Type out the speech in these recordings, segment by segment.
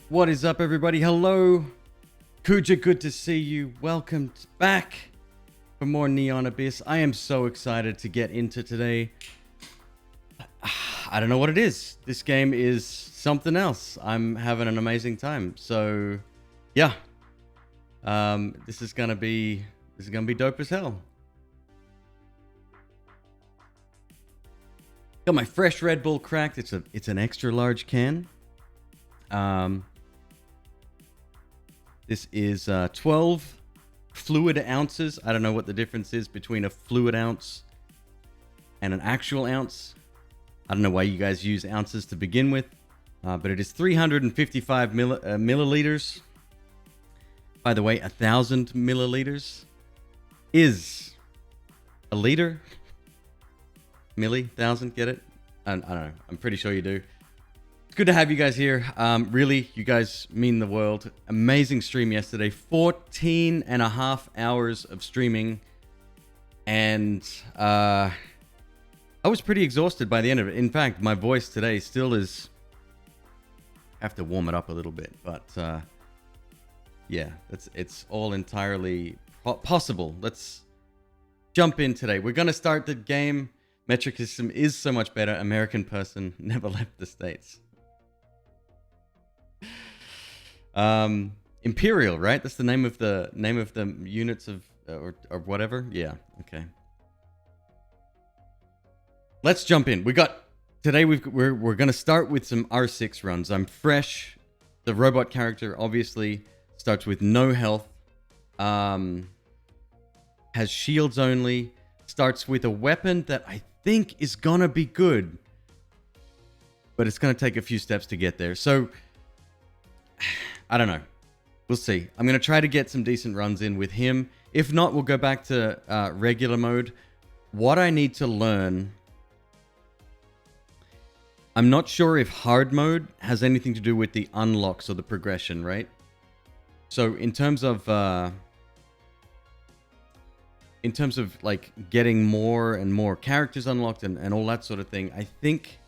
What is up, everybody? Hello, Kuja, good to see you. Welcome back for more Neon Abyss. I am so excited to get into today. I don't know what it is. This game is something else. I'm having an amazing time. So, yeah, this is gonna be dope as hell. Got my fresh Red Bull cracked. It's an extra large can. This is 12 fluid ounces. I don't know what the difference is between a fluid ounce and an actual ounce. I don't know why you guys use ounces to begin with, but it is 355 milliliters. By the way, 1,000 milliliters is a liter. Milli, thousand, get it? I don't know. I'm pretty sure you do. It's good to have you guys here. Really, you guys mean the world. Amazing stream yesterday. 14 and a half hours of streaming. And I was pretty exhausted by the end of it. In fact, my voice today still is... I have to warm it up a little bit. But yeah, it's all entirely possible. Let's jump in today. We're going to start the game. Metric system is so much better. American person never left the States. Imperial, right? That's the name of the units of or whatever. Yeah. Okay. Let's jump in. We're gonna start with some R6 runs. I'm fresh. The robot character obviously starts with no health. Has shields only. Starts with a weapon that I think is gonna be good, but it's gonna take a few steps to get there. So I don't know. We'll see. I'm gonna try to get some decent runs in with him. If not, we'll go back to regular mode. What I need to learn, I'm not sure if hard mode has anything to do with the unlocks or the progression, right? So in terms of like getting more and more characters unlocked and all that sort of thing, I think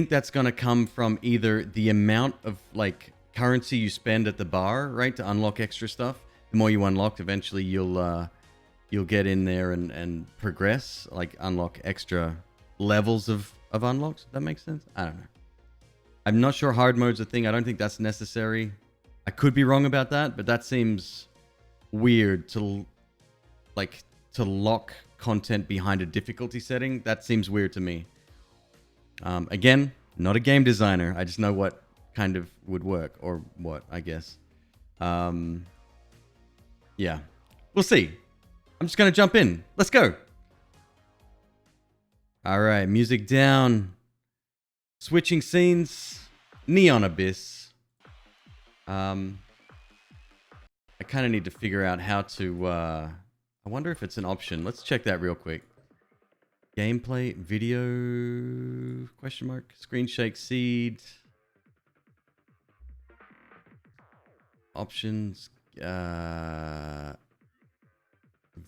that's gonna come from either the amount of like currency you spend at the bar, right, to unlock extra stuff. The more you unlock, eventually you'll get in there and progress, like unlock extra levels of unlocks. If that makes sense? I don't know. I'm not sure hard mode's a thing. I don't think that's necessary. I could be wrong about that, but that seems weird to lock content behind a difficulty setting. That seems weird to me. Again, not a game designer. I just know what kind of would work, or what, I guess. Yeah. We'll see. I'm just going to jump in. Let's go. All right, music down. Switching scenes. Neon Abyss. I kind of need to figure out how to... I wonder if it's an option. Let's check that real quick. Gameplay, video, question mark, screen shake seed. Options,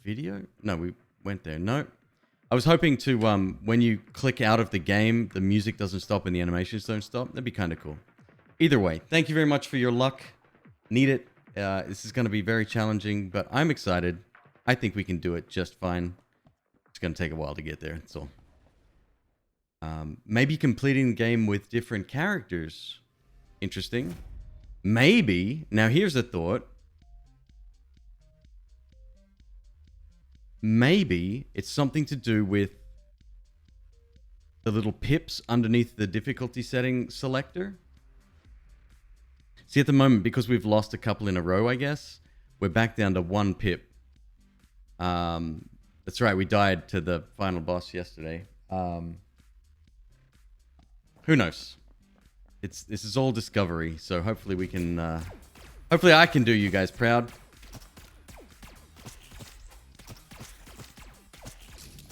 video? No, we went there. No. I was hoping to, when you click out of the game, the music doesn't stop and the animations don't stop. That'd be kind of cool. Either way, thank you very much for your luck. Need it. This is going to be very challenging, but I'm excited. I think we can do it just fine. It's going to take a while to get there, that's all. Maybe completing the game with different characters. Interesting. Maybe. Now, here's a thought. Maybe it's something to do with the little pips underneath the difficulty setting selector. See, at the moment, because we've lost a couple in a row, I guess, we're back down to 1 pip. That's right, we died to the final boss yesterday. Who knows? This is all discovery, so hopefully we can... hopefully I can do you guys proud.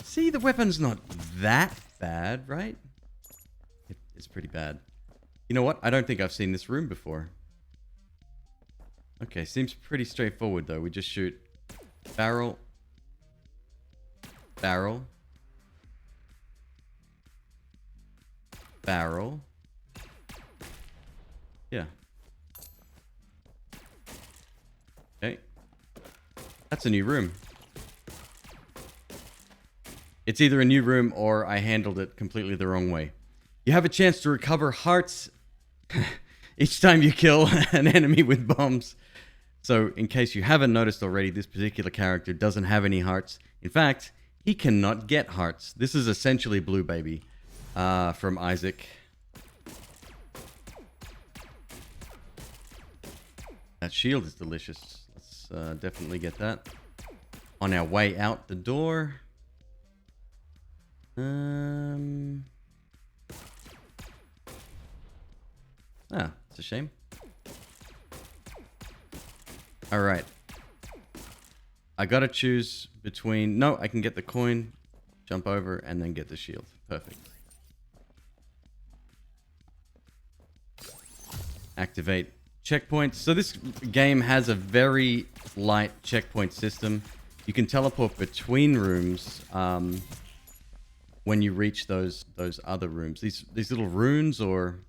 See, the weapon's not that bad, right? It's pretty bad. You know what? I don't think I've seen this room before. Okay, seems pretty straightforward, though. We just shoot barrel... barrel, barrel. Yeah. Okay. That's a new room. It's either a new room or I handled it completely the wrong way. You have a chance to recover hearts each time you kill an enemy with bombs. So, in case you haven't noticed already, this particular character doesn't have any hearts. In fact, he cannot get hearts. This is essentially Blue Baby from Isaac. That shield is delicious. Let's definitely get that. On our way out the door. It's a shame. Alright. I gotta choose between... No, I can get the coin, jump over, and then get the shield. Perfect. Activate checkpoints. So this game has a very light checkpoint system. You can teleport between rooms when you reach those other rooms. These little runes or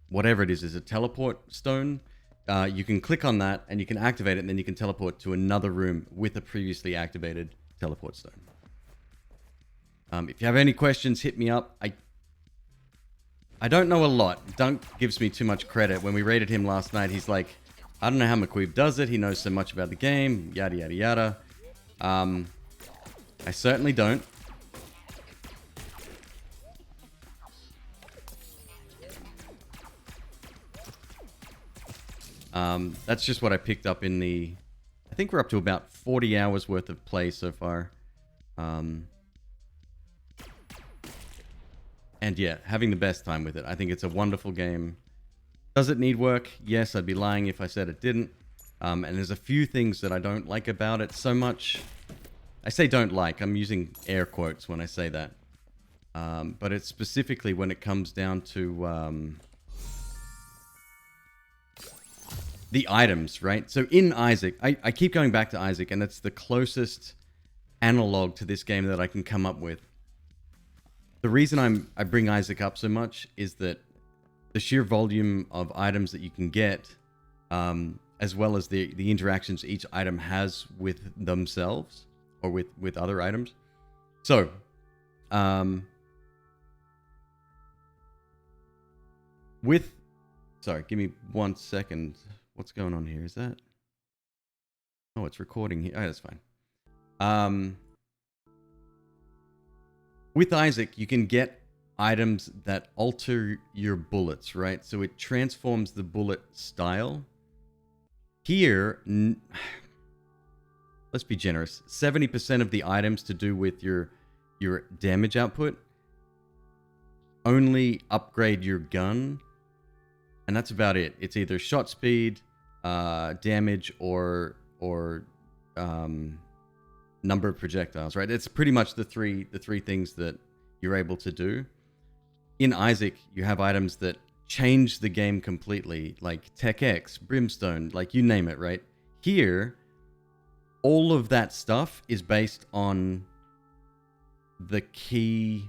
whatever it is a teleport stone. You can click on that and you can activate it, and then you can teleport to another room with a previously activated teleport stone. If you have any questions, hit me up. I don't know a lot. Dunk gives me too much credit. When we raided him last night, he's like, I don't know how McQueeb does it. He knows so much about the game, yada, yada, yada. I certainly don't. That's just what I picked up in the... I think we're up to about 40 hours worth of play so far. And yeah, having the best time with it. I think it's a wonderful game. Does it need work? Yes, I'd be lying if I said it didn't. And there's a few things that I don't like about it so much. I say don't like, I'm using air quotes when I say that. But it's specifically when it comes down to the items, right? So in Isaac, I keep going back to Isaac, and it's the closest analog to this game that I can come up with. The reason I bring Isaac up so much is that the sheer volume of items that you can get, as well as the interactions each item has with themselves or with other items. So, sorry, give me 1 second. What's going on here? Is that? Oh, it's recording here. Oh, that's fine. With Isaac, you can get items that alter your bullets, right? So it transforms the bullet style. Here, let's be generous. 70% of the items to do with your damage output only upgrade your gun, and that's about it. It's either shot speed, damage, or number of projectiles, right? It's pretty much the three things that you're able to do. In Isaac, you have items that change the game completely, like Tech X, Brimstone, like you name it, right? Here, all of that stuff is based on the key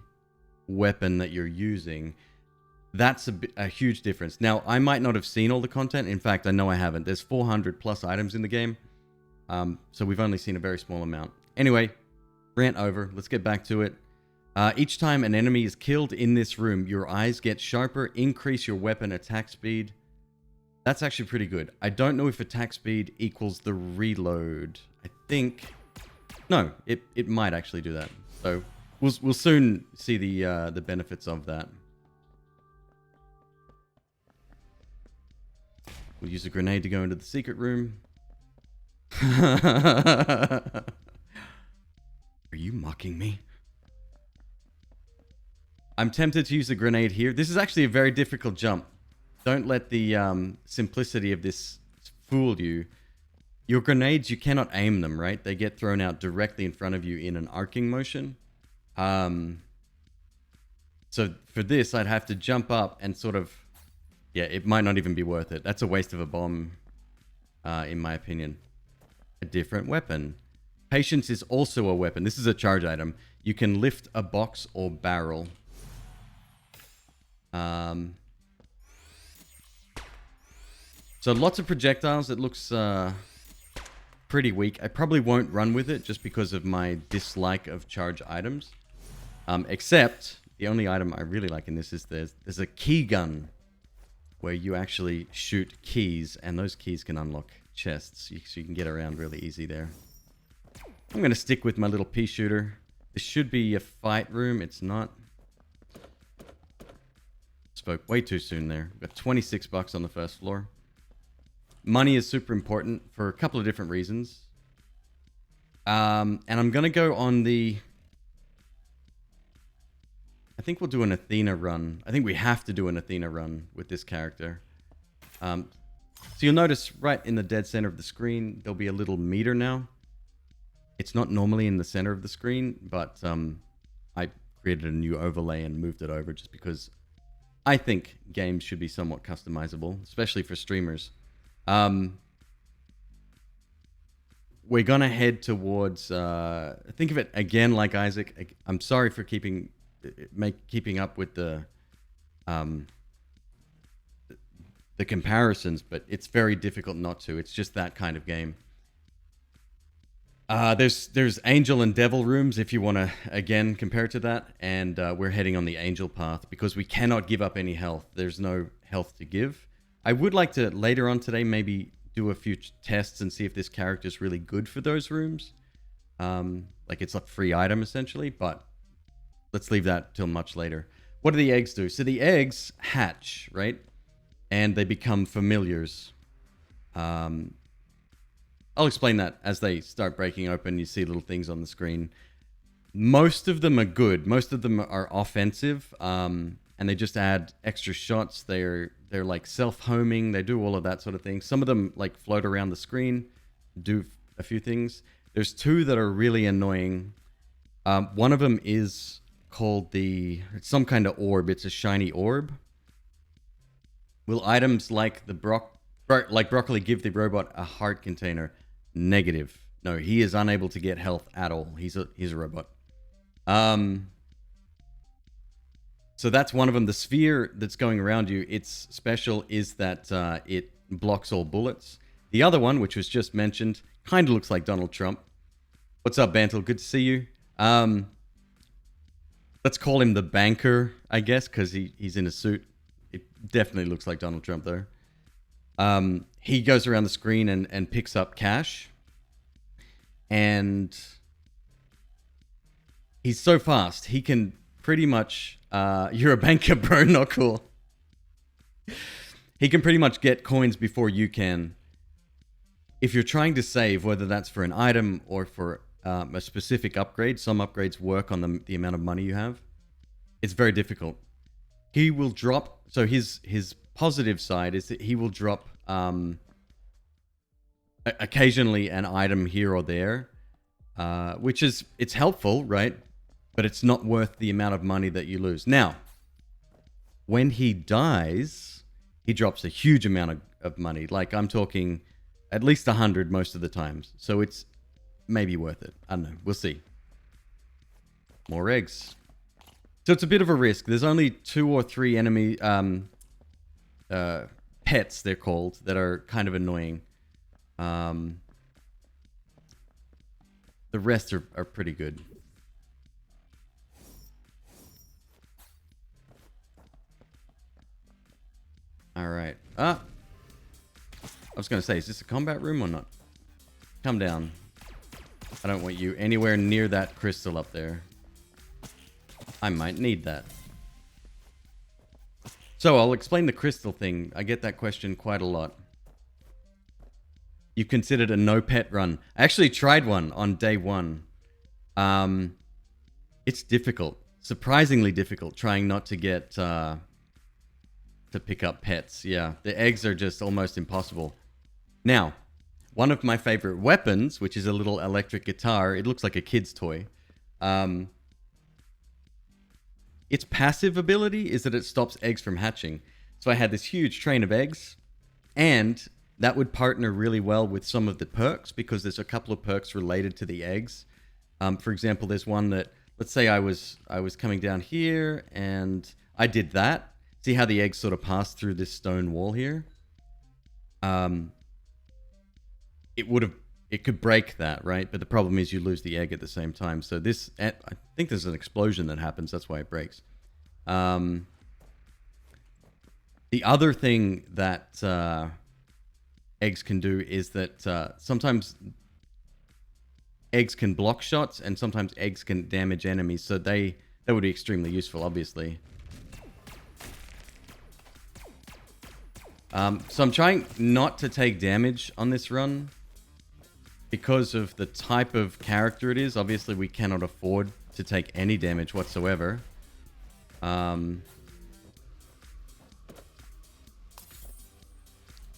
weapon that you're using. That's a huge difference. Now, I might not have seen all the content. In fact, I know I haven't. There's 400 plus items in the game. So we've only seen a very small amount. Anyway, rant over. Let's get back to it. Each time an enemy is killed in this room, your eyes get sharper, increase your weapon attack speed. That's actually pretty good. I don't know if attack speed equals the reload. I think... No, it might actually do that. So we'll soon see the benefits of that. We'll use a grenade to go into the secret room. Are you mocking me? I'm tempted to use a grenade here. This is actually a very difficult jump. Don't let the simplicity of this fool you. Your grenades, you cannot aim them, right? They get thrown out directly in front of you in an arcing motion. So for this, I'd have to jump up and sort of... Yeah, it might not even be worth it. That's a waste of a bomb, in my opinion. A different weapon. Patience is also a weapon. This is a charge item. You can lift a box or barrel. So lots of projectiles. It looks pretty weak. I probably won't run with it just because of my dislike of charge items. Except the only item I really like in this is there's a key gun where you actually shoot keys, and those keys can unlock chests, so you can get around really easy there. I'm going to stick with my little pea shooter. This should be a fight room. It's not. Spoke way too soon there. We've got 26 bucks on the first floor. Money is super important for a couple of different reasons. And I'm going to go on the... I think we'll do an Athena run. I think we have to do an Athena run with this character. So you'll notice right in the dead center of the screen, there'll be a little meter now. It's not normally in the center of the screen, but I created a new overlay and moved it over just because I think games should be somewhat customizable, especially for streamers. We're going to head towards... think of it again like Isaac. I'm sorry for keeping up with the comparisons, but it's very difficult not to. It's just that kind of game. There's angel and devil rooms if you want to again compare it to that, and we're heading on the angel path because we cannot give up any health. There's no health to give. I would like to later on today maybe do a few tests and see if this character is really good for those rooms. Like it's a free item essentially, but let's leave that till much later. What do the eggs do? So the eggs hatch, right? And they become familiars. I'll explain that as they start breaking open. You see little things on the screen. Most of them are good. Most of them are offensive, and they just add extra shots. They're like self-homing. They do all of that sort of thing. Some of them like float around the screen, do a few things. There's two that are really annoying. One of them is called it's some kind of orb. It's a shiny orb. Will items like broccoli give the robot a heart container? Negative. No, he is unable to get health at all. He's a robot. So that's one of them. The sphere that's going around you, its special is that it blocks all bullets. The other one, which was just mentioned, kind of looks like Donald Trump. What's up, Bantle? Good to see you. Let's call him the banker, I guess, because he's in a suit. It definitely looks like Donald Trump, though. He goes around the screen and picks up cash. And he's so fast. He can pretty much... you're a banker, bro. Not cool. He can pretty much get coins before you can. If you're trying to save, whether that's for an item or for a specific upgrade, some upgrades work on the amount of money you have. It's very difficult. He will drop... So his positive side is that he will drop occasionally an item here or there, which it's helpful, right? But it's not worth the amount of money that you lose. Now, when he dies, he drops a huge amount of money. Like I'm talking at least 100 most of the times. So it's maybe worth it. I don't know. We'll see. More eggs. So it's a bit of a risk. There's only 2 or 3 enemy pets, they're called, that are kind of annoying. The rest are pretty good. All right. I was going to say, is this a combat room or not? Come down. I don't want you anywhere near that crystal up there. I might need that. So I'll explain the crystal thing. I get that question quite a lot. You considered a no pet run. I actually tried one on day 1. It's difficult. Surprisingly difficult trying not to get to pick up pets. Yeah, the eggs are just almost impossible. Now, one of my favorite weapons, which is a little electric guitar. It looks like a kid's toy. Its passive ability is that it stops eggs from hatching. So I had this huge train of eggs, and that would partner really well with some of the perks because there's a couple of perks related to the eggs. For example, there's one that, let's say I was coming down here and I did that. See how the eggs sort of pass through this stone wall here? it could break that, right? But the problem is you lose the egg at the same time. So this, I think there's an explosion that happens. That's why it breaks. The other thing that eggs can do is that sometimes eggs can block shots, and sometimes eggs can damage enemies. So that would be extremely useful, obviously. So I'm trying not to take damage on this run because of the type of character it is. Obviously, we cannot afford to take any damage whatsoever.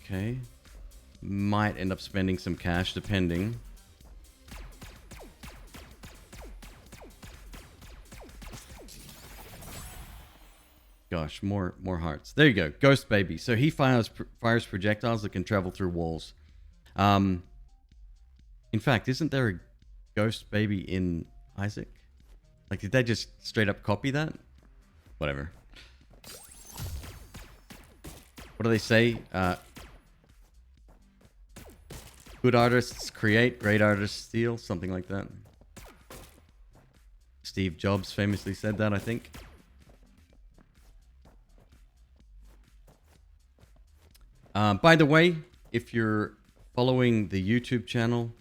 Okay. Might end up spending some cash, depending. Gosh, more hearts. There you go. Ghost Baby. So he fires projectiles that can travel through walls. In fact, isn't there a Ghost Baby in Isaac? Like, did they just straight up copy that? Whatever. What do they say? Good artists create, great artists steal. Something like that. Steve Jobs famously said that, I think. By the way, if you're following the YouTube channel,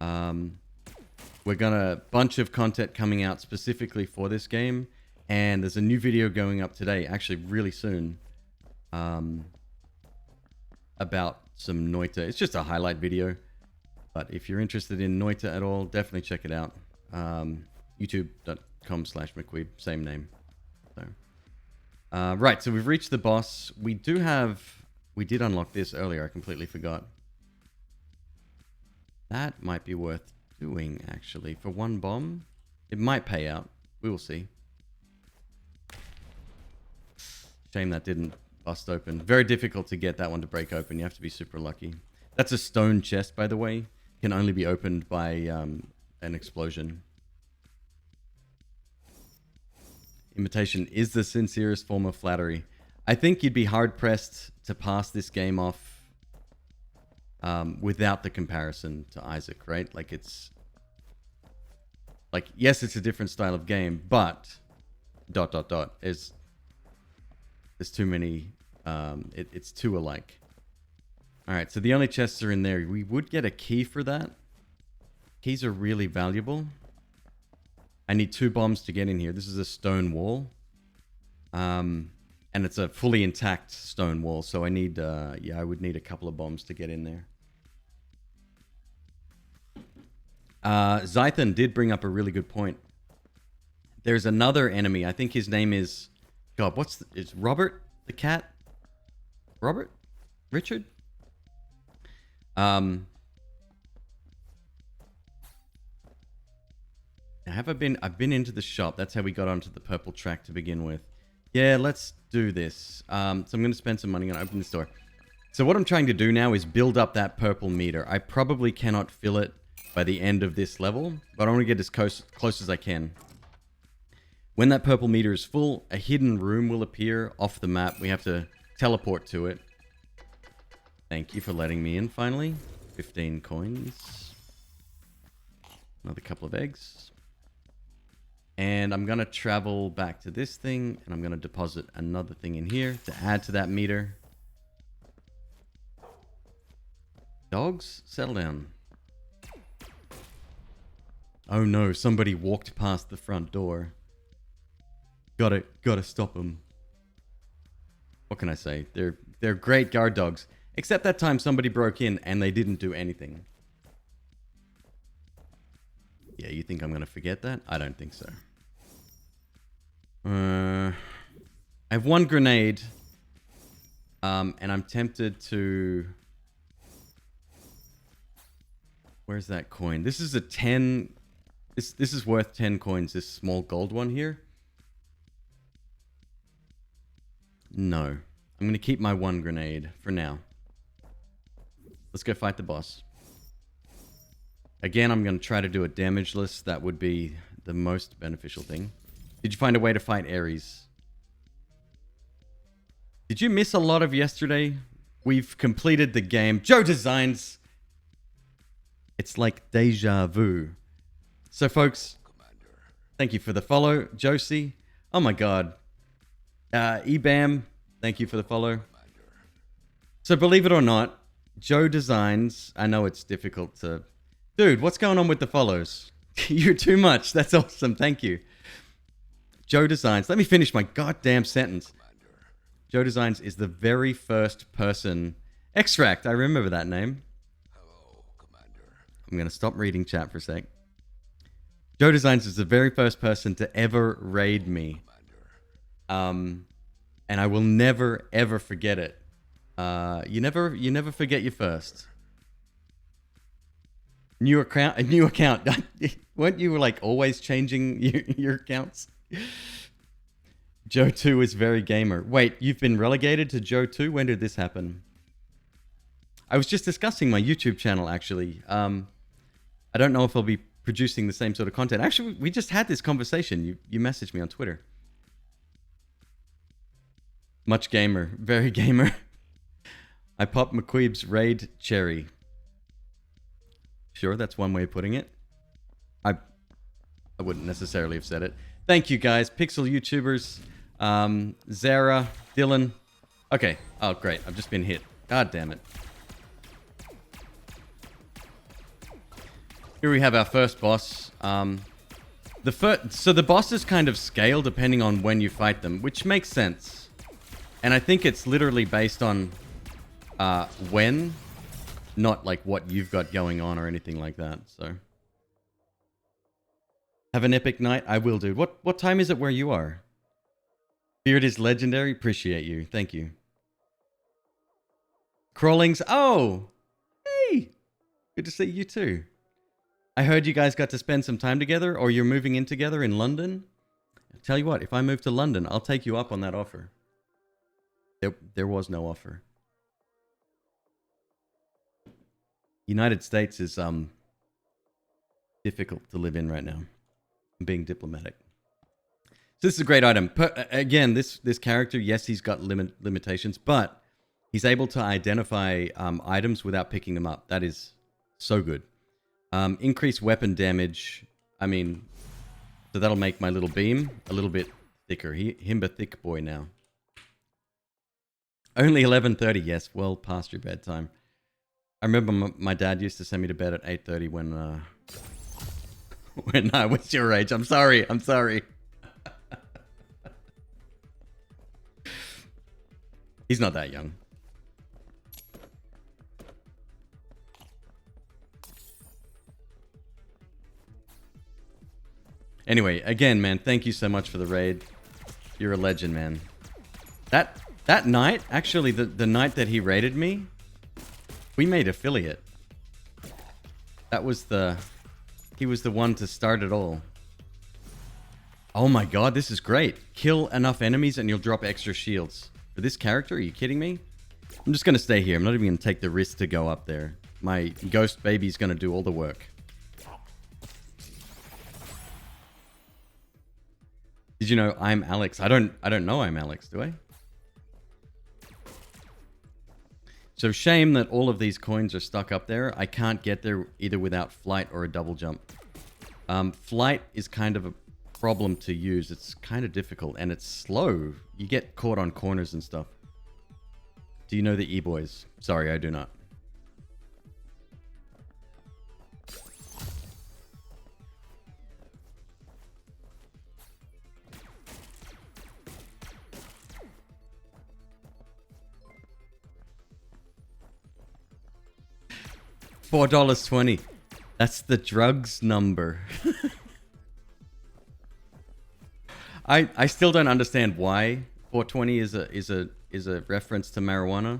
we're gonna bunch of content coming out specifically for this game, and there's a new video going up today, actually really soon, about some Noita. It's just a highlight video, but if you're interested in Noita at all, definitely check it out. YouTube.com/McQueeb, same name. So, right, so we've reached the boss. We did unlock this earlier. I completely forgot. That might be worth doing, actually. For one bomb, it might pay out. We will see. Shame that didn't bust open. Very difficult to get that one to break open. You have to be super lucky. That's a stone chest, by the way. Can only be opened by an explosion. Imitation is the sincerest form of flattery. I think you'd be hard-pressed to pass this game off without the comparison to Isaac, right? Like, it's... Like, yes, it's a different style of game, but... There's too many... it's too alike. Alright, so the only chests are in there. We would get a key for that. Keys are really valuable. I need 2 bombs to get in here. This is a stone wall. And it's a fully intact stone wall, so I need, I would need a couple of bombs to get in there. Zython did bring up a really good point. There's another enemy. I think his name is... God, it's Robert the cat? Robert? Richard? I've been into the shop. That's how we got onto the purple track to begin with. Yeah, let's do this. So I'm going to spend some money on opening this door. So what I'm trying to do now is build up that purple meter. I probably cannot fill it by the end of this level, but I want to get as close as I can. When that purple meter is full, a hidden room will appear off the map. We have to teleport to it. Thank you for letting me in, finally. 15 coins. Another couple of eggs. And I'm going to travel back to this thing, and I'm going to deposit another thing in here to add to that meter. Dogs, settle down. Oh no, somebody walked past the front door. Gotta stop them. What can I say? They're great guard dogs. Except that time somebody broke in and they didn't do anything. Yeah, you think I'm gonna forget that? I don't think so. I have 1 grenade. And I'm tempted to... Where's that coin? This is a 10... This is worth 10 coins, this small gold one here. No. I'm going to keep my 1 grenade for now. Let's go fight the boss. Again, I'm going to try to do a damage list. That would be the most beneficial thing. Did you find a way to fight Ares? Did you miss a lot of yesterday? We've completed the game. Joe Designs. It's like deja vu. So, folks, thank you for the follow. Josie. Oh, my God. Ebam. Thank you for the follow. So, believe it or not, Joe Designs. I know it's difficult to... Dude, what's going on with the follows? You're too much. That's awesome. Thank you. Joe Designs. Let me finish my goddamn sentence. Joe Designs is the very first person... Extract. I remember that name. I'm going to stop reading chat for a sec. Joe Designs is the very first person to ever raid me. And I will never, ever forget it. You never forget your first. New account. Weren't you like always changing your accounts? Joe 2 is very gamer. Wait, you've been relegated to Joe 2? When did this happen? I was just discussing my YouTube channel, actually. I don't know if I'll be producing the same sort of content. Actually, we just had this conversation. You messaged me on Twitter. Much gamer. Very gamer. I popped McQueeb's raid cherry. Sure, that's one way of putting it. I wouldn't necessarily have said it. Thank you, guys. Pixel YouTubers. Zara. Dylan. Okay. Oh, great. I've just been hit. God damn it. Here we have our first boss. So the bosses kind of scale depending on when you fight them, which makes sense. And I think it's literally based on when, not like what you've got going on or anything like that. So have an epic night. I will, dude. What time is it where you are? Beard is legendary. Appreciate you. Thank you. Crawlings. Oh, hey, good to see you too. I heard you guys got to spend some time together, or you're moving in together in London. I'll tell you what, if I move to London, I'll take you up on that offer. There was no offer. United States is difficult to live in right now. I'm being diplomatic. So this is a great item. Again, this character, yes, he's got limitations, but he's able to identify items without picking them up. That is so good. Increase weapon damage. I mean, so that'll make my little beam a little bit thicker. Him a thick boy now. Only 11:30. Yes, well past your bedtime. I remember my dad used to send me to bed at 8:30 when I was your age. I'm sorry. He's not that young. Anyway, again, man, thank you so much for the raid. You're a legend, man. That night, actually, the night that he raided me, we made affiliate. He was the one to start it all. Oh my god, this is great. Kill enough enemies and you'll drop extra shields. For this character, are you kidding me? I'm just going to stay here. I'm not even going to take the risk to go up there. My ghost baby's going to do all the work. Did you know I'm Alex? I don't know I'm Alex, do I? So shame that all of these coins are stuck up there. I can't get there either without flight or a double jump. Flight is kind of a problem to use. It's kind of difficult and it's slow. You get caught on corners and stuff. Do you know the E-boys? Sorry, I do not. $4.20. That's the drugs number. I still don't understand why 420 is a reference to marijuana.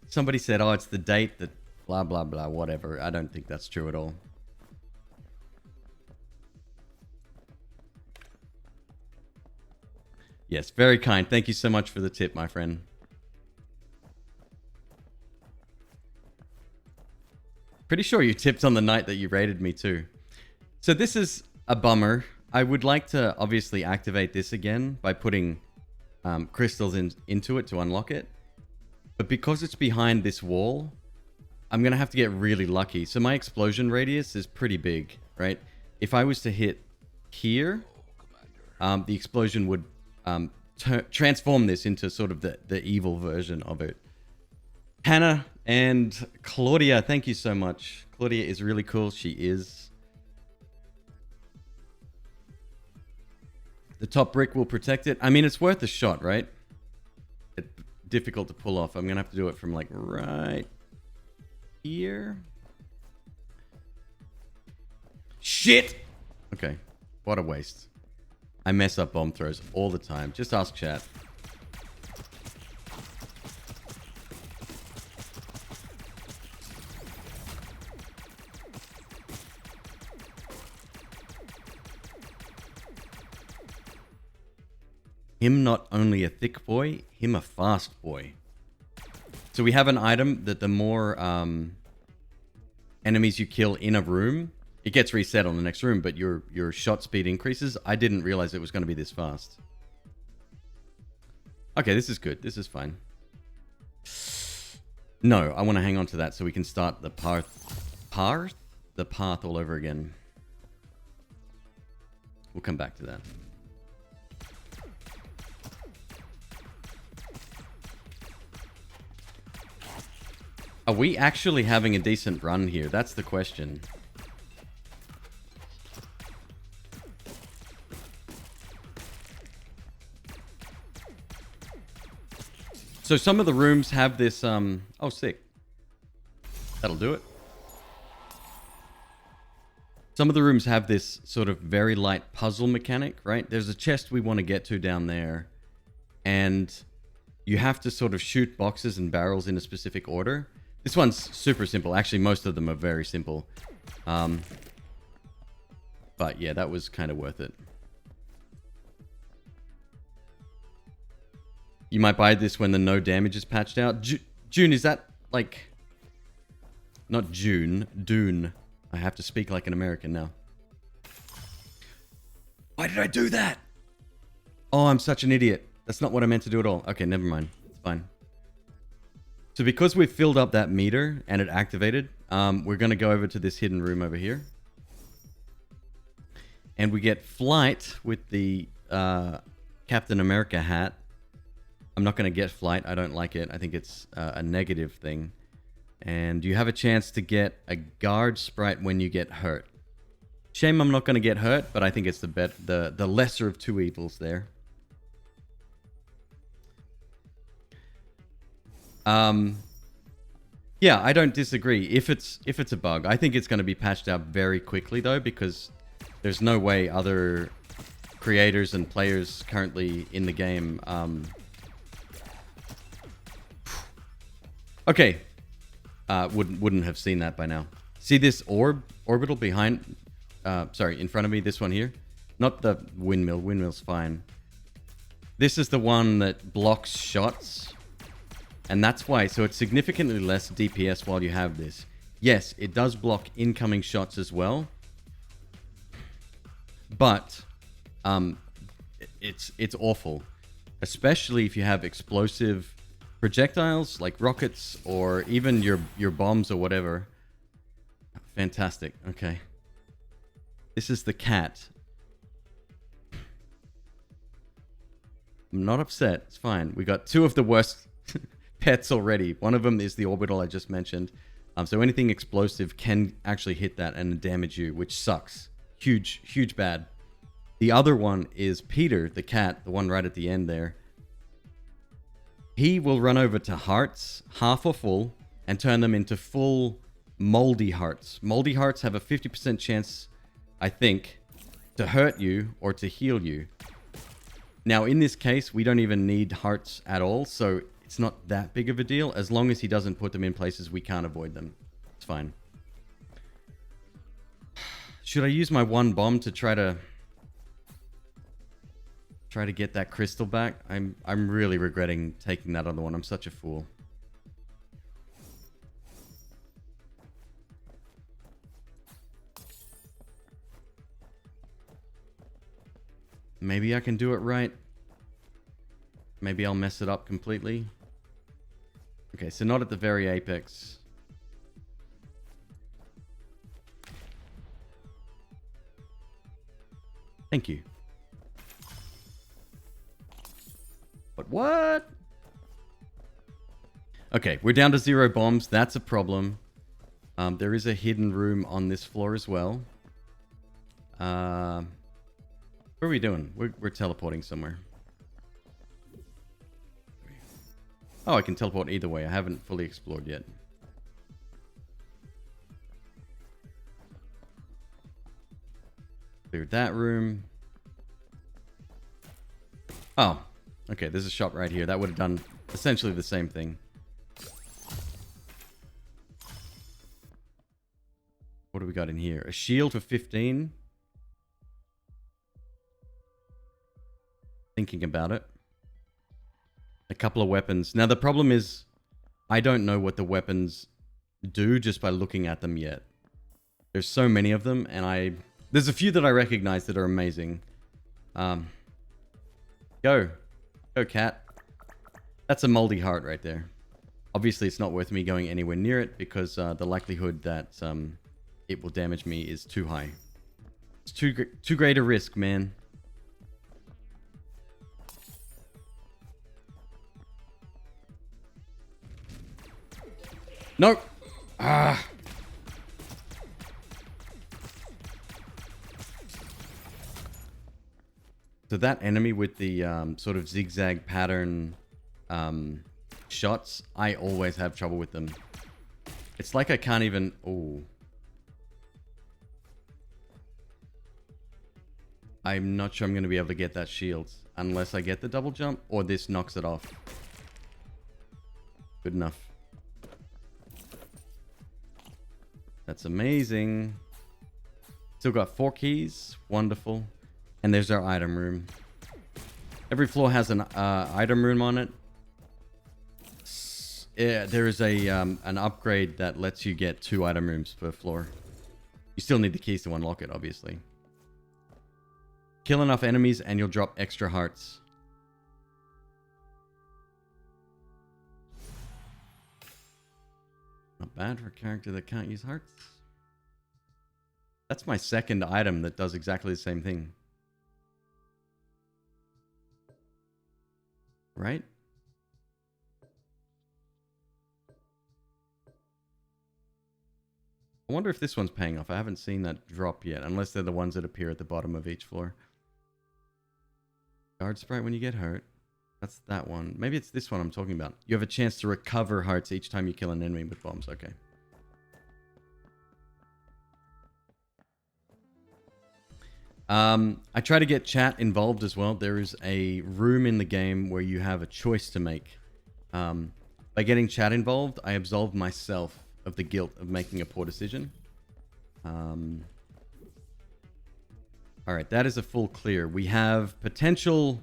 Somebody said, "Oh, it's the date that blah blah blah whatever." I don't think that's true at all. Yes, very kind. Thank you so much for the tip, my friend. Pretty sure you tipped on the night that you raided me too. So this is a bummer. I would like to obviously activate this again by putting crystals into it to unlock it. But because it's behind this wall, I'm going to have to get really lucky. So my explosion radius is pretty big, right? If I was to hit here, the explosion would transform this into sort of the evil version of it. Hannah and Claudia, thank you so much. Claudia is really cool. She is. The top brick will protect it. I mean, it's worth a shot, right? It's difficult to pull off. I'm going to have to do it from like right here. Shit! Okay. What a waste. I mess up bomb throws all the time. Just ask chat. Him not only a thick boy, him a fast boy. So we have an item that the more enemies you kill in a room, it gets reset on the next room, but your shot speed increases. I didn't realize it was going to be this fast. Okay, this is good. This is fine. No, I want to hang on to that so we can start the path all over again. We'll come back to that. Are we actually having a decent run here? That's the question. So some of the rooms have this, oh, sick. That'll do it. Some of the rooms have this sort of very light puzzle mechanic, right? There's a chest we want to get to down there. And you have to sort of shoot boxes and barrels in a specific order. This one's super simple. Actually, most of them are very simple. But yeah, that was kind of worth it. You might buy this when the no damage is patched out. June, is that like... Not June, Dune. I have to speak like an American now. Why did I do that? Oh, I'm such an idiot. That's not what I meant to do at all. Okay, never mind. It's fine. So because we've filled up that meter and it activated, we're going to go over to this hidden room over here. And we get flight with the Captain America hat. I'm not going to get flight. I don't like it. I think it's a negative thing. And you have a chance to get a guard sprite when you get hurt. Shame I'm not going to get hurt, but I think it's the lesser of two evils there. Yeah, I don't disagree. If it's a bug, I think it's going to be patched out very quickly though, because there's no way other creators and players currently in the game. Okay, wouldn't have seen that by now. See this orbital behind? Sorry, in front of me. This one here, not the windmill. Windmill's fine. This is the one that blocks shots. And that's why, so it's significantly less DPS while you have this. Yes, it does block incoming shots as well. But it's awful. Especially if you have explosive projectiles like rockets or even your bombs or whatever. Fantastic. Okay. This is the cat. I'm not upset. It's fine. We got two of the worst pets already. One of them is the orbital I just mentioned. So anything explosive can actually hit that and damage you, which sucks. Huge bad. The other one is Peter, the cat, the one right at the end there. He will run over to hearts, half or full, and turn them into full moldy hearts. Moldy hearts have a 50% chance, I think, to hurt you or to heal you. Now, in this case, we don't even need hearts at all, so it's not that big of a deal. As long as he doesn't put them in places we can't avoid them. It's fine. Should I use my one bomb to try to get that crystal back? I'm really regretting taking that other one. I'm such a fool. Maybe I can do it right. Maybe I'll mess it up completely. Okay, so not at the very apex. Thank you. But what? Okay, we're down to 0 bombs. That's a problem. There is a hidden room on this floor as well. What are we doing? We're teleporting somewhere. Oh, I can teleport either way. I haven't fully explored yet. Cleared that room. Oh, okay. There's a shop right here. That would have done essentially the same thing. What do we got in here? A shield for 15. Thinking about it. A couple of weapons. Now, the problem is I don't know what the weapons do just by looking at them yet. There's so many of them, and there's a few that I recognize that are amazing. Go, cat. That's a moldy heart right there. Obviously, it's not worth me going anywhere near it because the likelihood that it will damage me is too high. It's too great a risk, man. Nope. Ah. So that enemy with the sort of zigzag pattern shots, I always have trouble with them. It's like I can't even... Oh. I'm not sure I'm going to be able to get that shield unless I get the double jump or this knocks it off. Good enough. That's amazing. Still got 4 keys. Wonderful. And there's our item room. Every floor has an item room on it. Yeah, there is an upgrade that lets you get 2 item rooms per floor. You still need the keys to unlock it, obviously. Kill enough enemies and you'll drop extra hearts. Not bad for a character that can't use hearts. That's my second item that does exactly the same thing. Right? I wonder if this one's paying off. I haven't seen that drop yet, unless they're the ones that appear at the bottom of each floor. Guard sprite when you get hurt. That's that one. Maybe it's this one I'm talking about. You have a chance to recover hearts each time you kill an enemy with bombs. Okay. I try to get chat involved as well. There is a room in the game where you have a choice to make. By getting chat involved, I absolve myself of the guilt of making a poor decision. Alright, that is a full clear. We have potential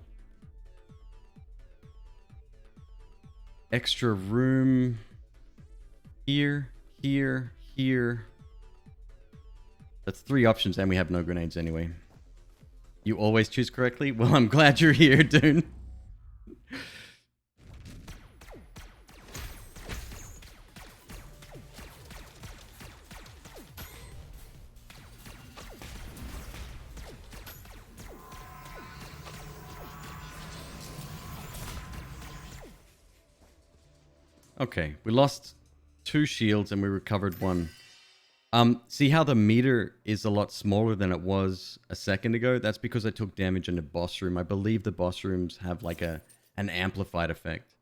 extra room here, here, here. That's 3 options and we have no grenades anyway. You always choose correctly? Well, I'm glad you're here, dude. Okay, we lost 2 shields and we recovered 1. See how the meter is a lot smaller than it was a second ago? That's because I took damage in the boss room. I believe the boss rooms have like an amplified effect.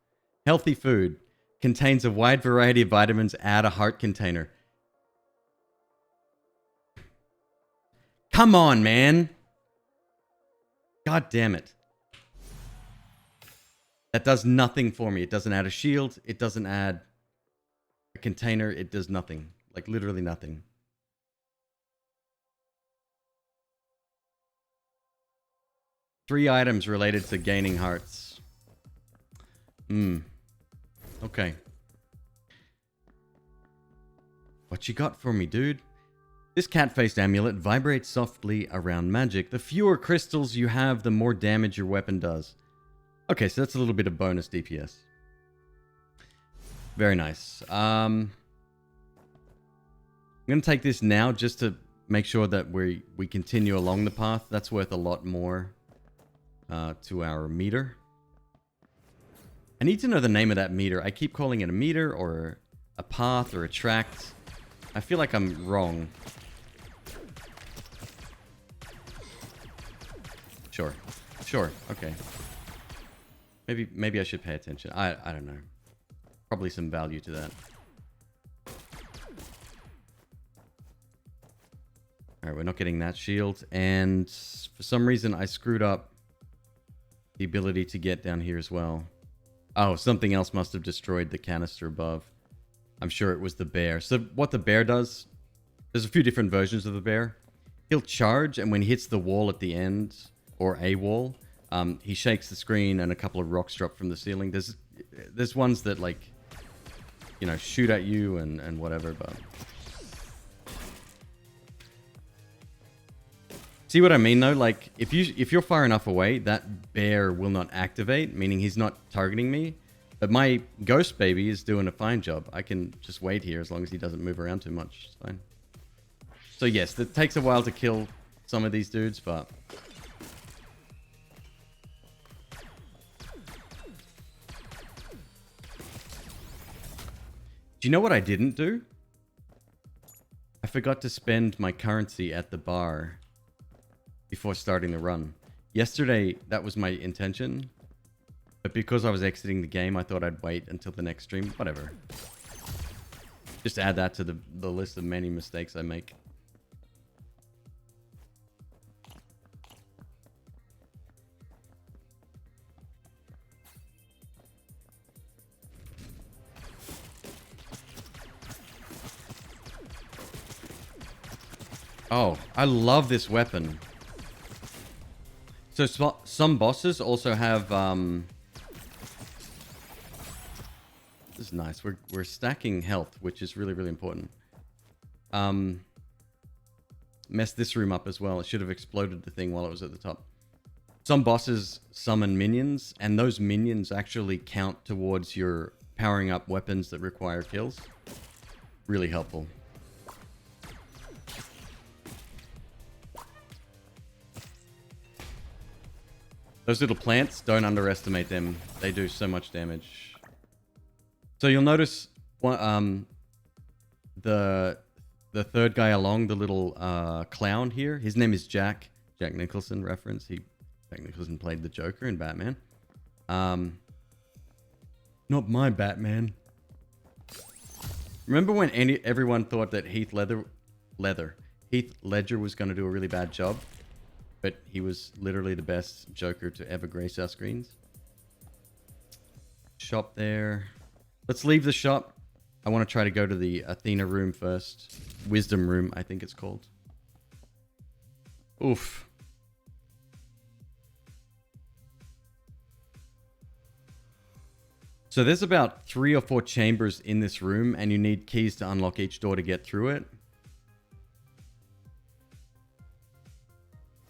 Healthy food contains a wide variety of vitamins. Add a heart container. Come on, man. God damn it. That does nothing for me. It doesn't add a shield. It doesn't add a container. It does nothing. Like, literally nothing. Three items related to gaining hearts. Okay. What you got for me, dude? This cat-faced amulet vibrates softly around magic. The fewer crystals you have, the more damage your weapon does. Okay, so that's a little bit of bonus DPS. Very nice. I'm going to take this now just to make sure that we continue along the path. That's worth a lot more to our meter. I need to know the name of that meter. I keep calling it a meter or a path or a tract. I feel like I'm wrong. Sure. Sure. Okay. Maybe I should pay attention. I don't know. Probably some value to that. Alright, we're not getting that shield. And for some reason, I screwed up the ability to get down here as well. Oh, something else must have destroyed the canister above. I'm sure it was the bear. So what the bear does, there's a few different versions of the bear. He'll charge, and when he hits the wall at the end, or a wall, he shakes the screen and a couple of rocks drop from the ceiling. There's ones that, like, you know, shoot at you and whatever, but... See what I mean, though? Like, if you're far enough away, that bear will not activate, meaning he's not targeting me. But my ghost baby is doing a fine job. I can just wait here as long as he doesn't move around too much. It's fine. So yes, it takes a while to kill some of these dudes, but... Do you know what I didn't do? I forgot to spend my currency at the bar before starting the run. Yesterday, that was my intention. But because I was exiting the game, I thought I'd wait until the next stream. Whatever. Just add that to the list of many mistakes I make. Oh, I love this weapon. So some bosses also have... This is nice. We're stacking health, which is really, really important. Messed this room up as well. It should have exploded the thing while it was at the top. Some bosses summon minions, and those minions actually count towards your powering up weapons that require kills. Really helpful. Those little plants, don't underestimate them. They do so much damage. So you'll notice the third guy along, the little clown here. His name is Jack. Jack Nicholson reference. Jack Nicholson played the Joker in Batman. Not my Batman. Remember when everyone thought that Heath Ledger was going to do a really bad job? But he was literally the best Joker to ever grace our screens. Shop there. Let's leave the shop. I want to try to go to the Athena room first. Wisdom room, I think it's called. Oof. So there's about 3 or 4 chambers in this room, and you need keys to unlock each door to get through it.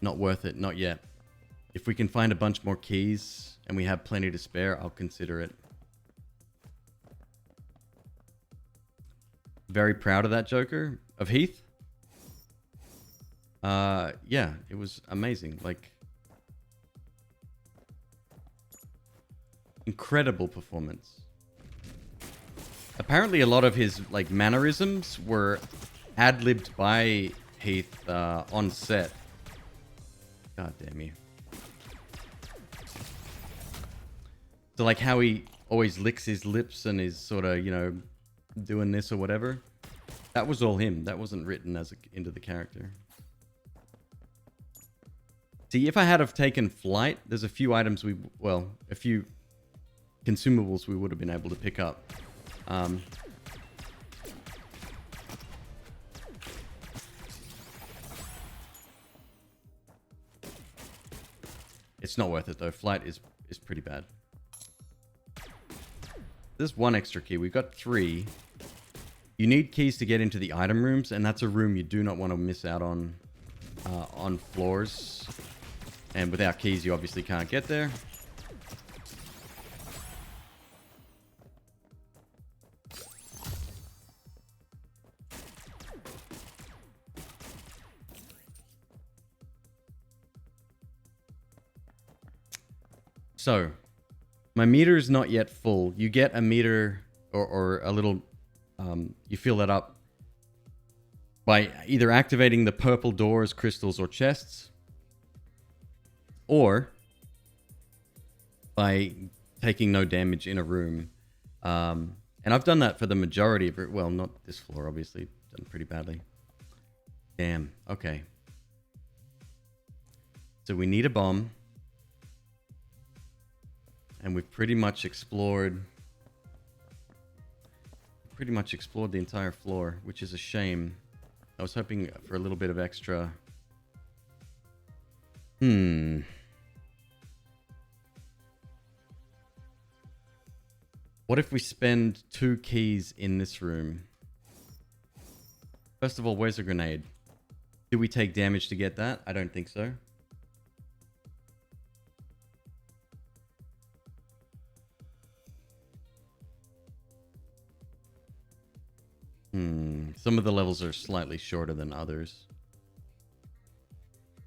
Not worth it, not yet. If we can find a bunch more keys and we have plenty to spare, I'll consider it. Very proud of that Joker. Of Heath. Yeah, it was amazing. Like, incredible performance. Apparently a lot of his, like, mannerisms were ad-libbed by Heath on set. God damn you. So like how he always licks his lips and is sort of, you know, doing this or whatever. That was all him. That wasn't written as into the character. See, if I had have taken flight, there's a few items a few consumables we would have been able to pick up. It's not worth it though. Flight is pretty bad. There's 1 extra key. We've got 3. You need keys to get into the item rooms, and that's a room you do not want to miss out on floors. And without keys, you obviously can't get there. So, my meter is not yet full. You get a meter or a little... you fill that up by either activating the purple doors, crystals, or chests, or by taking no damage in a room. And I've done that for the majority of it. Well, not this floor, obviously. Done pretty badly. Damn. Okay. So we need a bomb. And we've pretty much explored the entire floor, which is a shame. I was hoping for a little bit of extra. What if we spend 2 keys in this room? First of all, where's a grenade? Do we take damage to get that? I don't think so. Some of the levels are slightly shorter than others.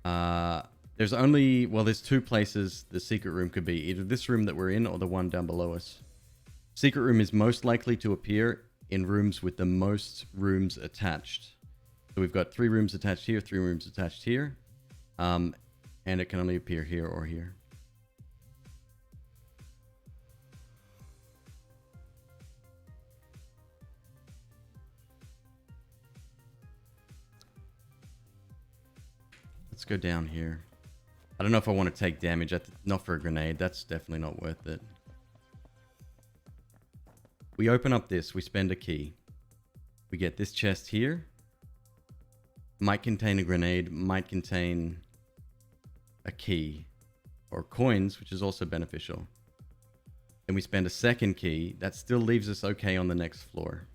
There's only... Well, there's 2 places the secret room could be. Either this room that we're in or the one down below us. Secret room is most likely to appear in rooms with the most rooms attached. So we've got 3 rooms attached here, 3 rooms attached here. And it can only appear here or here. Let's go down here. I don't know if I want to take damage. Not for a grenade. That's definitely not worth it. We open up this. We spend a key. We get this chest here. Might contain a grenade. Might contain a key. Or coins, which is also beneficial. Then we spend a second key. That still leaves us okay on the next floor.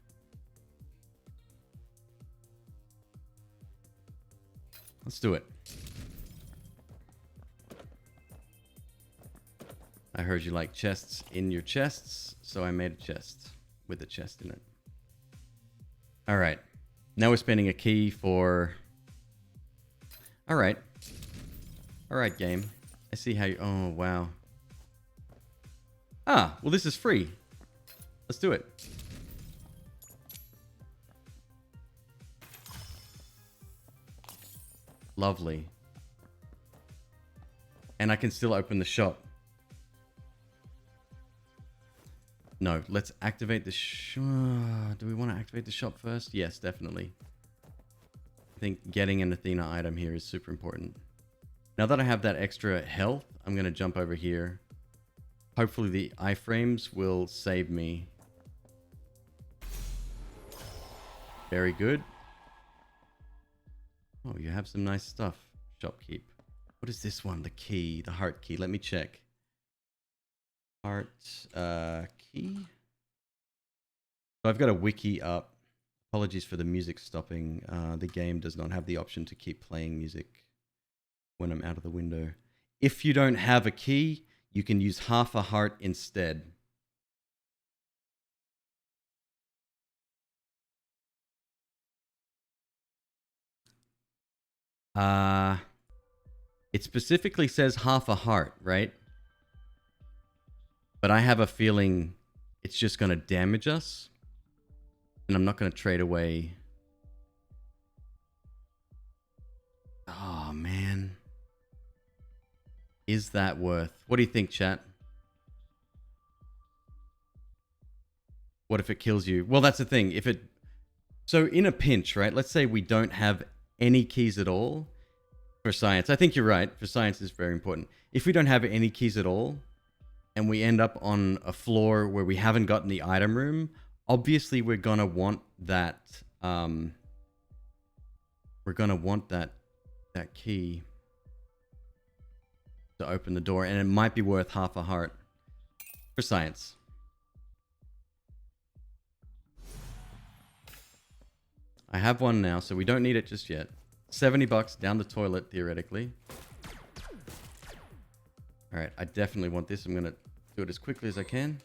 Let's do it. I heard you like chests in your chests, so I made a chest with a chest in it. All right. Now we're spending a key for... All right. All right, game. I see how you... Oh, wow. Ah, well, this is free. Let's do it. Lovely. And I can still open the shop. No, let's activate the do we want to activate the shop first? Yes, definitely. I think getting an Athena item here is super important. Now that I have that extra health, I'm going to jump over here. Hopefully the iframes will save me. Very good. Oh, you have some nice stuff. Shopkeep. What is this one? The key. The heart key. Let me check. Heart key. So I've got a wiki up. Apologies for the music stopping. The game does not have the option to keep playing music when I'm out of the window. If you don't have a key, you can use half a heart instead. It specifically says half a heart, right? But I have a feeling it's just going to damage us. And I'm not going to trade away. Oh, man. Is that worth? What do you think, chat? What if it kills you? Well, that's the thing. If it... So in a pinch, right? Let's say we don't have any keys at all for science. I think you're right. For science is very important. If we don't have any keys at all, and we end up on a floor where we haven't gotten the item room, obviously we're going to want that, that key to open the door, and it might be worth half a heart for science. I have one now, so we don't need it just yet. $70 down the toilet, theoretically. Alright, I definitely want this. I'm going to do it as quickly as I can.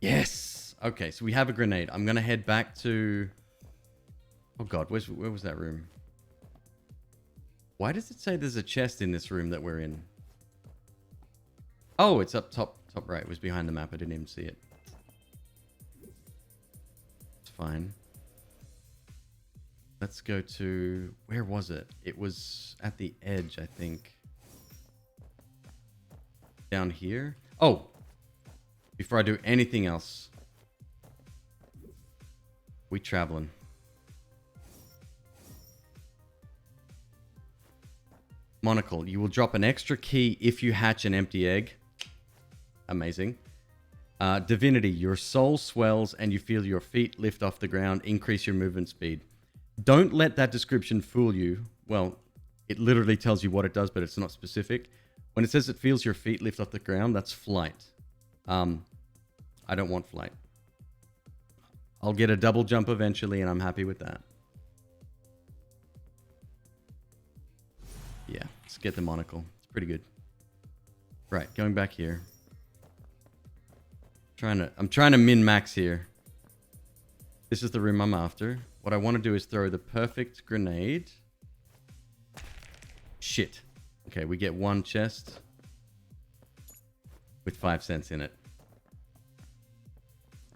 Yes! Okay, so we have a grenade. I'm going to head back to... Oh god, where was that room? Why does it say there's a chest in this room that we're in? Oh, it's up top right. It was behind the map. I didn't even see it. It's fine. Let's go to... Where was it? It was at the edge, I think. Down here? Oh! Before I do anything else. We traveling. Monocle. You will drop an extra key if you hatch an empty egg. Amazing. Divinity. Your soul swells and you feel your feet lift off the ground. Increase your movement speed. Don't let that description fool you. Well, it literally tells you what it does, but it's not specific. When it says it feels your feet lift off the ground, that's flight. I don't want flight. I'll get a double jump eventually, and I'm happy with that. Yeah, let's get the monocle. It's pretty good. Right, going back here. I'm trying to min-max here. This is the room I'm after. What I want to do is throw the perfect grenade. Shit. Okay, we get one chest with 5 cents in it.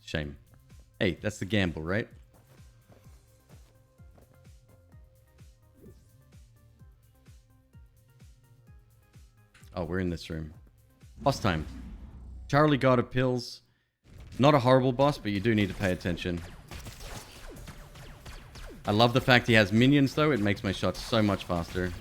Shame. Hey, that's the gamble, right? Oh, we're in this room. Boss time. Charlie God of Pills. Not a horrible boss, but you do need to pay attention. I love the fact he has minions, though. It makes my shots so much faster.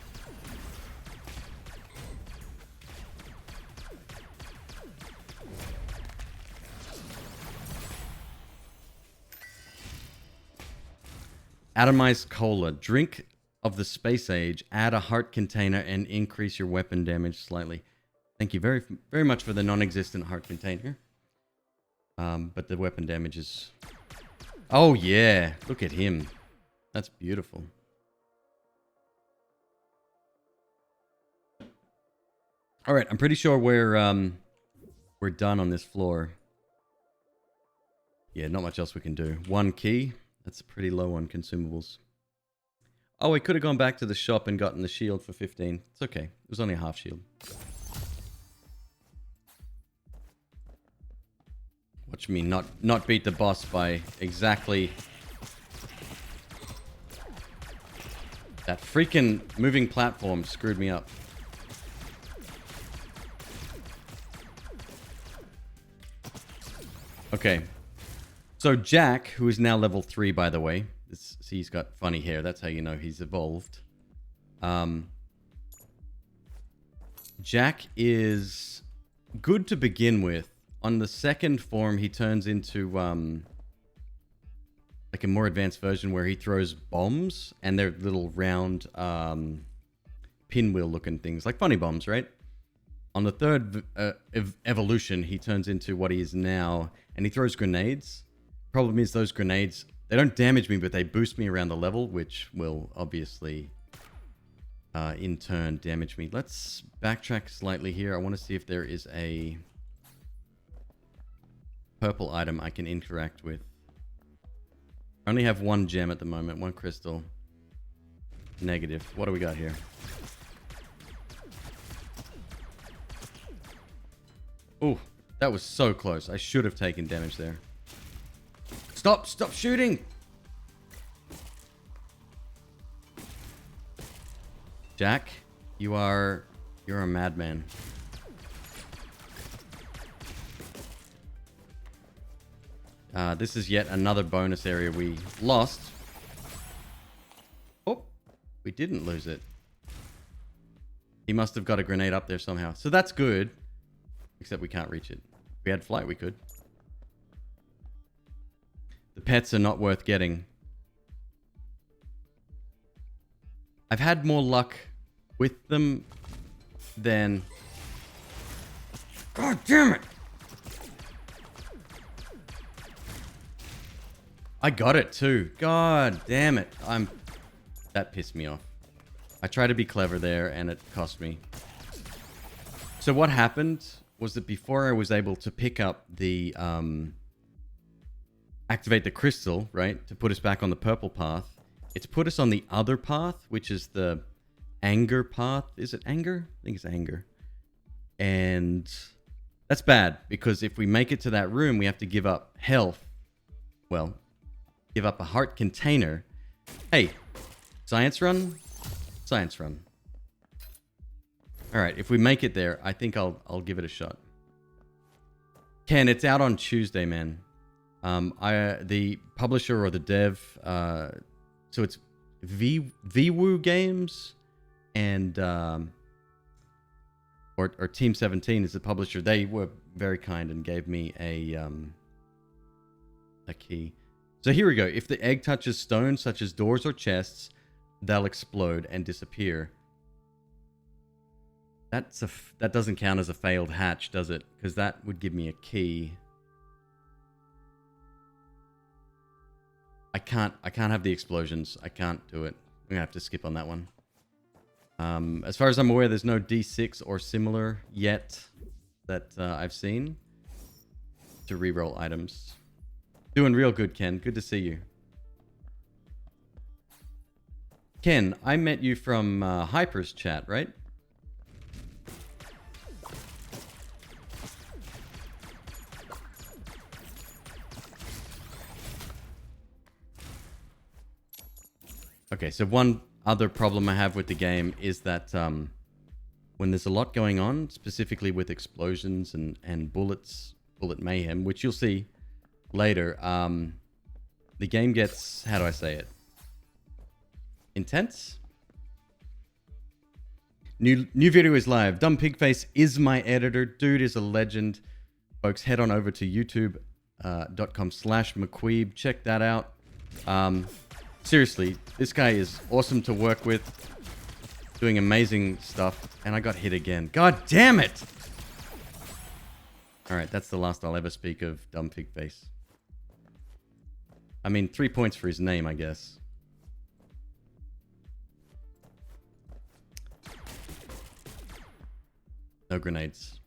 Atomized Cola. Drink of the space age. Add a heart container and increase your weapon damage slightly. Thank you very, very much for the non-existent heart container. But the weapon damage is... Oh, yeah. Look at him. That's beautiful. All right, I'm pretty sure we're done on this floor. Yeah, not much else we can do. 1 key. That's pretty low on consumables. Oh, I could have gone back to the shop and gotten the shield for 15. It's okay. It was only a half shield. Watch me not beat the boss by exactly... That freaking moving platform screwed me up. Okay. So Jack, who is now level 3, by the way. See, he's got funny hair. That's how you know he's evolved. Jack is good to begin with. On the second form, he turns into... like a more advanced version where he throws bombs and they're little round pinwheel looking things like funny bombs, right? On the third evolution, he turns into what he is now and he throws grenades. Problem is those grenades, they don't damage me, but they boost me around the level, which will obviously in turn damage me. Let's backtrack slightly here. I want to see if there is a purple item I can interact with. I only have 1 gem at the moment, 1 crystal. Negative. What do we got here? Ooh, that was so close. I should have taken damage there. Stop shooting! Jack, you're a madman. This is yet another bonus area we lost. Oh, we didn't lose it. He must have got a grenade up there somehow. So that's good. Except we can't reach it. If we had flight, we could. The pets are not worth getting. I've had more luck with them than... God damn it! I got it too. God damn it. That pissed me off. I tried to be clever there and it cost me. So what happened was that before I was able to pick up the... activate the crystal, right? To put us back on the purple path. It's put us on the other path, which is the anger path. Is it anger? I think it's anger. And That's bad, because if we make it to that room, we have to give up health. Well, give up a heart container. Hey, science run? Science run. All right, if we make it there, I think I'll give it a shot. Ken, it's out on Tuesday, man. The publisher or the dev, so it's VWoo Games and or Team 17 is the publisher. They were very kind and gave me a key. So here we go. If the egg touches stones such as doors or chests, they'll explode and disappear. That doesn't count as a failed hatch, does it? Because that would give me a key. I can't have the explosions. I can't do it. I'm gonna have to skip on that one. As far as I'm aware, there's no D6 or similar yet that I've seen to reroll items. Doing real good, Ken. Good to see you. Ken, I met you from Hyper's chat, right? Okay, so one other problem I have with the game is that when there's a lot going on, specifically with explosions and bullet mayhem, which you'll see later, the game gets, how do I say it? Intense? New video is live. Dumb Pigface is my editor. Dude is a legend. Folks, head on over to youtube.com/McQueeb. Check that out. Seriously, this guy is awesome to work with, doing amazing stuff, and I got hit again. God damn it! Alright, that's the last I'll ever speak of Dumb Pigface. I mean, 3 points for his name, I guess. No grenades.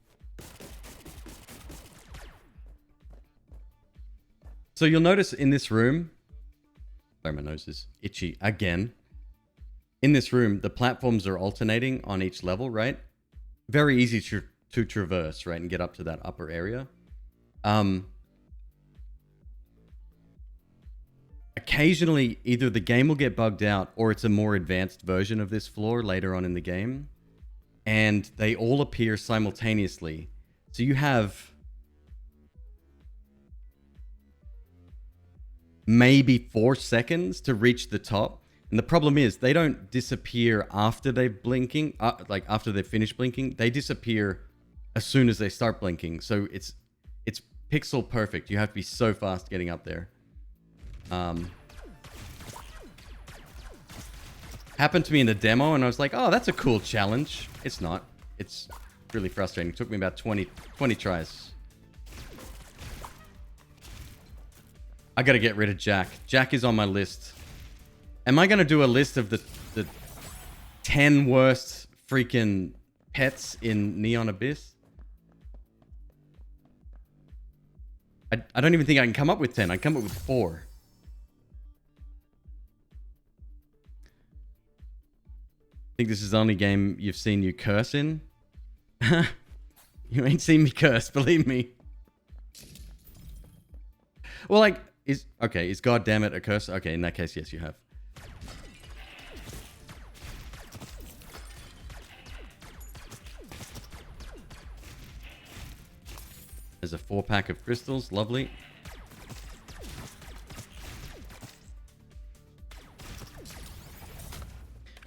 So you'll notice in this room... Sorry, my nose is itchy again. In this room, the platforms are alternating on each level, right? Very easy to traverse, right? And get up to that upper area. Occasionally, either the game will get bugged out or it's a more advanced version of this floor later on in the game. And they all appear simultaneously. So you have maybe 4 seconds to reach the top. And the problem is they don't disappear after they're blinking, like after they finish blinking. They disappear as soon as they start blinking. So it's pixel perfect. You have to be so fast getting up there. Happened to me in the demo and I was like, oh, that's a cool challenge. It's not. It's really frustrating. It took me about 20 tries. I gotta get rid of Jack. Jack is on my list. Am I gonna do a list of the 10 worst freaking pets in Neon Abyss? I don't even think I can come up with 10. I can come up with 4. I think this is the only game you've seen you curse in. You ain't seen me curse, believe me. Well, like, is God damn it a curse? Okay, in that case, yes, you have. There's a 4-pack of crystals, lovely.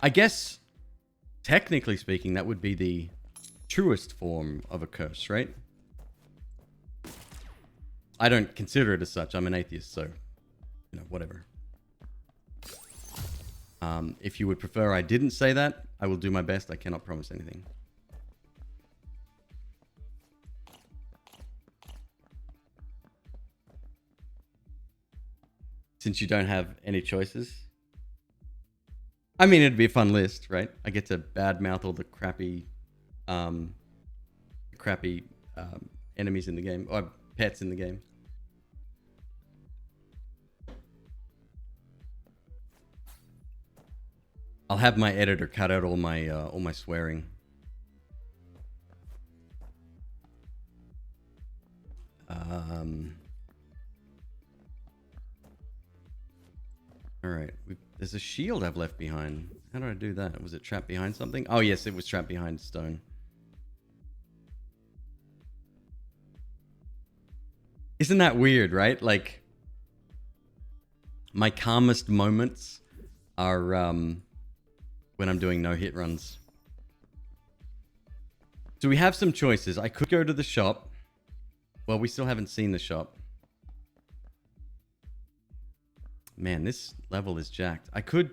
I guess, technically speaking, that would be the truest form of a curse, right? I don't consider it as such. I'm an atheist, so, you know, whatever. If you would prefer I didn't say that, I will do my best. I cannot promise anything. Since you don't have any choices. I mean, it'd be a fun list, right? I get to badmouth all the crappy enemies in the game, or pets in the game. I'll have my editor cut out all my swearing. All right. There's a shield I've left behind. How did I do that? Was it trapped behind something? Oh, yes, it was trapped behind stone. Isn't that weird, right? Like, my calmest moments are when I'm doing no-hit runs. So we have some choices. I could go to the shop. Well, we still haven't seen the shop. Man, this level is jacked. I could...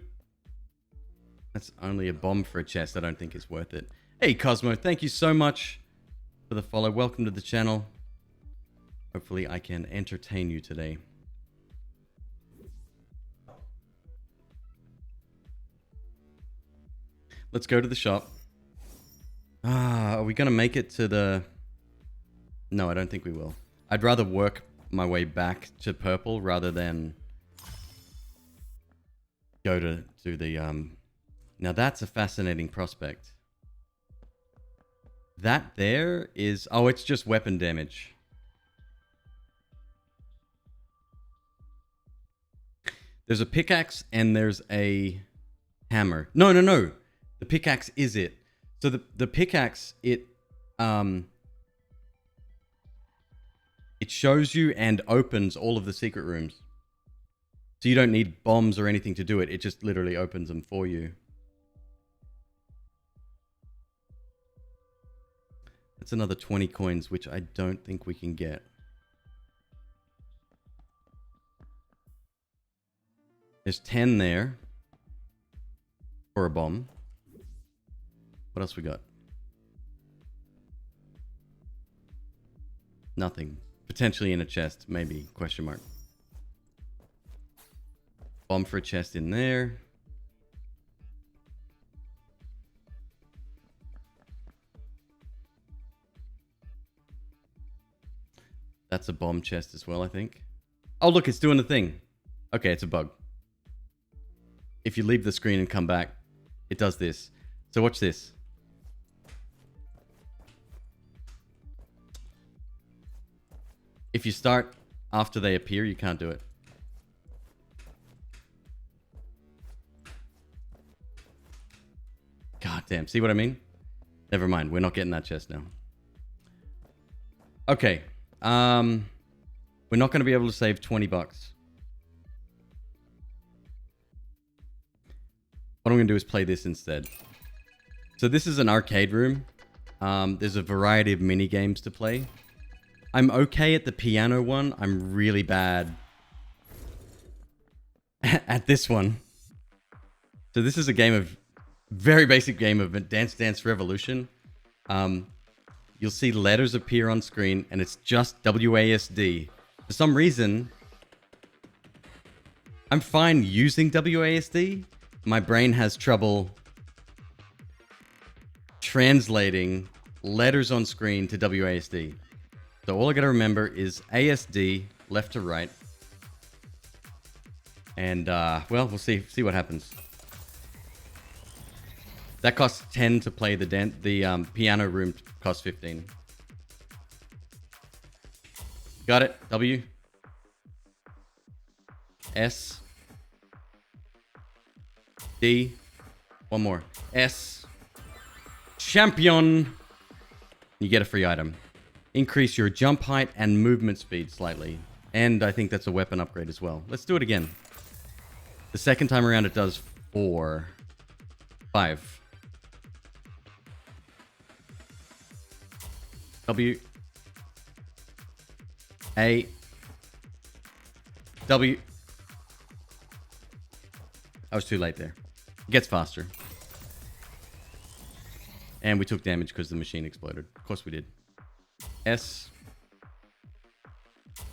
That's only a bomb for a chest. I don't think it's worth it. Hey, Cosmo, thank you so much for the follow. Welcome to the channel. Hopefully I can entertain you today. Let's go to the shop. Are we going to make it to the... No, I don't think we will. I'd rather work my way back to purple rather than go to the... Now that's a fascinating prospect. That there is... Oh, it's just weapon damage. There's a pickaxe and there's a hammer. No. The pickaxe is it. So the pickaxe, it shows you and opens all of the secret rooms. So you don't need bombs or anything to do it. It just literally opens them for you. That's another 20 coins, which I don't think we can get. There's 10 there for a bomb. What else we got? Nothing. Potentially in a chest, maybe, question mark. Bomb for a chest in there. That's a bomb chest as well, I think. Oh, look, it's doing the thing. Okay, it's a bug. If you leave the screen and come back, it does this. So watch this. If you start after they appear, you can't do it. God damn. See what I mean? Never mind. We're not getting that chest now. Okay. We're not going to be able to save 20 bucks. What I'm going to do is play this instead. So this is an arcade room. There's a variety of mini games to play. I'm okay at the piano one. I'm really bad at this one. So this is a game of... Very basic game of Dance Dance Revolution. You'll see letters appear on screen and it's just WASD. For some reason, I'm fine using WASD. My brain has trouble translating letters on screen to WASD. So all I gotta remember is ASD, left to right. And, well, we'll see what happens. That costs 10 to play. The piano room costs 15. Got it. W. S. D. One more. S. Champion. You get a free item. Increase your jump height and movement speed slightly. And I think that's a weapon upgrade as well. Let's do it again. The second time around it does 4. 5. W. A. W. I was too late there. It gets faster. And we took damage because the machine exploded. Of course we did. S.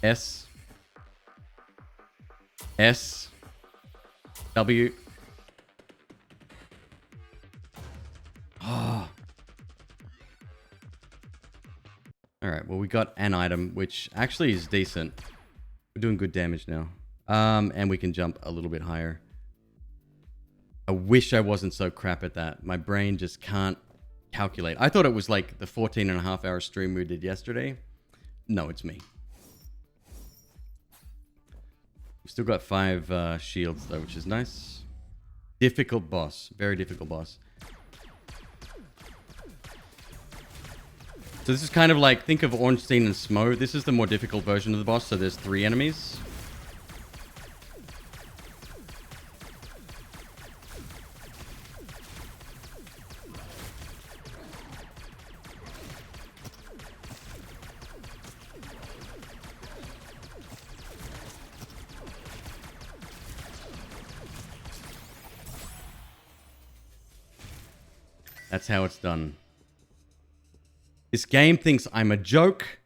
S. S. W. Oh. Alright, well we got an item, which actually is decent. We're doing good damage now. And we can jump a little bit higher. I wish I wasn't so crap at that. My brain just can't calculate. I thought it was like the 14.5-hour stream we did yesterday. No, it's me. We've still got 5 shields though, which is nice. Difficult boss. Very difficult boss. So this is kind of like, think of Ornstein and Smo. This is the more difficult version of the boss, so there's 3 enemies. That's how it's done. This game thinks I'm a joke.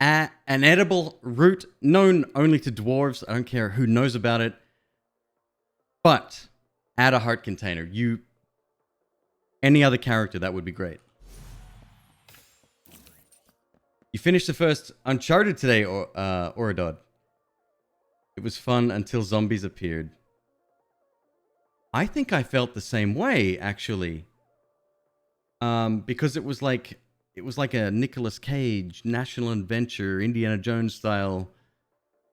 An edible root known only to dwarves. I don't care who knows about it. But add a heart container. Any other character, that would be great. You finished the first Uncharted today, Oradod. It was fun until zombies appeared. I think I felt the same way, actually. Because it was like a Nicolas Cage, National Adventure, Indiana Jones style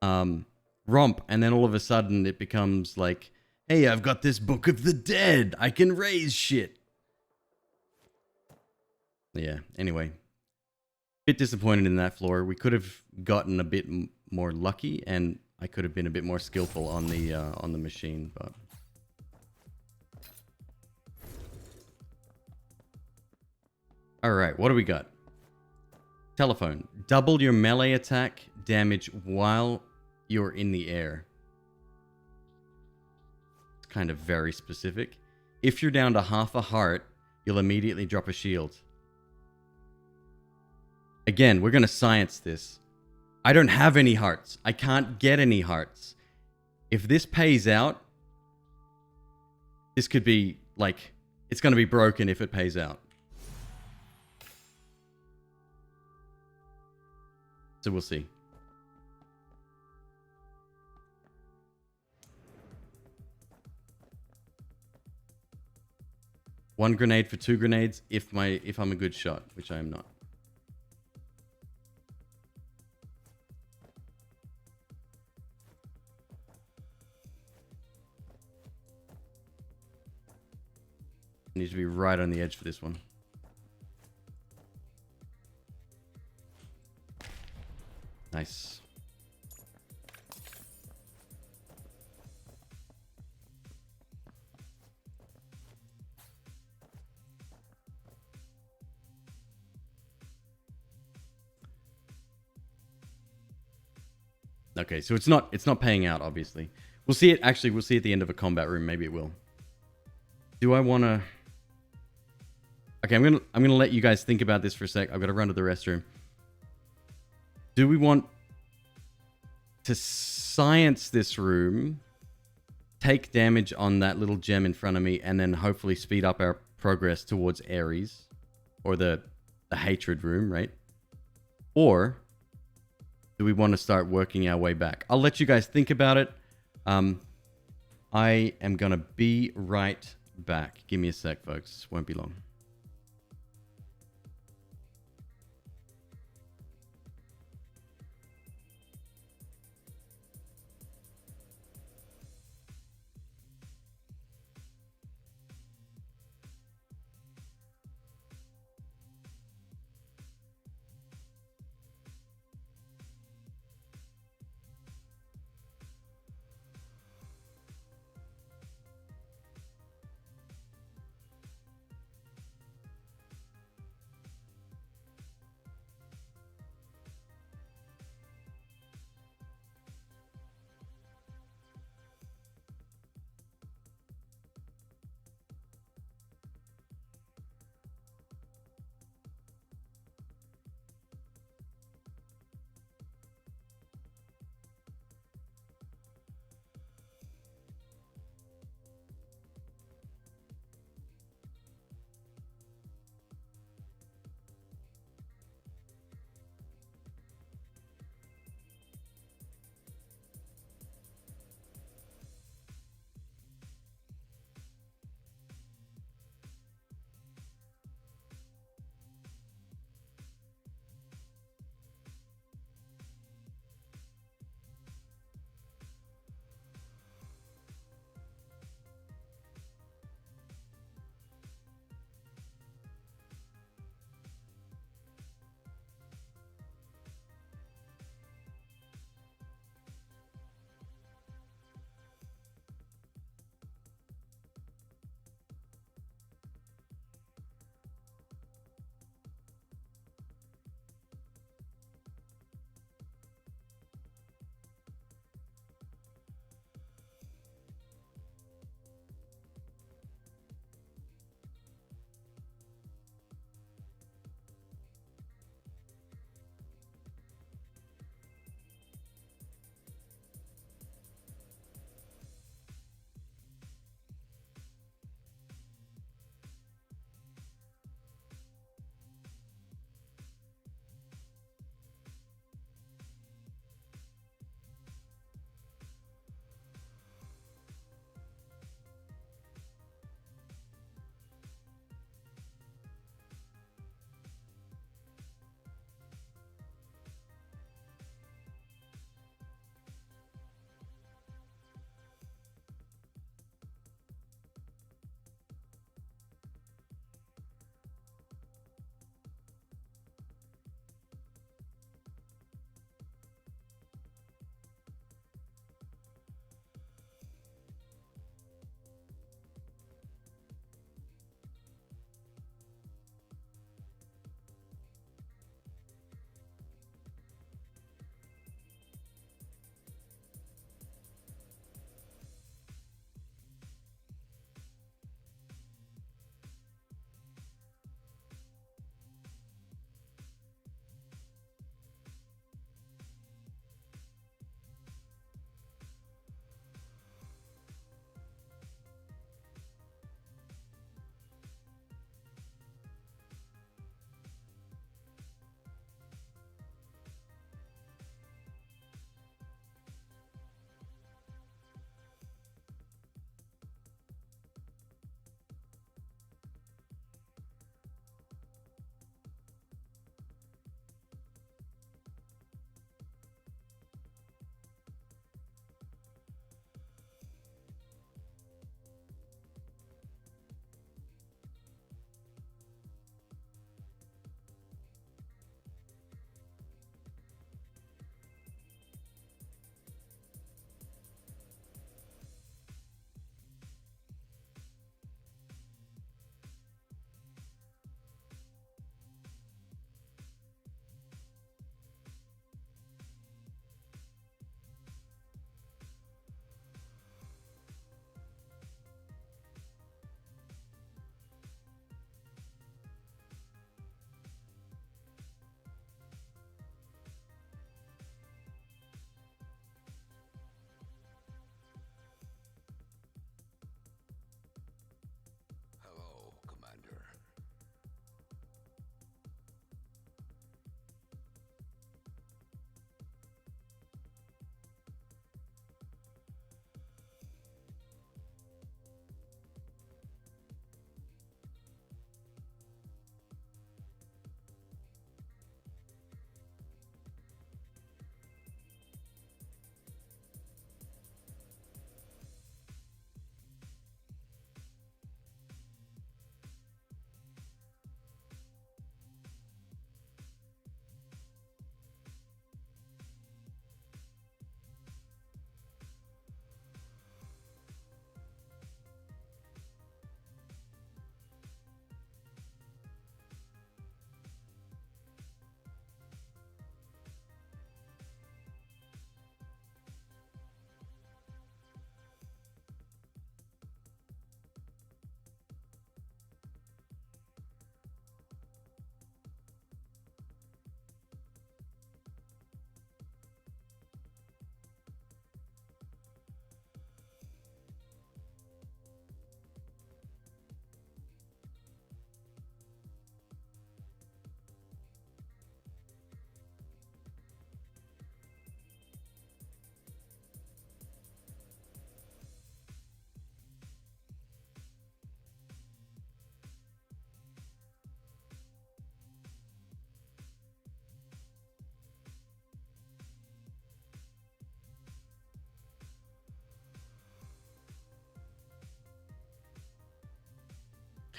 romp, and then all of a sudden it becomes like, hey, I've got this Book of the Dead. I can raise shit. Yeah, anyway. Bit disappointed in that floor. We could have gotten a bit more lucky, and I could have been a bit more skillful on the machine, but... Alright, what do we got? Telephone. Double your melee attack damage while you're in the air. It's kind of very specific. If you're down to half a heart, you'll immediately drop a shield. Again, we're going to science this. I don't have any hearts. I can't get any hearts. If this pays out, this could be, like, it's going to be broken if it pays out. So we'll see. One grenade for 2 grenades if I'm a good shot, which I am not. I need to be right on the edge for this one. Nice. Okay, so it's not paying out, obviously. We'll see it, actually, we'll see at the end of a combat room. Maybe it will. Do I want to... Okay, I'm gonna let you guys think about this for a sec. I've got to run to the restroom. Do we want to science this room, take damage on that little gem in front of me, and then hopefully speed up our progress towards Ares, or the hatred room, right? Or do we want to start working our way back? I'll let you guys think about it. I am going to be right back. Give me a sec, folks. Won't be long.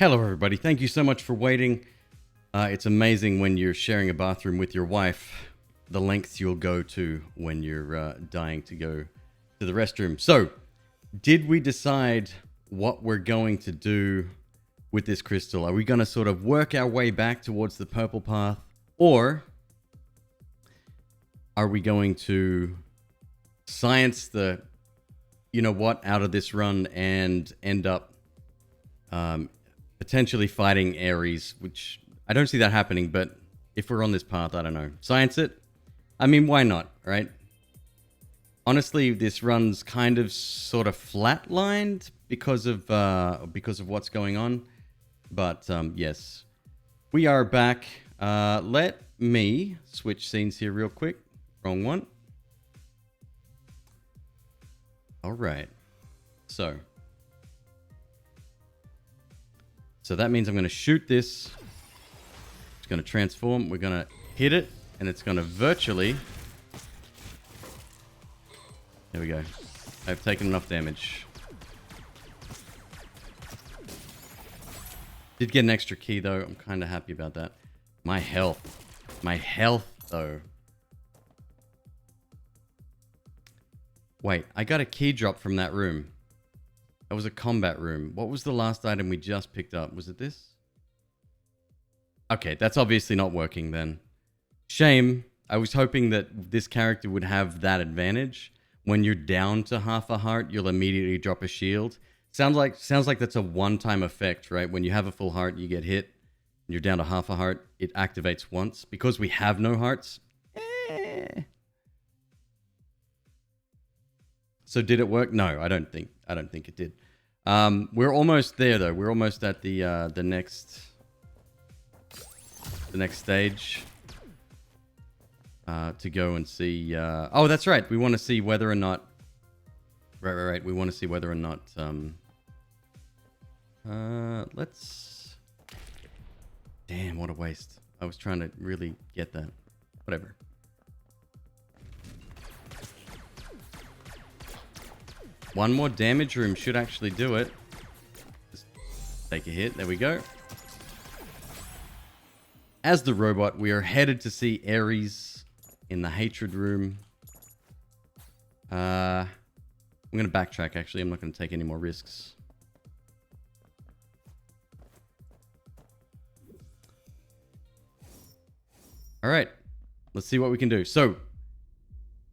Hello, everybody. Thank you so much for waiting. It's amazing when you're sharing a bathroom with your wife, the lengths you'll go to when you're dying to go to the restroom. So, did we decide what we're going to do with this crystal? Are we going to sort of work our way back towards the purple path? Or are we going to science the, you know what, out of this run and end up potentially fighting Ares, which I don't see that happening, but if we're on this path, I don't know. Science it? I mean, why not, right? Honestly, this run's kind of sort of flatlined because of what's going on. But yes, we are back. Let me switch scenes here real quick. Wrong one. All right. So that means I'm going to shoot this. It's going to transform. We're going to hit it, and it's going to virtually... There we go. I've taken enough damage. Did get an extra key, though. I'm kind of happy about that. My health. My health, though. Wait, I got a key drop from that room. That was a combat room. What was the last item we just picked up? Was it this? Okay, that's obviously not working then. Shame. I was hoping that this character would have that advantage. When you're down to half a heart, you'll immediately drop a shield. Sounds like that's a one-time effect, right? When you have a full heart, you get hit. And you're down to half a heart, it activates once. Because we have no hearts. So did it work? No, I don't think it did. We're almost there though. We're almost at the next stage to go and see. Oh, that's right. We want to see whether or not. Right. We want to see whether or not. Let's. Damn, what a waste. I was trying to really get that. Whatever. One more damage room should actually do it. Just take a hit. There we go. As the robot, we are headed to see Ares in the hatred room. I'm going to backtrack, actually. I'm not going to take any more risks. All right. Let's see what we can do. So,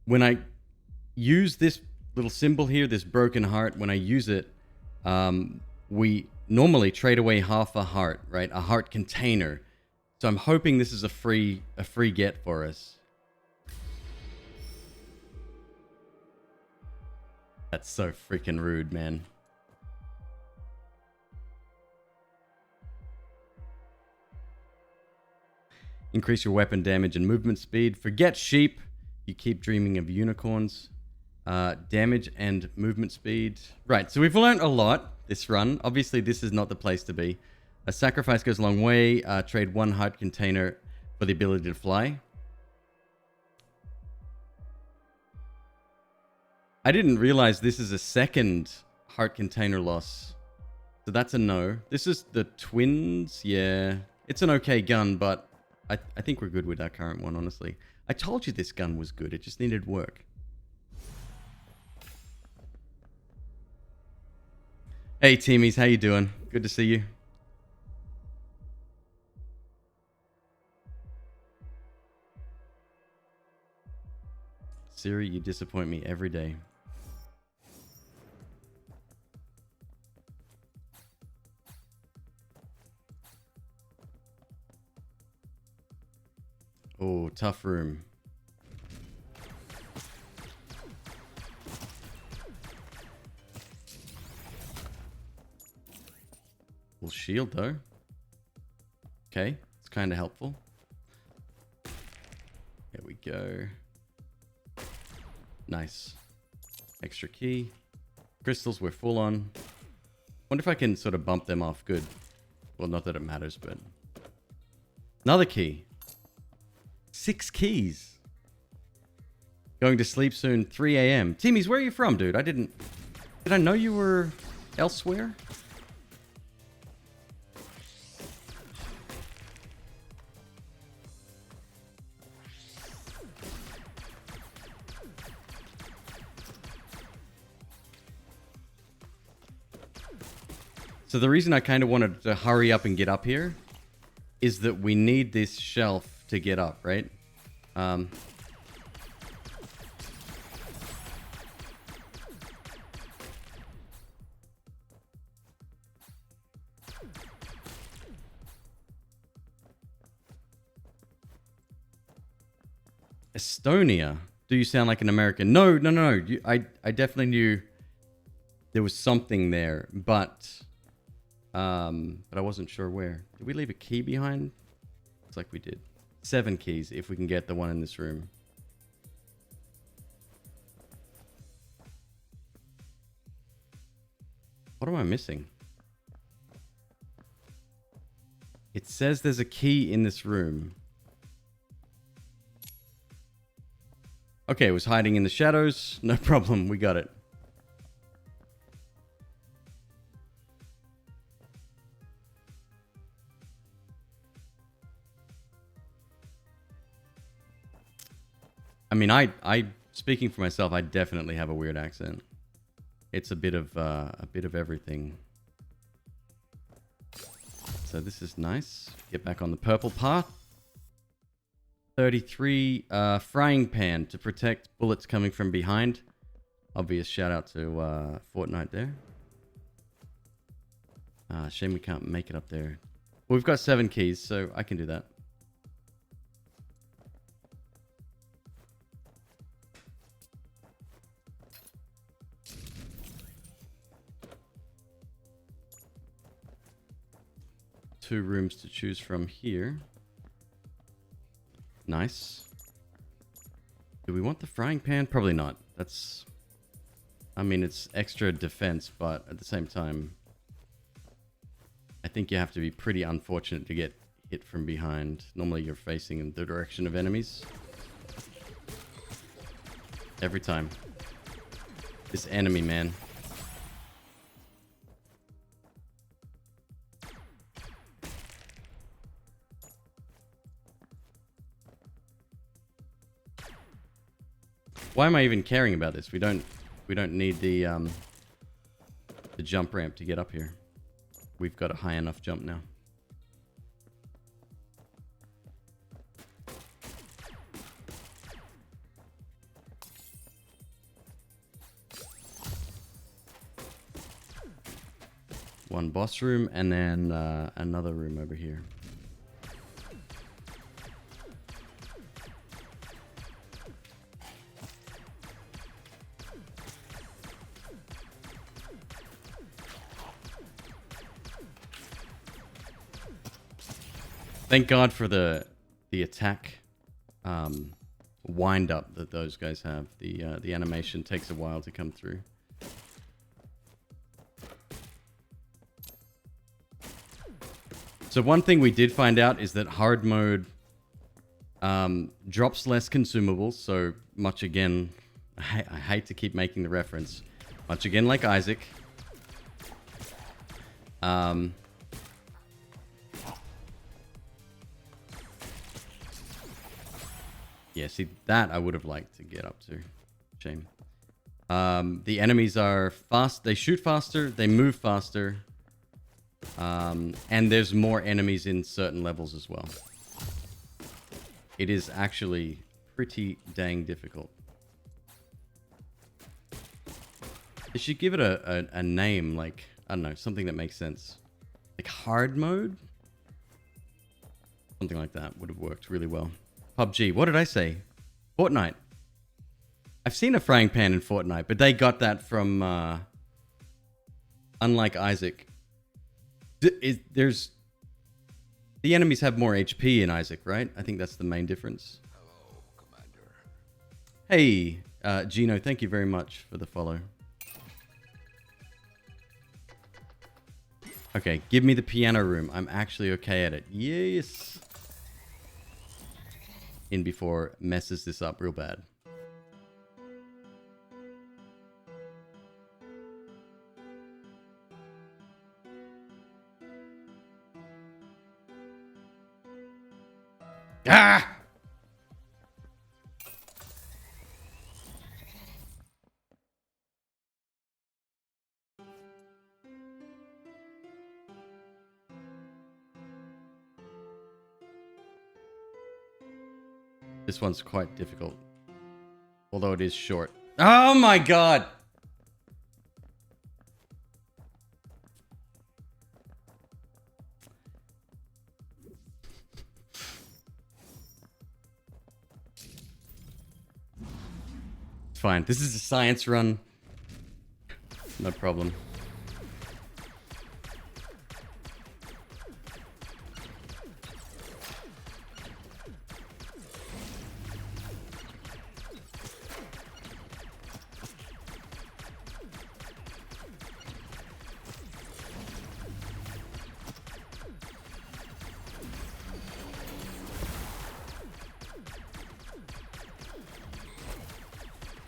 when I use this little symbol here, this broken heart, when I use it, we normally trade away half a heart, right? A heart container. So I'm hoping this is a free get for us. That's so freaking rude, man. Increase your weapon damage and movement speed. Forget sheep. You keep dreaming of unicorns. Damage and movement speed. Right, so we've learned a lot this run. Obviously, this is not the place to be. A sacrifice goes a long way. Trade one heart container for the ability to fly. I didn't realize this is a second heart container loss. So that's a no. This is the twins. Yeah, it's an okay gun, but I think we're good with our current one, honestly. I told you this gun was good. It just needed work. Hey, teamies, how you doing? Good to see you. Siri, you disappoint me every day. Oh, tough room. Full shield though. Okay, it's kind of helpful. There we go. Nice. Extra key. Crystals we're full on. Wonder if I can sort of bump them off. Good. Well, not that it matters, but... Another key. 6 keys. Going to sleep soon, 3 a.m. Teamies, where are you from, dude? Did I know you were elsewhere? So the reason I kind of wanted to hurry up and get up here is that we need this shelf to get up, right? Estonia. Do you sound like an American? No. I definitely knew there was something there, but I wasn't sure where. Did we leave a key behind? Looks like we did. 7 keys if we can get the one in this room. What am I missing? It says there's a key in this room. Okay, it was hiding in the shadows. No problem, we got it. I mean, I speaking for myself, I definitely have a weird accent. It's a bit of everything. So this is nice. Get back on the purple path. 33 frying pan to protect bullets coming from behind. Obvious shout out to Fortnite there. Shame we can't make it up there. Well, we've got 7 keys, so I can do that. Two rooms to choose from here. Nice. Do we want the frying pan? Probably not. That's... I mean, it's extra defense, but at the same time, I think you have to be pretty unfortunate to get hit from behind. Normally you're facing in the direction of enemies. Every time. This enemy, man. Why am I even caring about this? We don't need the jump ramp to get up here. We've got a high enough jump now. One boss room and then another room over here. Thank God for the attack wind up that those guys have. The animation takes a while to come through. So one thing we did find out is that hard mode drops less consumables. So much again, I hate to keep making the reference. Much again like Isaac. Yeah, see, that I would have liked to get up to. Shame. The enemies are fast. They shoot faster. They move faster. And there's more enemies in certain levels as well. It is actually pretty dang difficult. They should give it a name, like, I don't know, something that makes sense. Like hard mode? Something like that would have worked really well. PUBG. What did I say? Fortnite. I've seen a frying pan in Fortnite, but they got that from, unlike Isaac. The enemies have more HP in Isaac, right? I think that's the main difference. Hello, Commander. Hey, Gino, thank you very much for the follow. Okay, give me the piano room. I'm actually okay at it. Yes. In before messes this up real bad. Ah! This one's quite difficult. Although it is short. Oh my god! It's fine. This is a science run. No problem.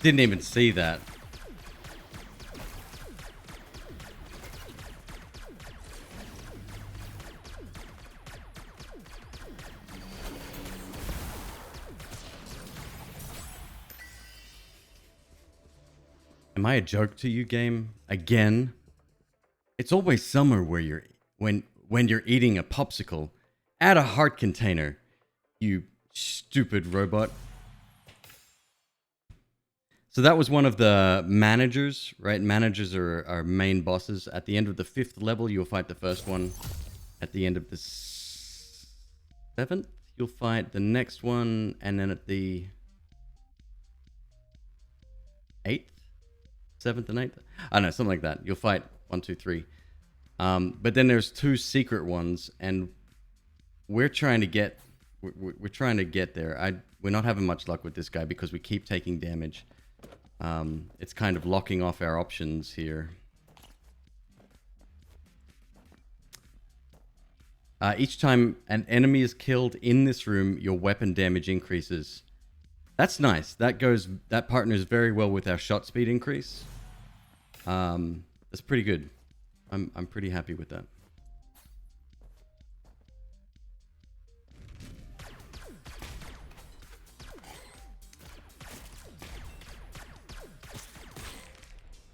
Didn't even see that. Am I a joke to you, game? Again? It's always summer where you're when you're eating a popsicle. Add a heart container. You stupid robot. So that was one of the managers, right? Managers are our main bosses. At the end of the 5th level, you'll fight the first one. At the end of the 7th, you'll fight the next one. And then at the 8th, 7th and 8th? I don't know, something like that. You'll fight 1, 2, 3. But then there's 2 secret ones, and we're trying to get there. We're not having much luck with this guy because we keep taking damage. It's kind of locking off our options here. Each time an enemy is killed in this room, your weapon damage increases. That's nice. That partners very well with our shot speed increase. That's pretty good. I'm pretty happy with that.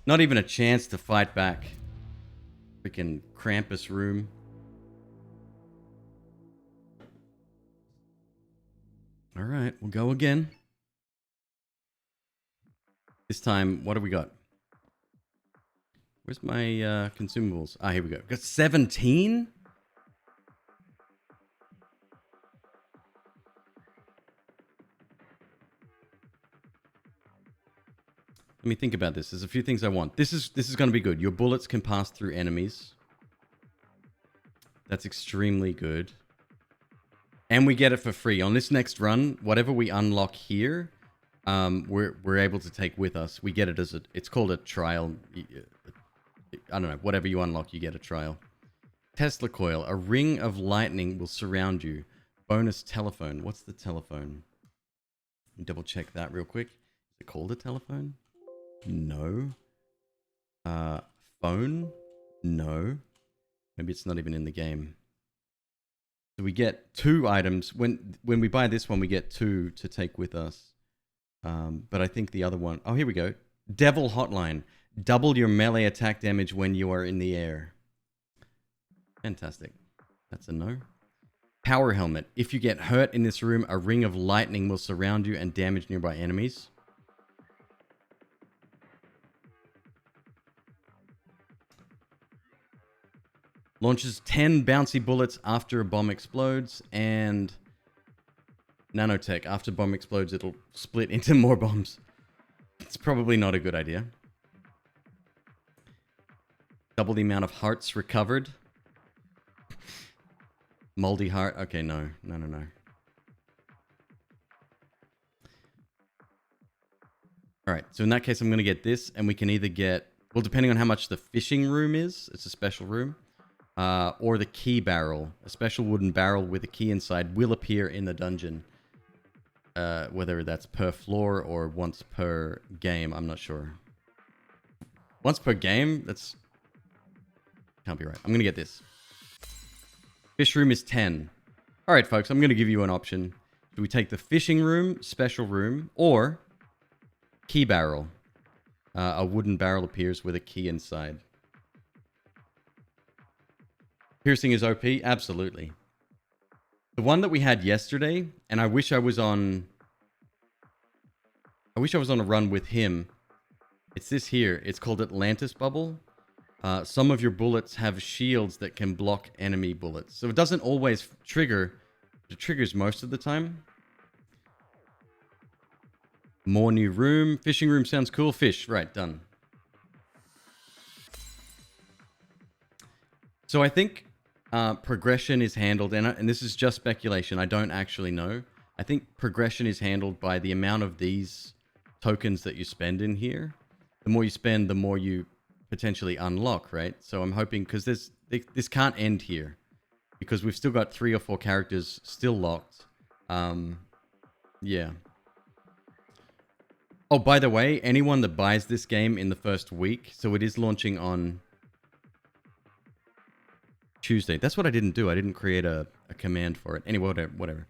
Not even a chance to fight back. Freaking Krampus room. Alright, we'll go again. This time, what do we got? Where's my consumables? Ah, here we go. Got 17? Let me think about this. There's a few things I want. This is going to be good. Your bullets can pass through enemies. That's extremely good. And we get it for free. On this next run, whatever we unlock here, we're able to take with us. We get it as it's called a trial. I don't know. Whatever you unlock, you get a trial. Tesla coil. A ring of lightning will surround you. Bonus telephone. What's the telephone? Double check that real quick. Is it called a telephone? No. Phone? No. Maybe it's not even in the game. So we get 2 items. When we buy this one, we get 2 to take with us. But I think the other one... Oh, here we go. Devil Hotline. Double your melee attack damage when you are in the air. Fantastic. That's a no. Power Helmet. If you get hurt in this room, a ring of lightning will surround you and damage nearby enemies. Launches 10 bouncy bullets after a bomb explodes, and nanotech. After bomb explodes, it'll split into more bombs. It's probably not a good idea. Double the amount of hearts recovered. Moldy heart. Okay, no. No. Alright, so in that case, I'm going to get this, and we can either get... Well, depending on how much the fishing room is, it's a special room. Or the key barrel. A special wooden barrel with a key inside will appear in the dungeon. Whether that's per floor or once per game, I'm not sure. Once per game? That's... Can't be right. I'm going to get this. Fish room is 10. Alright, folks, I'm going to give you an option. Do we take the fishing room, special room, or key barrel? A wooden barrel appears with a key inside. Piercing is OP? Absolutely. The one that we had yesterday, and I wish I was on I wish I was on a run with him. It's this here. It's called Atlantis Bubble. Some of your bullets have shields that can block enemy bullets. So it doesn't always trigger. It triggers most of the time. More new room. Fishing room sounds cool. Fish. Right, done. So I think progression is handled, and this is just speculation. I don't actually know. I think progression is handled by the amount of these tokens that you spend in here. The more you spend, the more you potentially unlock, right? So I'm hoping, because this can't end here, because we've still got 3 or 4 characters still locked. Yeah. Oh, by the way, anyone that buys this game in the first week, so it is launching on Tuesday. That's what I didn't do. I didn't create a command for it. Anyway, whatever.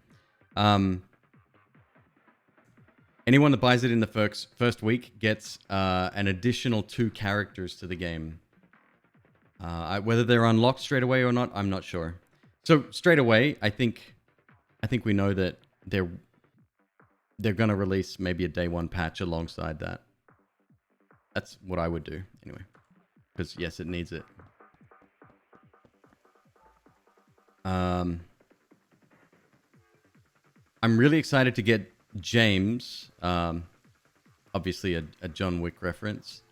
Anyone that buys it in the first week gets an additional 2 characters to the game. Whether they're unlocked straight away or not, I'm not sure. So straight away, I think we know that they're gonna release maybe a day 1 patch alongside that. That's what I would do anyway, because yes, it needs it. I'm really excited to get James, obviously a John Wick reference.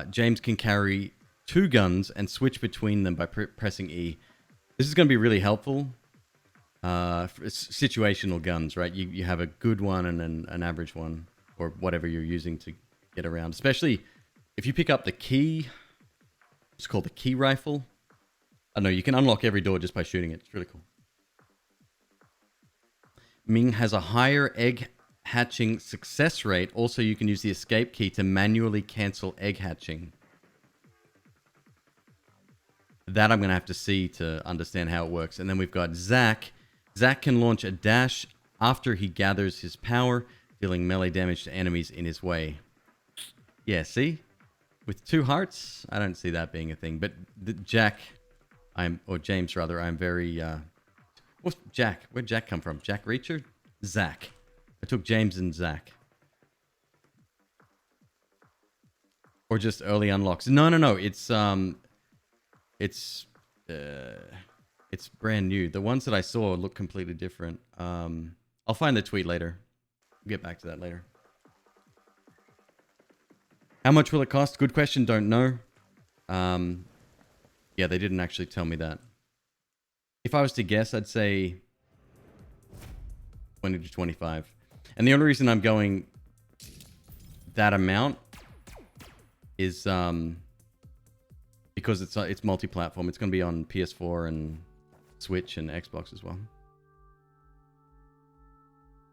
James can carry 2 guns and switch between them by pressing E. This is going to be really helpful. For situational guns, right? You have a good one and an average one, or whatever you're using to get around. Especially if you pick up the key, it's called the key rifle. I know you can unlock every door just by shooting it. It's really cool. Ming has a higher egg hatching success rate. Also, you can use the escape key to manually cancel egg hatching. That I'm going to have to see to understand how it works. And then we've got Zach. Zach can launch a dash after he gathers his power, dealing melee damage to enemies in his way. Yeah, see? With 2 hearts, I don't see that being a thing. But James rather, I'm very... What's Jack? Where'd Jack come from? Jack Reacher? Zach. I took James and Zach. Or just early unlocks. No. It's brand new. The ones that I saw look completely different. I'll find the tweet later. We'll get back to that later. How much will it cost? Good question. Don't know. Yeah, they didn't actually tell me that. If I was to guess, I'd say 20 to 25. And the only reason I'm going that amount is because it's multi-platform. It's going to be on PS4 and Switch and Xbox as well.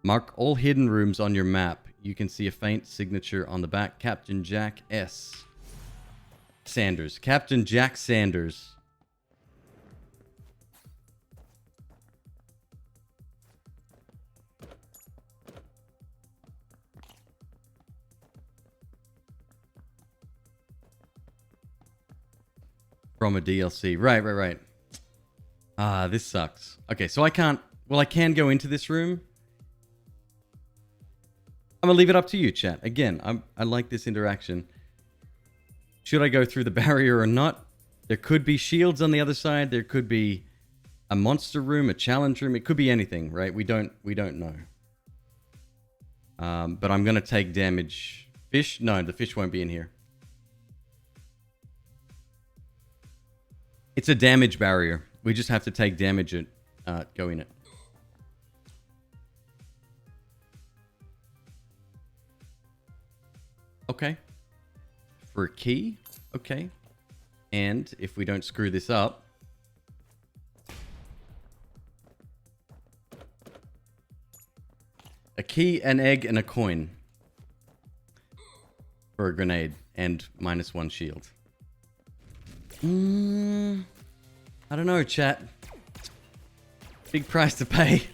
Mark all hidden rooms on your map. You can see a faint signature on the back. Captain Jack S. Sanders. Captain Jack Sanders. From a DLC. Right. Ah, this sucks. Okay, so I can't... Well, I can go into this room. I'm gonna leave it up to you, chat. Again, I like this interaction. Should I go through the barrier or not? There could be shields on the other side. There could be a monster room, a challenge room. It could be anything, right? We don't know. But I'm gonna take damage. Fish? No, the fish won't be in here. It's a damage barrier. We just have to take damage and go in it. Okay. For a key. Okay. And if we don't screw this up... A key, an egg, and a coin. For a grenade. And -1 shield. I don't know, chat. Big price to pay.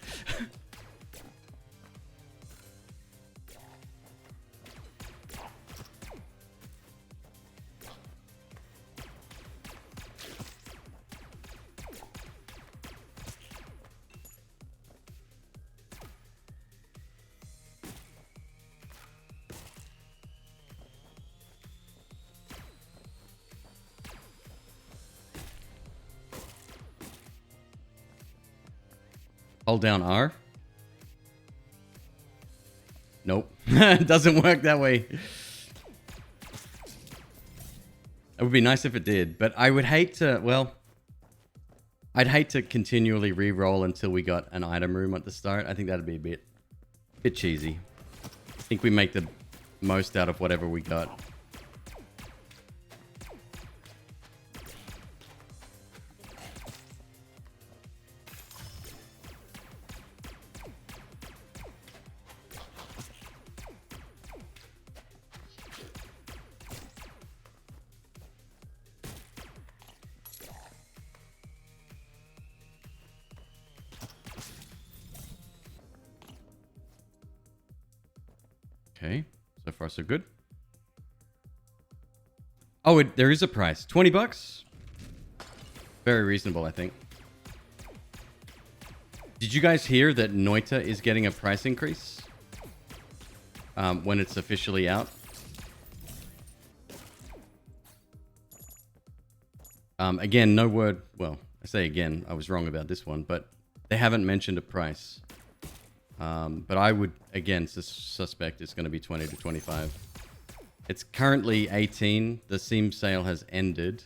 Hold down R. Nope. It doesn't work that way. It would be nice if it did, but I would hate to, well, I'd hate to continually re-roll until we got an item room at the start. I think that'd be a bit cheesy. I think we make the most out of whatever we got. Okay, so far so good. Oh, there is a price. 20 bucks? Very reasonable, I think. Did you guys hear that Noita is getting a price increase? When it's officially out? Again, no word... Well, I say again, I was wrong about this one, but they haven't mentioned a price. But I would, again, suspect it's going to be 20 to 25. It's currently 18. The Steam sale has ended.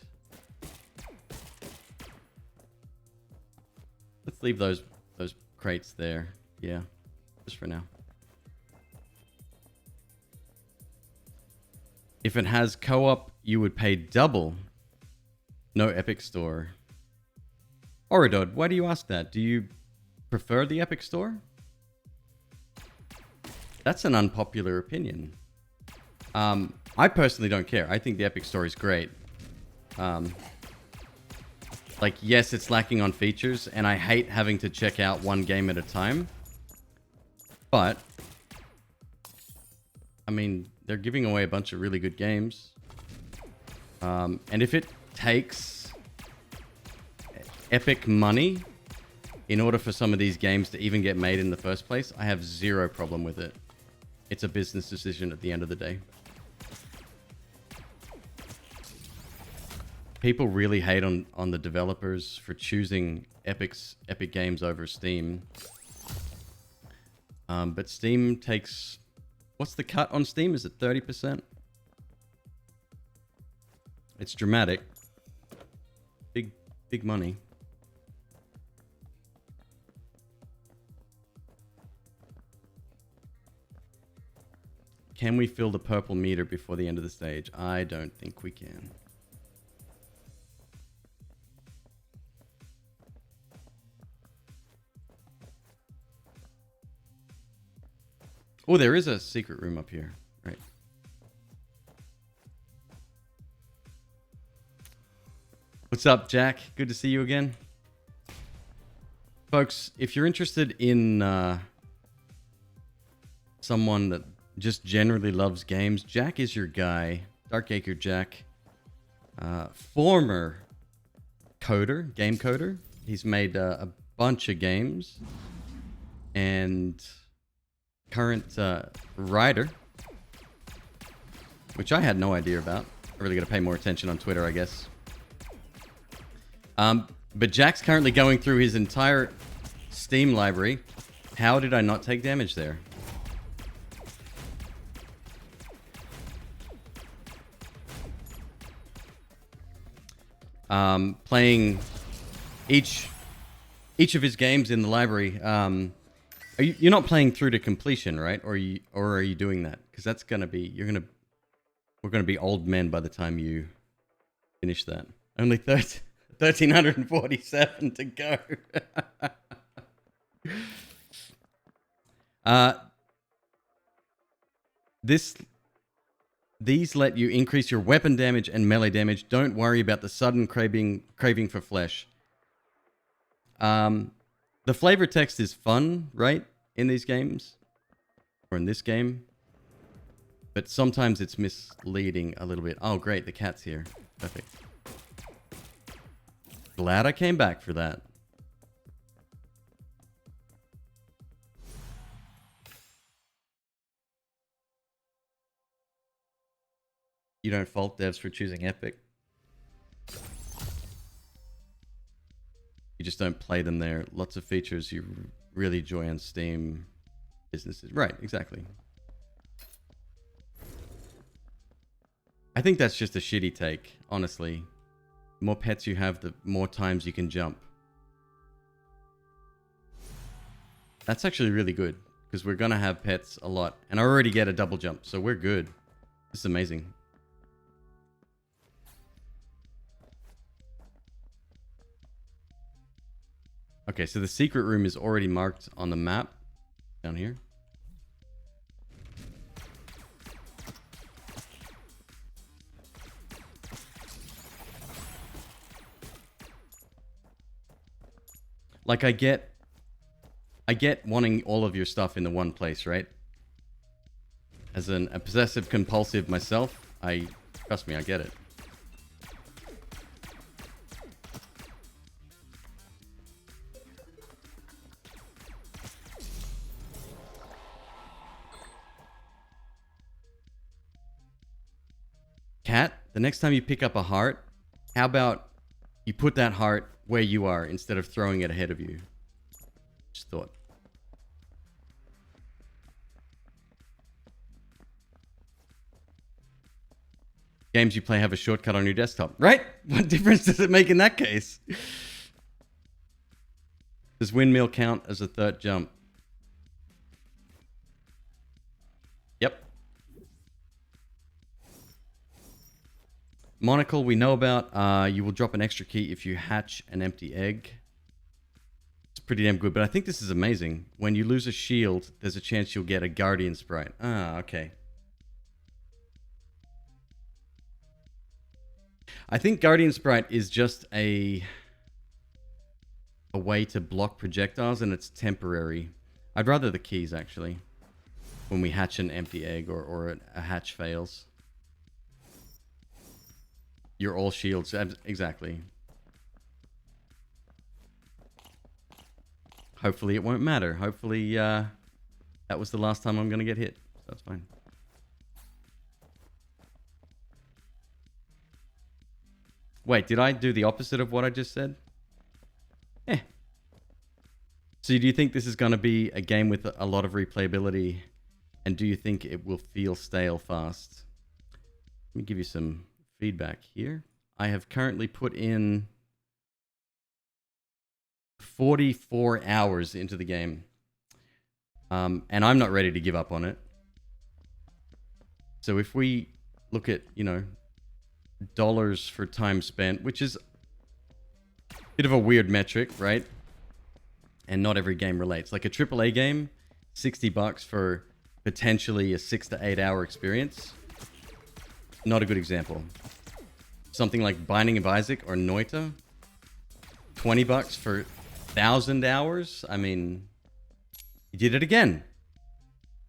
Let's leave those crates there. Yeah, just for now. If it has co-op, you would pay double. No Epic Store. Oridod, why do you ask that? Do you prefer the Epic Store? That's an unpopular opinion. I personally don't care. I think the Epic Store is great. Like, yes, it's lacking on features, and I hate having to check out one game at a time. But, I mean, they're giving away a bunch of really good games. And if it takes Epic money in order for some of these games to even get made in the first place, I have zero problem with it. It's a business decision at the end of the day. People really hate on the developers for choosing Epic games over Steam. But Steam takes... What's the cut on Steam? Is it 30%? It's dramatic. Big money. Can we fill the purple meter before the end of the stage? I don't think we can. Oh, there is a secret room up here. Right. What's up, Jack? Good to see you again. Folks, if you're interested in someone that just generally loves games, Jack is your guy. Darkacre Jack. Former coder, game coder. He's made a bunch of games. And current writer, which I had no idea about. I really got to pay more attention on Twitter, I guess. But Jack's currently going through his entire Steam library. How did I not take damage there? Playing each of his games in the library. You're not playing through to completion, right? Or are you doing that? Because that's gonna be we're gonna be old men by the time you finish that. Only 1,347 to go. These let you increase your weapon damage and melee damage. Don't worry about the sudden craving for flesh. The flavor text is fun, right? In these games. Or in this game. But sometimes it's misleading a little bit. Oh, great. The cat's here. Perfect. Glad I came back for that. You don't fault devs for choosing Epic. You just don't play them there. Lots of features you really joy on Steam businesses. Right, exactly. I think that's just a shitty take, honestly. The more pets you have, the more times you can jump. That's actually really good, because we're going to have pets a lot. And I already get a double jump, so we're good. This is amazing. Okay, so the secret room is already marked on the map down here. Like, I get wanting all of your stuff in the one place, right? As a possessive compulsive myself, trust me, I get it. Cat, the next time you pick up a heart, how about you put that heart where you are instead of throwing it ahead of you? Just thought. Games you play have a shortcut on your desktop, right? What difference does it make in that case? Does windmill count as a third jump? Yep. Monocle, we know about. You will drop an extra key if you hatch an empty egg. It's pretty damn good, but I think this is amazing. When you lose a shield, there's a chance you'll get a guardian sprite. Ah, okay. I think guardian sprite is just a way to block projectiles, and it's temporary. I'd rather the keys, actually, when we hatch an empty egg or a hatch fails. You're all shields. Exactly. Hopefully it won't matter. Hopefully that was the last time I'm going to get hit. So that's fine. Wait, did I do the opposite of what I just said? Eh. So do you think this is going to be a game with a lot of replayability? And do you think it will feel stale fast? Let me give you some feedback here. I have currently put in 44 hours into the game. And I'm not ready to give up on it. So if we look at, dollars for time spent, which is a bit of a weird metric, right? And not every game relates. Like a AAA game, $60 for potentially a 6 to 8 hour experience. Not a good example. Something like Binding of Isaac or Noita, $20 for 1,000 hours. I mean, you did it again.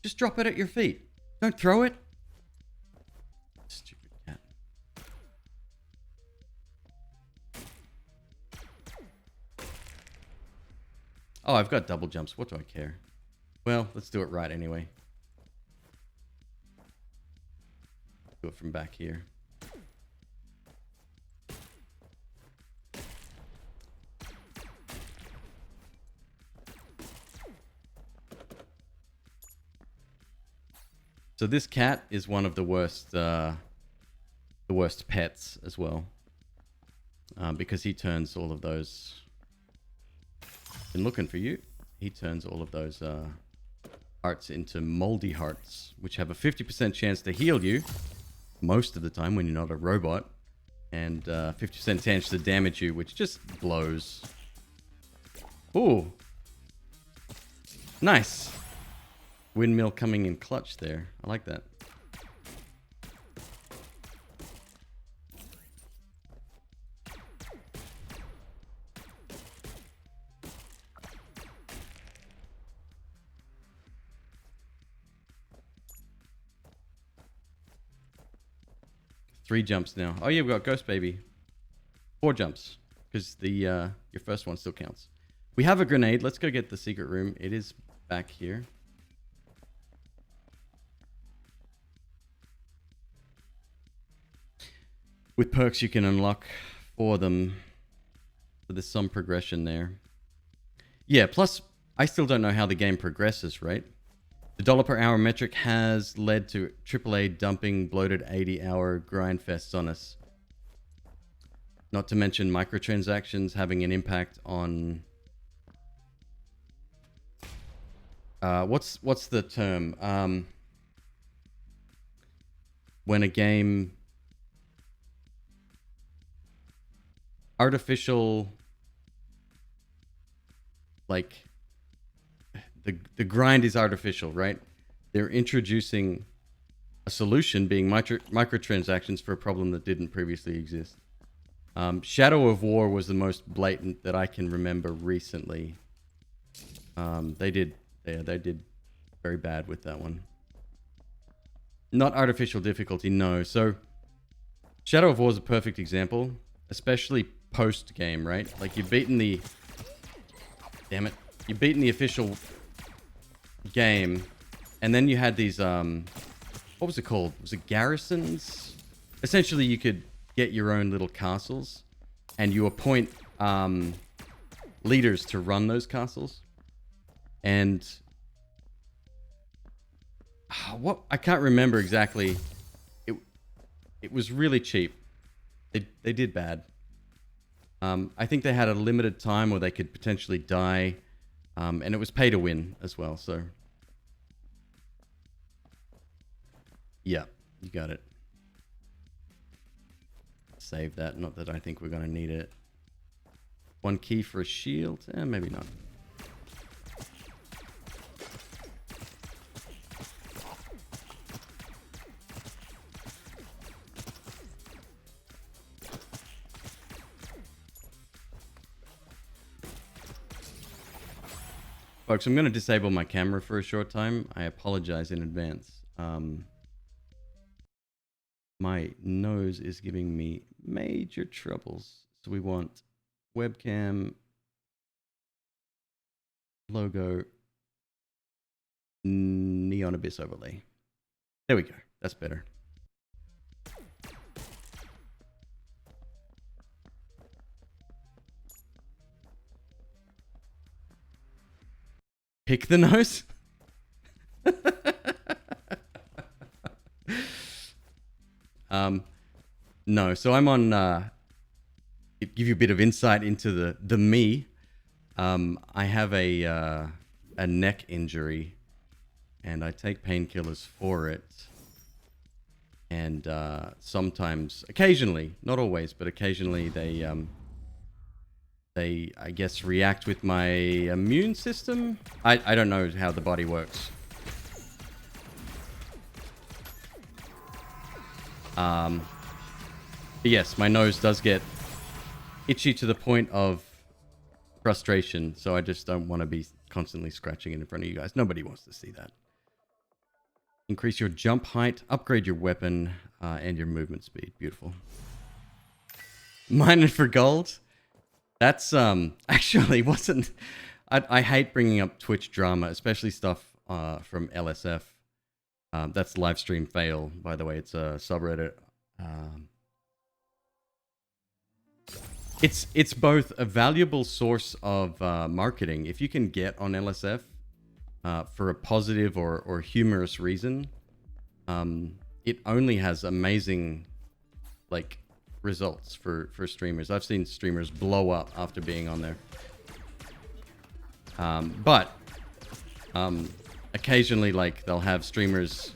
Just drop it at your feet. Don't throw it. Stupid cat. Oh, I've got double jumps. What do I care? Well, let's do it right anyway. Do it from back here. So this cat is one of the worst pets as well, because he turns all of those. Been looking for you. He turns all of those hearts into moldy hearts, which have a 50% chance to heal you most of the time when you're not a robot, and 50% chance to damage you, which just blows. Ooh, nice. Windmill coming in clutch there. I like that. Three jumps now. Oh yeah, we've got Ghost Baby. 4 jumps, because the your first one still counts. We have a grenade. Let's go get the secret room. It is back here. With perks you can unlock for them. So there's some progression there. Yeah, plus I still don't know how the game progresses, right? The dollar per hour metric has led to AAA dumping bloated 80-hour grind fests on us. Not to mention microtransactions having an impact on... what's the term? When a game... Artificial... Like... The grind is artificial, right? They're introducing a solution being microtransactions for a problem that didn't previously exist. Shadow of War was the most blatant that I can remember recently. They did very bad with that one. Not artificial difficulty, no. So Shadow of War is a perfect example, especially post-game, right? Like you've beaten the... Damn it. You've beaten the official game, and then you had these, what was it called? Was it garrisons? Essentially, you could get your own little castles, and you appoint leaders to run those castles. And what I can't remember exactly. It was really cheap. They did bad. I think they had a limited time where they could potentially die, and it was pay to win as well. So yeah, you got it. Save that. Not that I think we're gonna need it. One key for a shield? Maybe not. Folks, I'm going to disable my camera for a short time. I apologize in advance. My nose is giving me major troubles. So we want webcam, logo, Neon Abyss overlay. There we go. That's better. Pick the nose? No, so I'm on, give you a bit of insight into the me. I have a neck injury, and I take painkillers for it. And sometimes, occasionally, not always, but occasionally they, I guess, react with my immune system. I don't know how the body works. But yes, my nose does get itchy to the point of frustration, so I just don't want to be constantly scratching it in front of you guys. Nobody wants to see that. Increase your jump height, upgrade your weapon, and your movement speed. Beautiful. Mine for gold. That's actually wasn't... I hate bringing up Twitch drama, especially stuff from LSF. That's live stream fail, by the way. It's a subreddit. It's both a valuable source of marketing. If you can get on LSF for a positive or humorous reason, it only has amazing, like, results for streamers. I've seen streamers blow up after being on there. But occasionally, like, they'll have streamers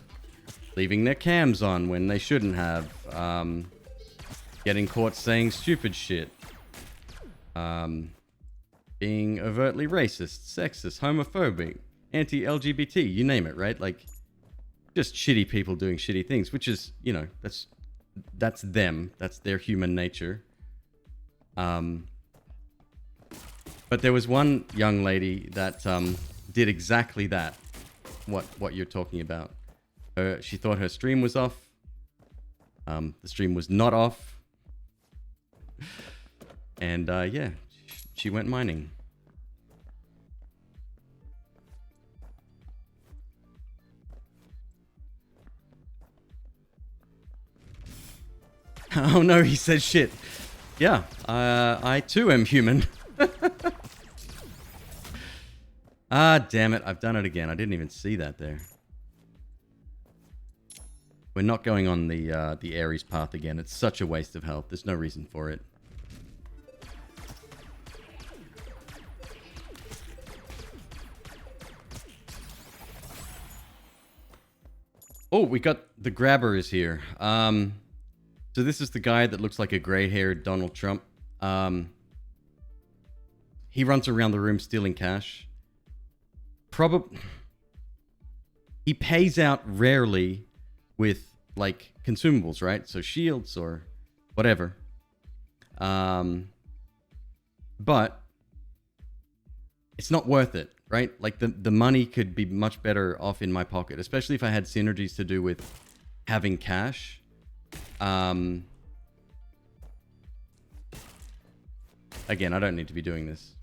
leaving their cams on when they shouldn't have, getting caught saying stupid shit, being overtly racist, sexist, homophobic, anti-LGBT, you name it, right? Like, just shitty people doing shitty things, which is, you know, that's them. That's their human nature. But there was one young lady that did exactly that. What you're talking about. She thought her stream was off. The stream was not off. And yeah, she went mining. Oh no, he said shit. Yeah, I too am human. Ah, damn it. I've done it again. I didn't even see that there. We're not going on the Ares path again. It's such a waste of health. There's no reason for it. Oh, we got the grabber is here. So this is the guy that looks like a gray-haired Donald Trump. He runs around the room stealing cash. He pays out rarely with like consumables, right? So shields or whatever. But it's not worth it, right? Like the money could be much better off in my pocket, especially if I had synergies to do with having cash. Again, I don't need to be doing this.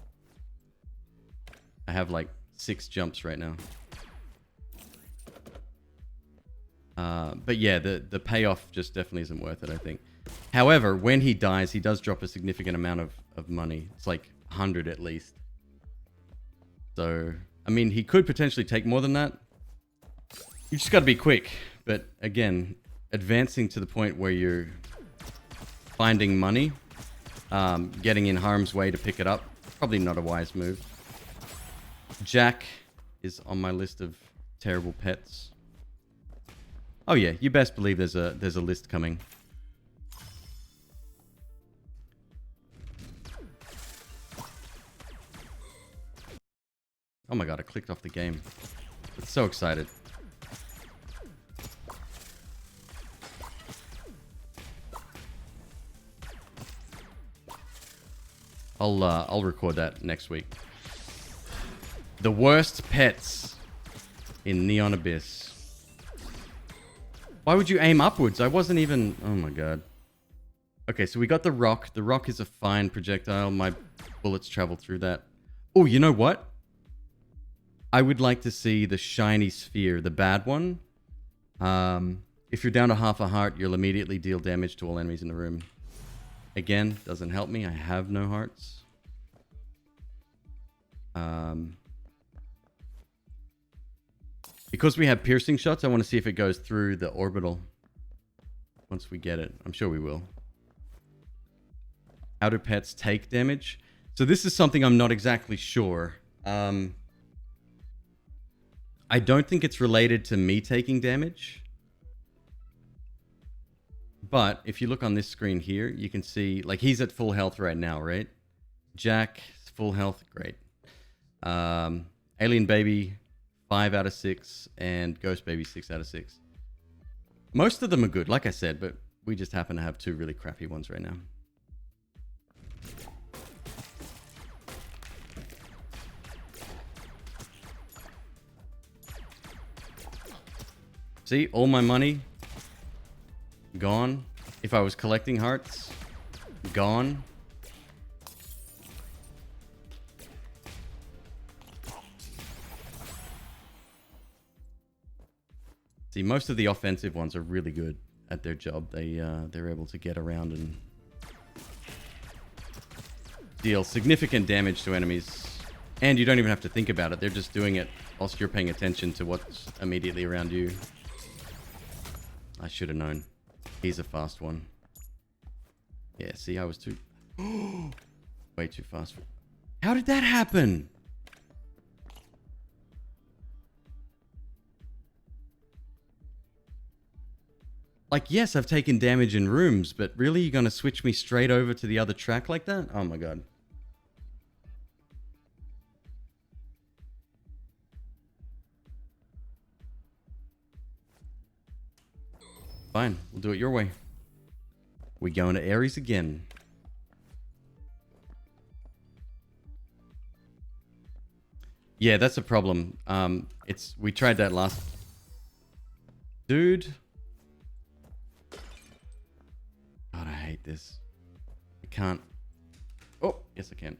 I have like 6 jumps right now. But yeah, the payoff just definitely isn't worth it, I think. However, when he dies, he does drop a significant amount of money. It's like 100 at least. So, I mean, he could potentially take more than that. You just got to be quick. But again, advancing to the point where you're finding money, getting in harm's way to pick it up, probably not a wise move. Jack is on my list of terrible pets. Oh yeah, you best believe there's a list coming. Oh my god, I clicked off the game. I'm so excited. I'll record that next week. The worst pets in Neon Abyss. Why would you aim upwards? I wasn't even... Oh my god. Okay, so we got the rock. The rock is a fine projectile. My bullets travel through that. Oh, you know what? I would like to see the shiny sphere, the bad one. If you're down to half a heart, you'll immediately deal damage to all enemies in the room. Again, doesn't help me. I have no hearts. Because we have piercing shots, I want to see if it goes through the orbital. Once we get it. I'm sure we will. How do pets take damage? So this is something I'm not exactly sure. I don't think it's related to me taking damage. But if you look on this screen here, you can see, like, he's at full health right now, right? Jack, full health, great. Alien Baby, 5 out of 6, and Ghost Baby, 6 out of 6. Most of them are good, like I said, but we just happen to have 2 really crappy ones right now. See, all my money gone. If I was collecting hearts, gone. See, most of the offensive ones are really good at their job. They're able to get around and deal significant damage to enemies. And you don't even have to think about it. They're just doing it whilst you're paying attention to what's immediately around you. I should have known. He's a fast one. Yeah, see, I was too... way too fast. How did that happen? Like, yes, I've taken damage in rooms, but really, you're going to switch me straight over to the other track like that? Oh my god. Fine, we'll do it your way. We're going to Ares again. Yeah, that's a problem. We tried that last... Dude. God, I hate this. I can't... Oh, yes I can.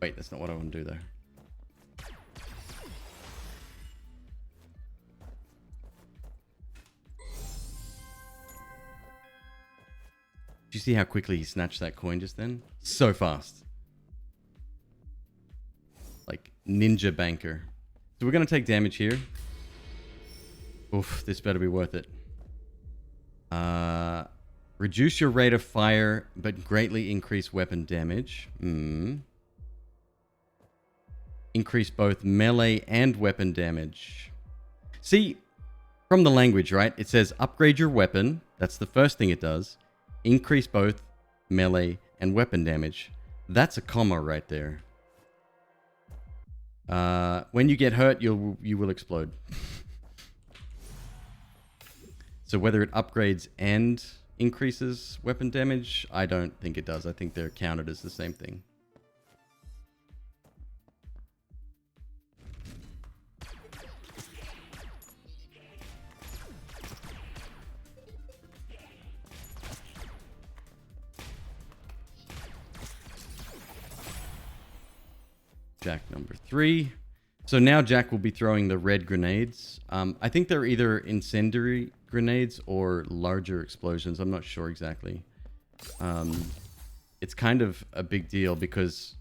Wait, that's not what I want to do though. Did you see how quickly he snatched that coin just then? So fast. Like, Ninja Banker. So we're going to take damage here. Oof, this better be worth it. Reduce your rate of fire, but greatly increase weapon damage. Increase both melee and weapon damage. See, from the language, right? It says upgrade your weapon. That's the first thing it does. Increase both melee and weapon damage. That's a comma right there. When you get hurt, you will explode. So whether it upgrades and increases weapon damage, I don't think it does. I think they're counted as the same thing. Jack number 3. So now Jack will be throwing the red grenades. I think they're either incendiary grenades or larger explosions. I'm not sure exactly. It's kind of a big deal because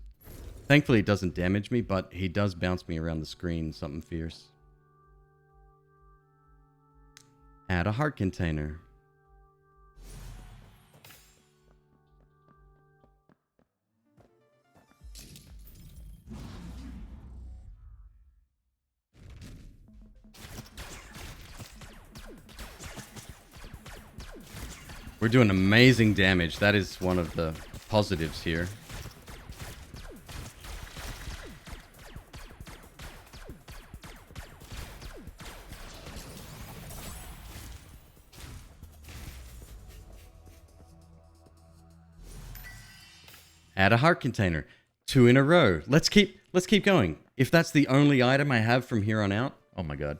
thankfully it doesn't damage me, but he does bounce me around the screen, something fierce. Add a heart container. We're doing amazing damage. That is one of the positives here. Add a heart container. 2 in a row. Let's keep going. If that's the only item I have from here on out, oh my god.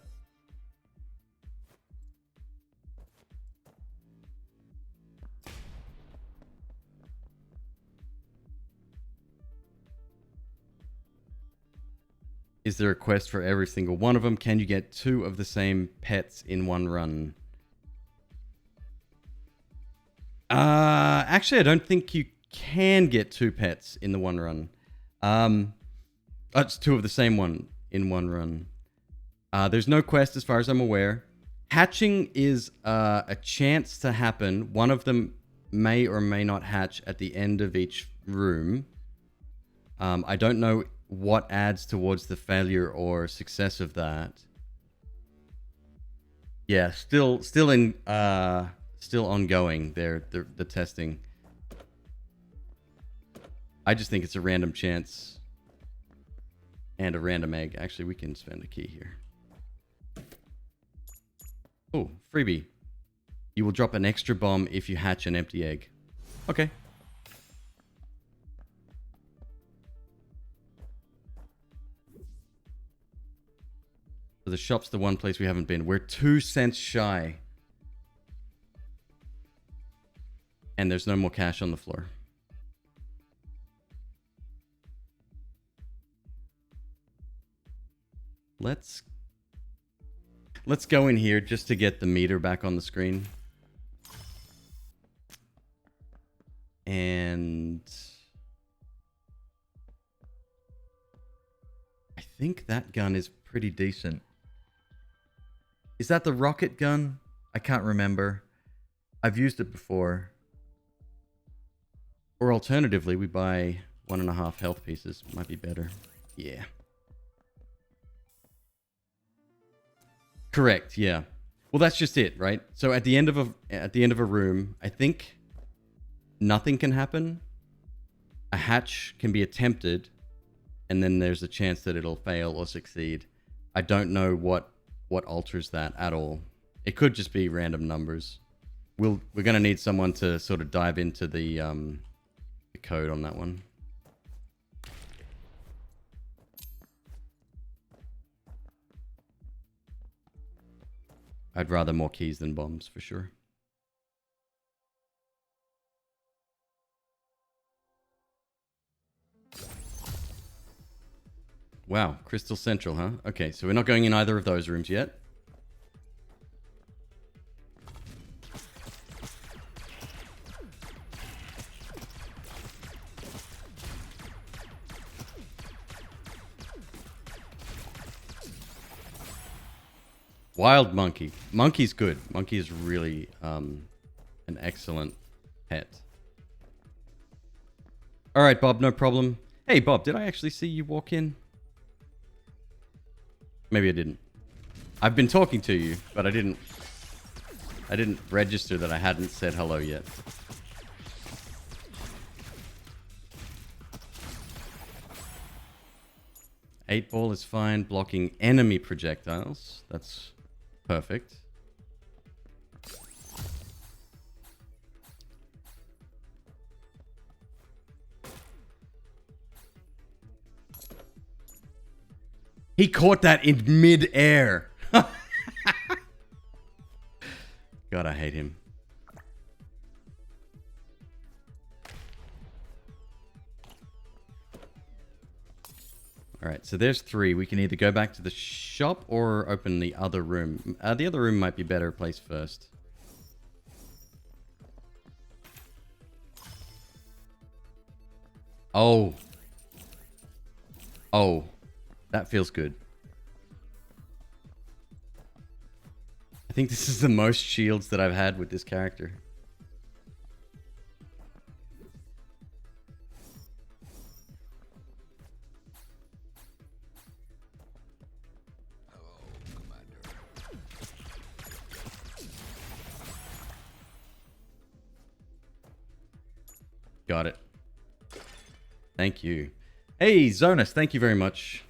Is there a quest for every single one of them? Can you get 2 of the same pets in one run? Actually, I don't think you can get 2 pets in the one run. It's 2 of the same one in one run. There's no quest as far as I'm aware. Hatching is a chance to happen. One of them may or may not hatch at the end of each room. I don't know what adds towards the failure or success of that. Yeah, still ongoing there, the testing. I just think it's a random chance and a random egg. Actually, we can spend a key here. Oh, freebie. You will drop an extra bomb if you hatch an empty egg. Okay. So the shop's the one place we haven't been. We're 2 cents shy. And there's no more cash on the floor. Let's go in here just to get the meter back on the screen. And I think that gun is pretty decent. Is that the rocket gun? I can't remember. I've used it before. Or alternatively, we buy 1.5 health pieces. Might be better. Yeah. Correct, yeah. Well, that's just it, right? So at the end of a room, I think nothing can happen. A hatch can be attempted, and then there's a chance that it'll fail or succeed. I don't know what alters that at all. It could just be random numbers. We're going to need someone to sort of dive into the code on that one. I'd rather more keys than bombs, for sure. Wow, Crystal Central, huh? Okay, so we're not going in either of those rooms yet. Wild monkey. Monkey's good. Monkey is really an excellent pet. All right, Bob, no problem. Hey, Bob, did I actually see you walk in? Maybe I didn't. I've been talking to you, but I didn't register that I hadn't said hello yet. Eight ball is fine. Blocking enemy projectiles. That's perfect. He caught that in mid-air. God, I hate him. All right, so there's 3. We can either go back to the shop or open the other room. The other room might be better placed first. Oh. Oh. That feels good. I think this is the most shields that I've had with this character. Got it. Thank you. Hey, Zonus, thank you very much.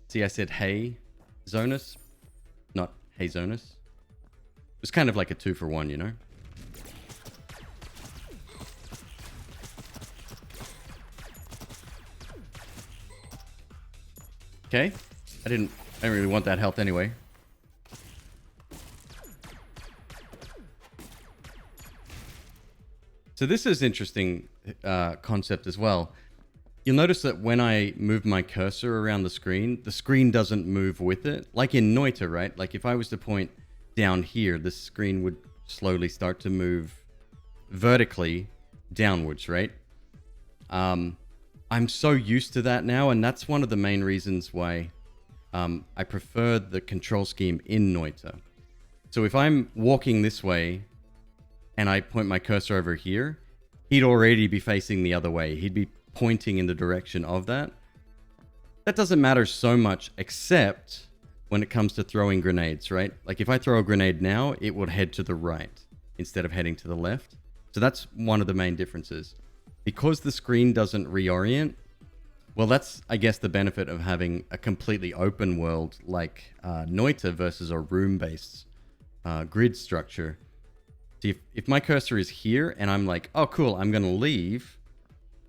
See, I said hey, Zonus, not hey, Zonus. It was kind of like a 2-for-1, you know? Okay. I didn't really want that health anyway. So this is interesting concept as well. You'll notice that when I move my cursor around the screen doesn't move with it. Like in Noita, right? Like if I was to point down here, the screen would slowly start to move vertically downwards, right? I'm so used to that now, and that's one of the main reasons why I prefer the control scheme in Noita. So if I'm walking this way and I point my cursor over here, he'd already be facing the other way. He'd be pointing in the direction of that. That doesn't matter so much, except when it comes to throwing grenades, right? Like if I throw a grenade now, it would head to the right instead of heading to the left. So that's one of the main differences. Because the screen doesn't reorient, well, that's, I guess, the benefit of having a completely open world like Noita versus a room-based grid structure. See, if my cursor is here and I'm like, oh, cool, I'm going to leave,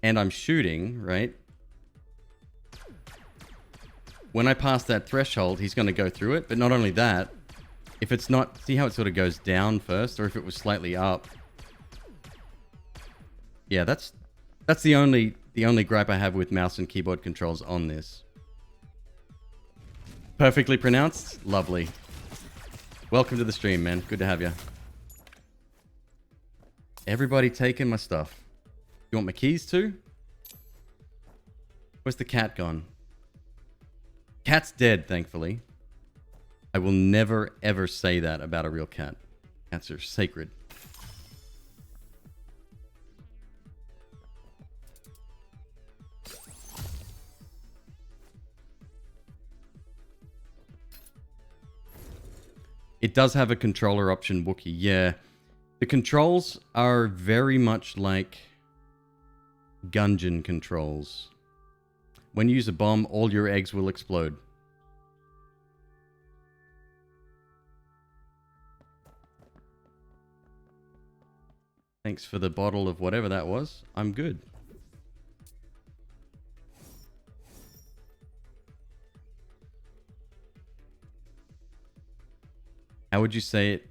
and I'm shooting, right? When I pass that threshold, he's going to go through it. But not only that, if it's not... See how it sort of goes down first? Or if it was slightly up. Yeah, that's the only gripe I have with mouse and keyboard controls on this. Perfectly pronounced? Lovely. Welcome to the stream, man. Good to have you. Everybody taking my stuff. You want my keys too? Where's the cat gone? Cat's dead, thankfully. I will never, ever say that about a real cat. Cats are sacred. It does have a controller option, Wookie. Yeah. The controls are very much like Gungeon controls. When you use a bomb, all your eggs will explode. Thanks for the bottle of whatever that was. I'm good. How would you say it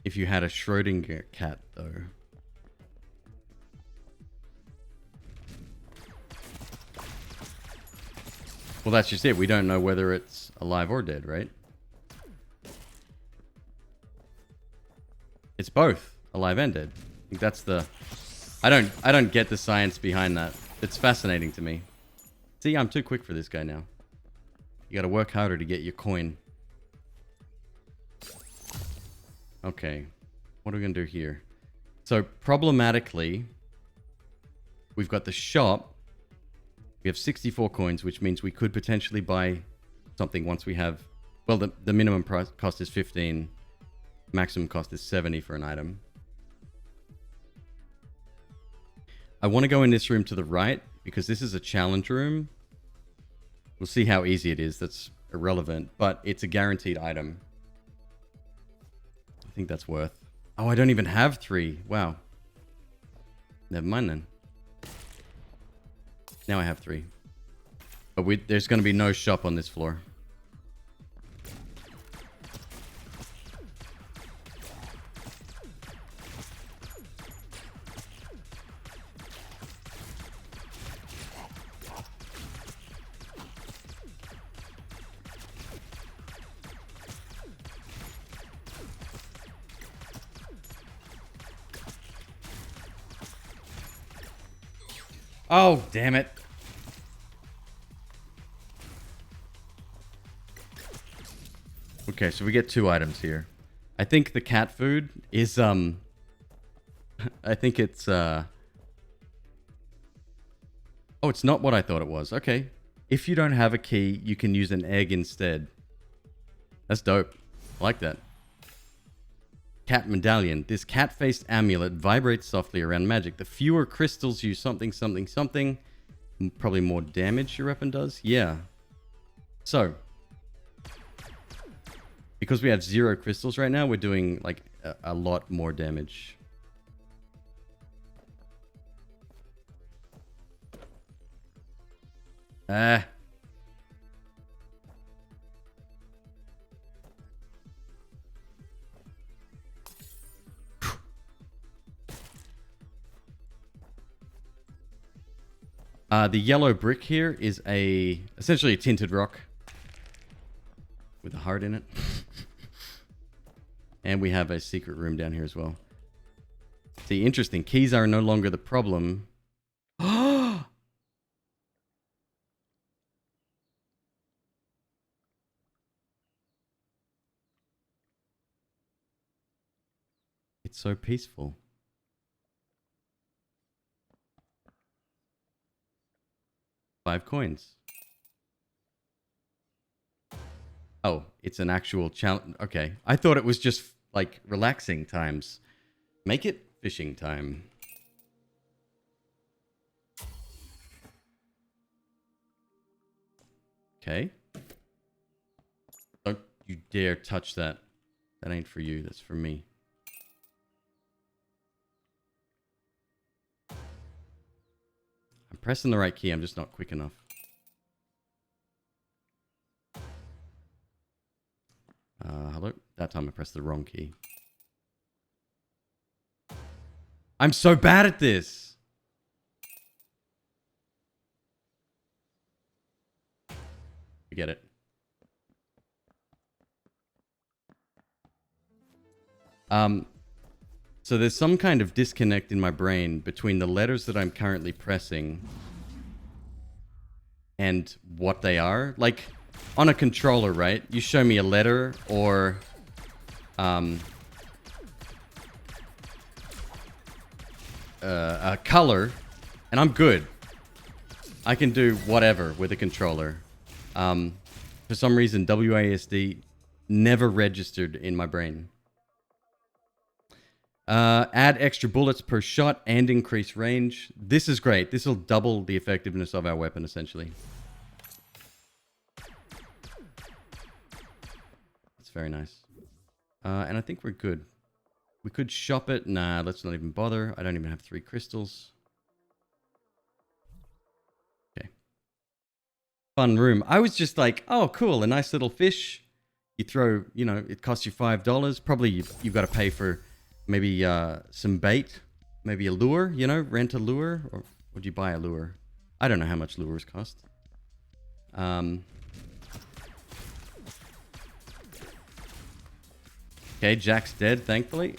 if you had a Schrödinger cat, though? Well, that's just it. We don't know whether it's alive or dead, right? It's both alive and dead. I think that's the... I don't get the science behind that. It's fascinating to me. See, I'm too quick for this guy now. You gotta work harder to get your coin. Okay. What are we going to do here? So, problematically, we've got the shop. We have 64 coins, which means we could potentially buy something once we have... Well, the minimum price cost is 15. Maximum cost is 70 for an item. I want to go in this room to the right, because this is a challenge room. We'll see how easy it is. That's irrelevant, but it's a guaranteed item. I think that's worth... Oh, I don't even have 3. Wow. Never mind then. Now I have 3. But there's going to be no shop on this floor. Oh, damn it. Okay, so we get 2 items here. I think the cat food is, I think it's, Oh, it's not what I thought it was. Okay. If you don't have a key, you can use an egg instead. That's dope. I like that. Cat medallion. This cat-faced amulet vibrates softly around magic. The fewer crystals you something. Probably more damage your weapon does. Yeah. So, because we have 0 crystals right now, we're doing like a lot more damage. The yellow brick here is essentially a tinted rock with a heart in it. And we have a secret room down here as well. See, interesting. Keys are no longer the problem. It's so peaceful. Five coins. Oh, it's an actual challenge. Okay. I thought it was just like relaxing times. Make it fishing time. Okay. Don't you dare touch that. That ain't for you. That's for me. I'm pressing the right key. I'm just not quick enough. Hello? That time I pressed the wrong key. I'm so bad at this! Forget it. So there's some kind of disconnect in my brain between the letters that I'm currently pressing and what they are. Like, on a controller, right? You show me a letter or a color, and I'm good. I can do whatever with a controller. For some reason, WASD never registered in my brain. Add extra bullets per shot and increase range. This is great. This will double the effectiveness of our weapon, essentially. That's very nice. And I think we're good. We could shop it. Nah, let's not even bother. I don't even have 3 crystals. Okay. Fun room. I was just like, oh, cool. A nice little fish. You throw, you know, it costs you $5. Probably you've got to pay for maybe some bait. Maybe a lure, you know, rent a lure. Or would you buy a lure? I don't know how much lures cost. Okay, Jack's dead, thankfully.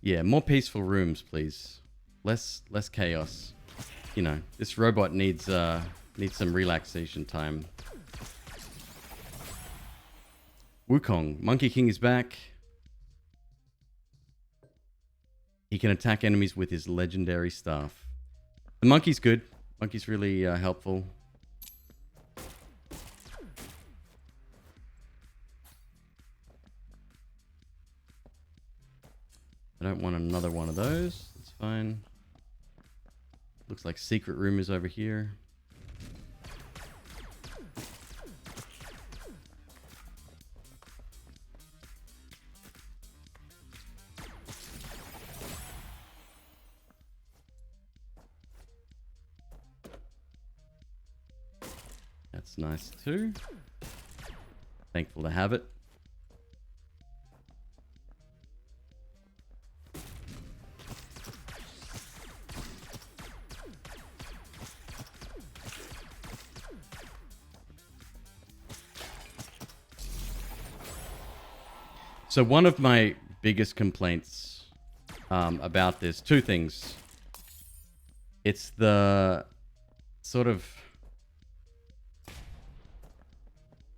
Yeah, more peaceful rooms, please. Less chaos. You know, this robot needs some relaxation time. Wukong, Monkey King is back. He can attack enemies with his legendary staff. The monkey's good. Monkey's really helpful. I don't want another one of those. It's fine. Looks like secret room is over here. That's nice too. Thankful to have it. So one of my biggest complaints about this, two things. It's the sort of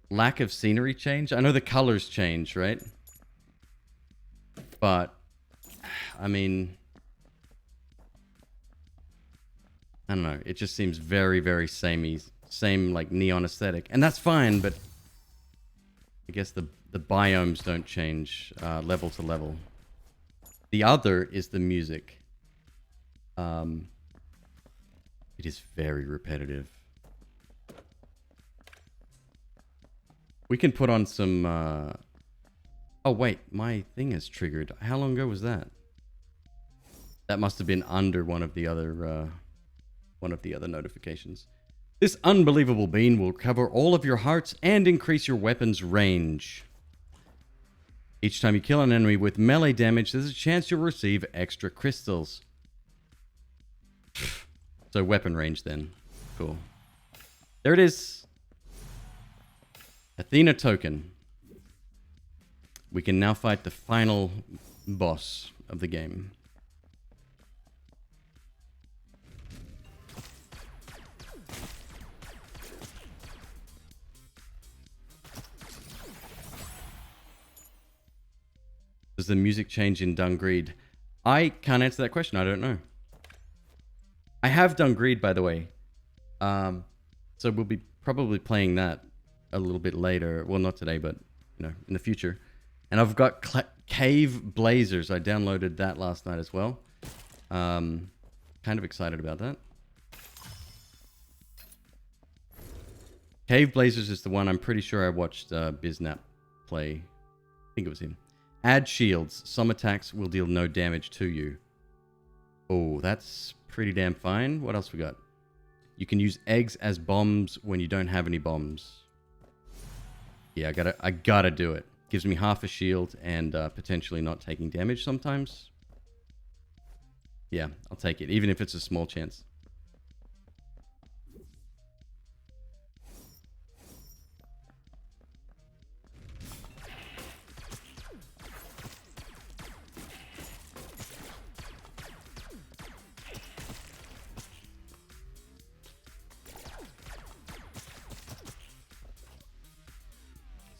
lack of scenery change. I know the colors change, right? But, I mean, I don't know. It just seems very, very samey. Same, like, neon aesthetic. And that's fine, but I guess the biomes don't change level to level. The other is the music. It is very repetitive. We can put on some... Oh, wait. My thing is triggered. How long ago was that? That must have been under one of the other notifications. This unbelievable bean will cover all of your hearts and increase your weapon's range. Each time you kill an enemy with melee damage, there's a chance you'll receive extra crystals. So weapon range then. Cool. There it is. Athena token. We can now fight the final boss of the game. Does the music change in Dungreed? I can't answer that question. I don't know. I have Dungreed, by the way. So we'll be probably playing that a little bit later. Well, not today, but you know, in the future. And I've got Cave Blazers. I downloaded that last night as well. Kind of excited about that. Cave Blazers is the one I'm pretty sure I watched Biznap play. I think it was him. Add shields. Some attacks will deal no damage to you. Oh, that's pretty damn fine. What else we got? You can use eggs as bombs when you don't have any bombs. Yeah, I gotta do it. Gives me half a shield and potentially not taking damage sometimes. Yeah, I'll take it, even if it's a small chance.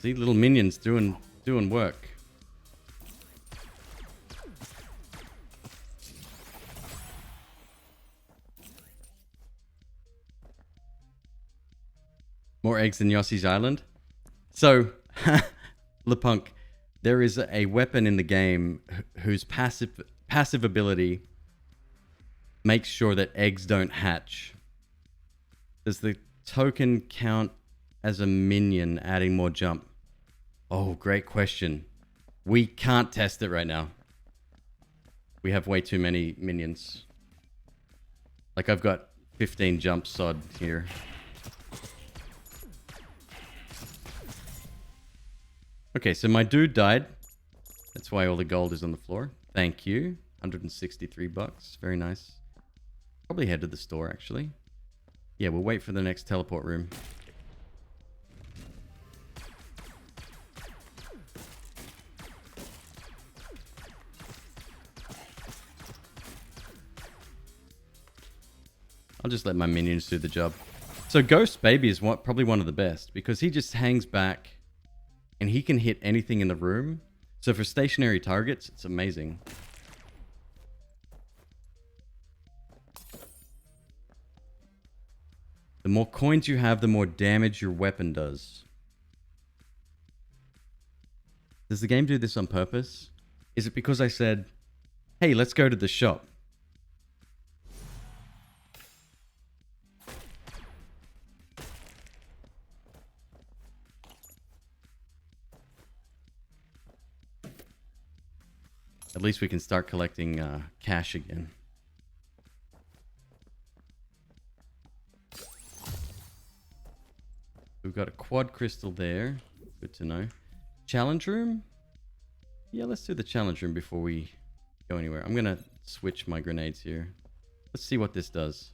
See, little minions doing work. More eggs than Yossi's Island. So, Lepunk, there is a weapon in the game whose passive ability makes sure that eggs don't hatch. Does the token count as a minion adding more jump? Oh, great question. We can't test it right now. We have way too many minions. Like, I've got 15 jump sod here. Okay, so my dude died. That's why all the gold is on the floor. Thank you. 163 bucks. Very nice. Probably head to the store, actually. Yeah, we'll wait for the next teleport room. I'll just let my minions do the job. So Ghost Baby is probably one of the best because he just hangs back and he can hit anything in the room. So for stationary targets, it's amazing. The more coins you have, the more damage your weapon does. Does the game do this on purpose? Is it because I said, hey, let's go to the shop? At least we can start collecting cash again. We've got a quad crystal there. Good to know. Challenge room? Yeah, let's do the challenge room before we go anywhere. I'm going to switch my grenades here. Let's see what this does.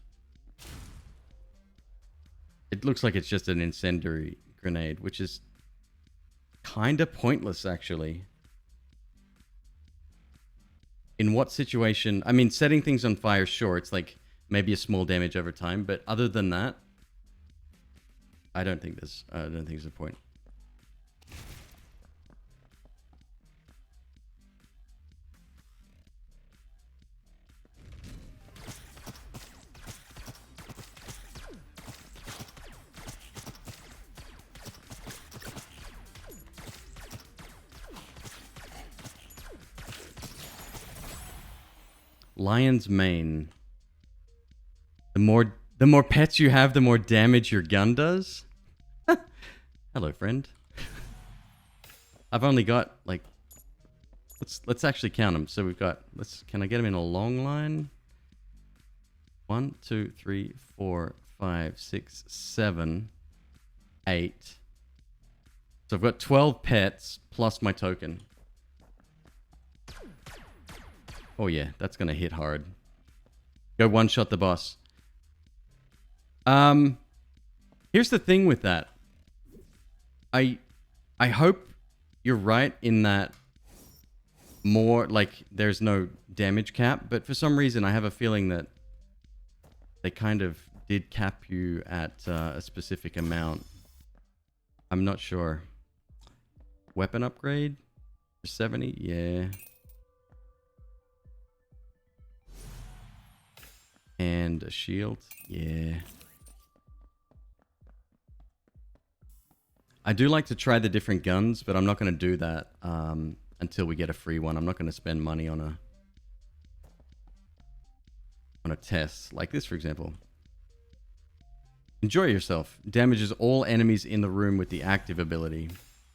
It looks like it's just an incendiary grenade, which is kind of pointless, actually. In what situation? I mean, setting things on fire, sure, it's like maybe a small damage over time, but other than that, I don't think there's a point. Lion's Mane. The more pets you have, the more damage your gun does. Hello, friend. I've only got like. Let's actually count them. So we've got. Can I get them in a long line? 1, 2, 3, 4, 5, 6, 7, 8. So I've got 12 pets plus my token. Oh yeah, that's gonna hit hard. Go one-shot the boss. Here's the thing with that. I hope you're right in that more, like, there's no damage cap, but for some reason I have a feeling that they kind of did cap you at a specific amount. I'm not sure. Weapon upgrade? For 70? Yeah. And a shield? Yeah. I do like to try the different guns, but I'm not going to do that until we get a free one. I'm not going to spend money on a test like this, for example. Enjoy yourself. Damages all enemies in the room with the active ability.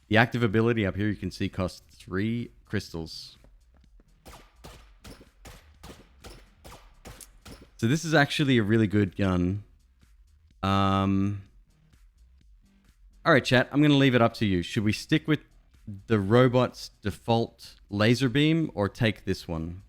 The active ability up here you can see costs 3 crystals. So this is actually a really good gun. Alright, chat. I'm going to leave it up to you. Should we stick with the robot's default laser beam or take this one?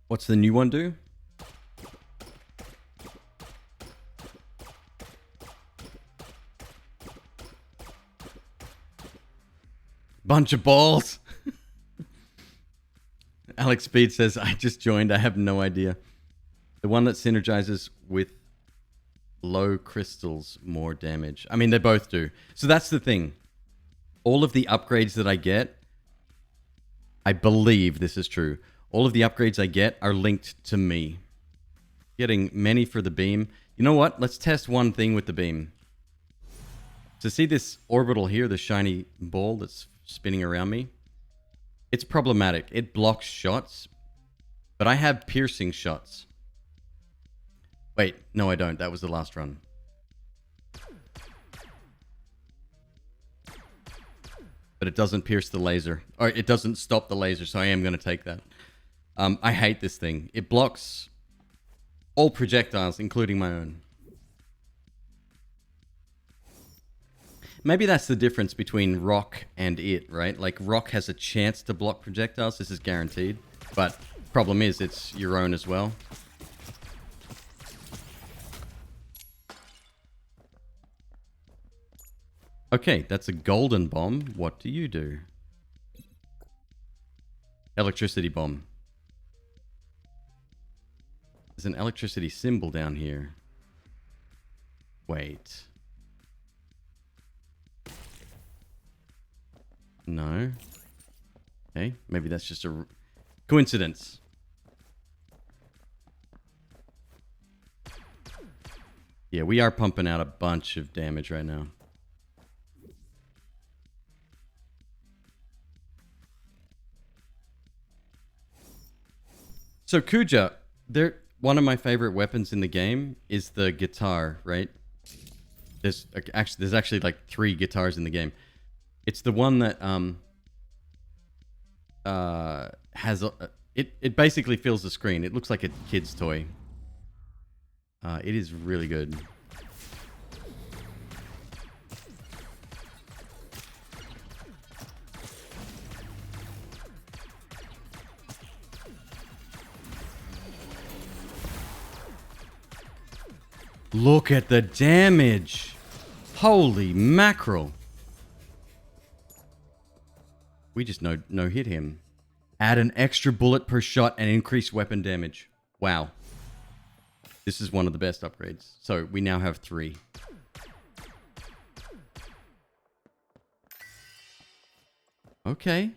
What's the new one do? Bunch of balls. Alex Speed says, I just joined. I have no idea. The one that synergizes with low crystals, more damage. I mean, they both do. So that's the thing. All of the upgrades that I get, I believe this is true. All of the upgrades I get are linked to me. Getting many for the beam. You know what? Let's test one thing with the beam. So see this orbital here, the shiny ball that's spinning around me? It's problematic. It blocks shots, but I have piercing shots. Wait, no I don't. That was the last run. But it doesn't pierce the laser. Or it doesn't stop the laser, so I am going to take that. I hate this thing. It blocks all projectiles, including my own. Maybe that's the difference between Rock and it, right? Like, Rock has a chance to block projectiles. This is guaranteed. But problem is, it's your own as well. Okay, that's a golden bomb. What do you do? Electricity bomb. There's an electricity symbol down here. Wait. No. Okay, maybe that's just a coincidence. Yeah, we are pumping out a bunch of damage right now. So Kuja, one of my favorite weapons in the game is the guitar, right? There's actually like 3 guitars in the game. It's the one that has it basically fills the screen. It looks like a kid's toy. It is really good. Look at the damage. Holy mackerel. We just no hit him. Add an extra bullet per shot and increase weapon damage. Wow. This is one of the best upgrades. So we now have 3. Okay.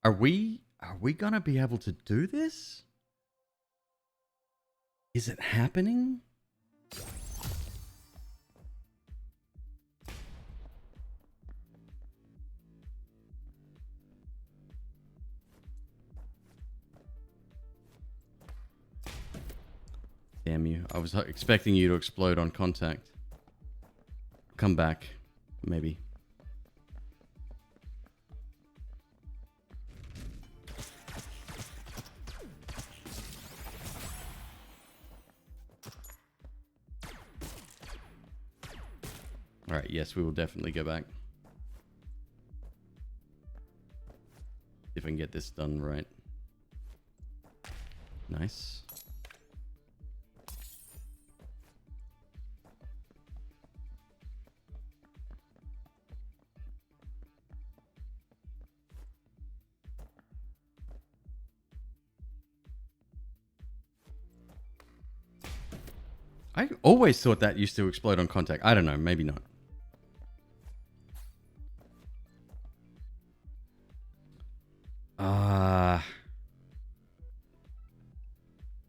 Are we gonna be able to do this? Is it happening? Damn you. I was expecting you to explode on contact. Come back. Maybe. Alright, yes, we will definitely go back. If I can get this done right. Nice. I always thought that used to explode on contact. I don't know, maybe not.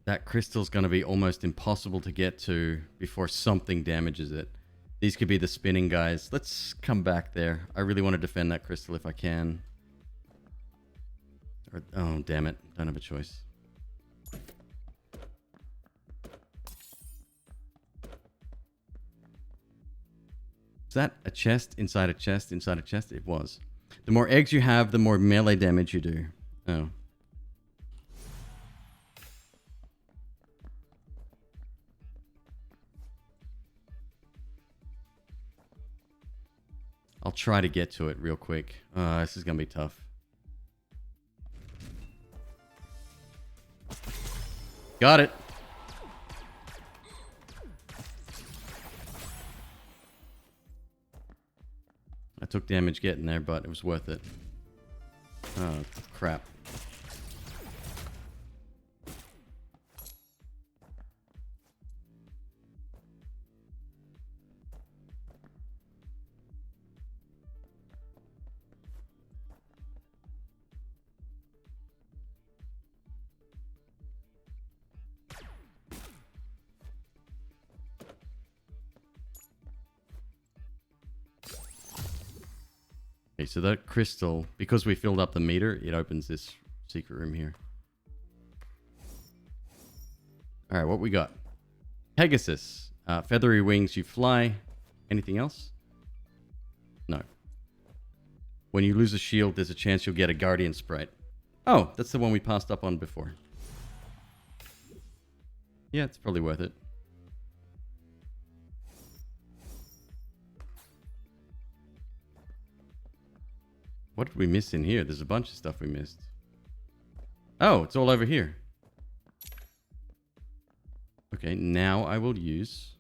That crystal's going to be almost impossible to get to before something damages it. These could be the spinning guys. Let's come back there. I really want to defend that crystal if I can. Oh, damn it. Don't have a choice. Is that a chest inside a chest inside a chest? It was. The more eggs you have, the more melee damage you do. Oh. I'll try to get to it real quick. This is going to be tough. Got it. I took damage getting there, but it was worth it. Oh, crap. Okay, so that crystal, because we filled up the meter, it opens this secret room here. Alright, what we got? Pegasus. Feathery wings, you fly. Anything else? No. When you lose a shield, there's a chance you'll get a guardian sprite. Oh, that's the one we passed up on before. Yeah, it's probably worth it. What did we miss in here? There's a bunch of stuff we missed. Oh, it's all over here. Okay, now I will use...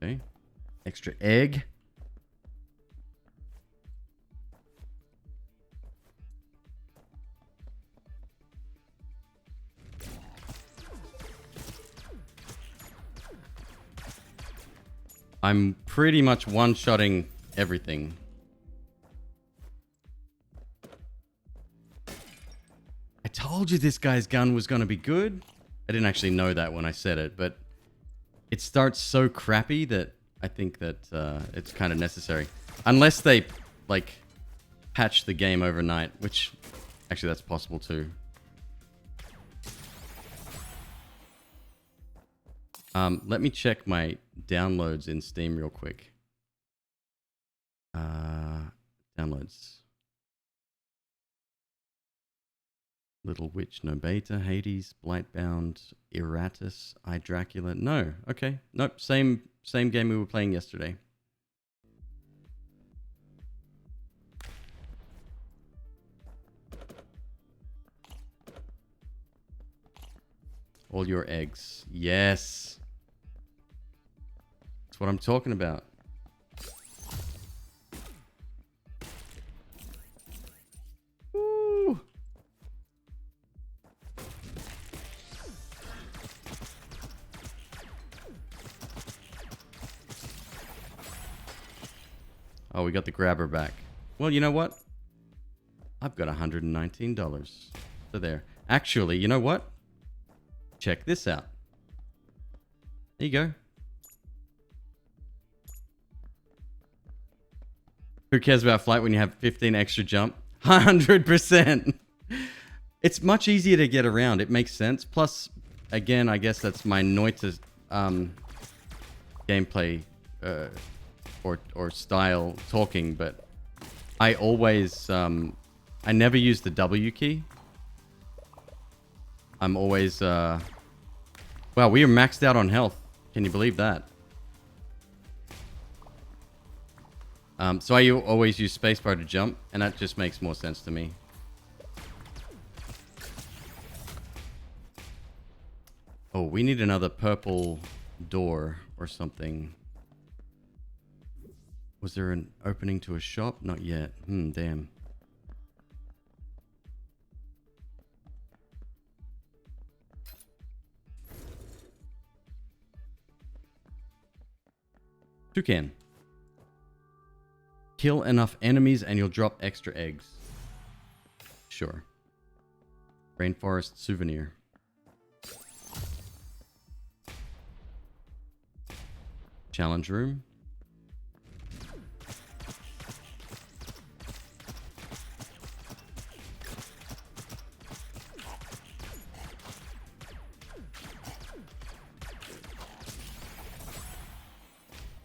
Okay. Extra egg. I'm pretty much one-shotting everything. I told you this guy's gun was going to be good. I didn't actually know that when I said it, but it starts so crappy that I think that it's kind of necessary. Unless they, like, patch the game overnight, which actually that's possible too. Let me check my downloads in Steam real quick. Downloads. Little Witch, No Beta, Hades, Blightbound, Erratus, I Dracula. No, okay. Nope, same game we were playing yesterday. All your eggs. Yes. That's what I'm talking about. Woo. Oh, we got the grabber back. Well, you know what? I've got $119. So there. Actually, you know what? Check this out. There you go. Who cares about flight when you have 15 extra jump? 100%. It's much easier to get around. It makes sense. Plus, again, I guess that's my Noita gameplay or style talking, but I always I never use the W key. I'm always wow, we are maxed out on health. Can you believe that? So I always use spacebar to jump, and that just makes more sense to me. Oh, we need another purple door or something. Was there an opening to a shop? Not yet. Damn. Toucan. Kill enough enemies and you'll drop extra eggs. Sure. Rainforest souvenir. Challenge room.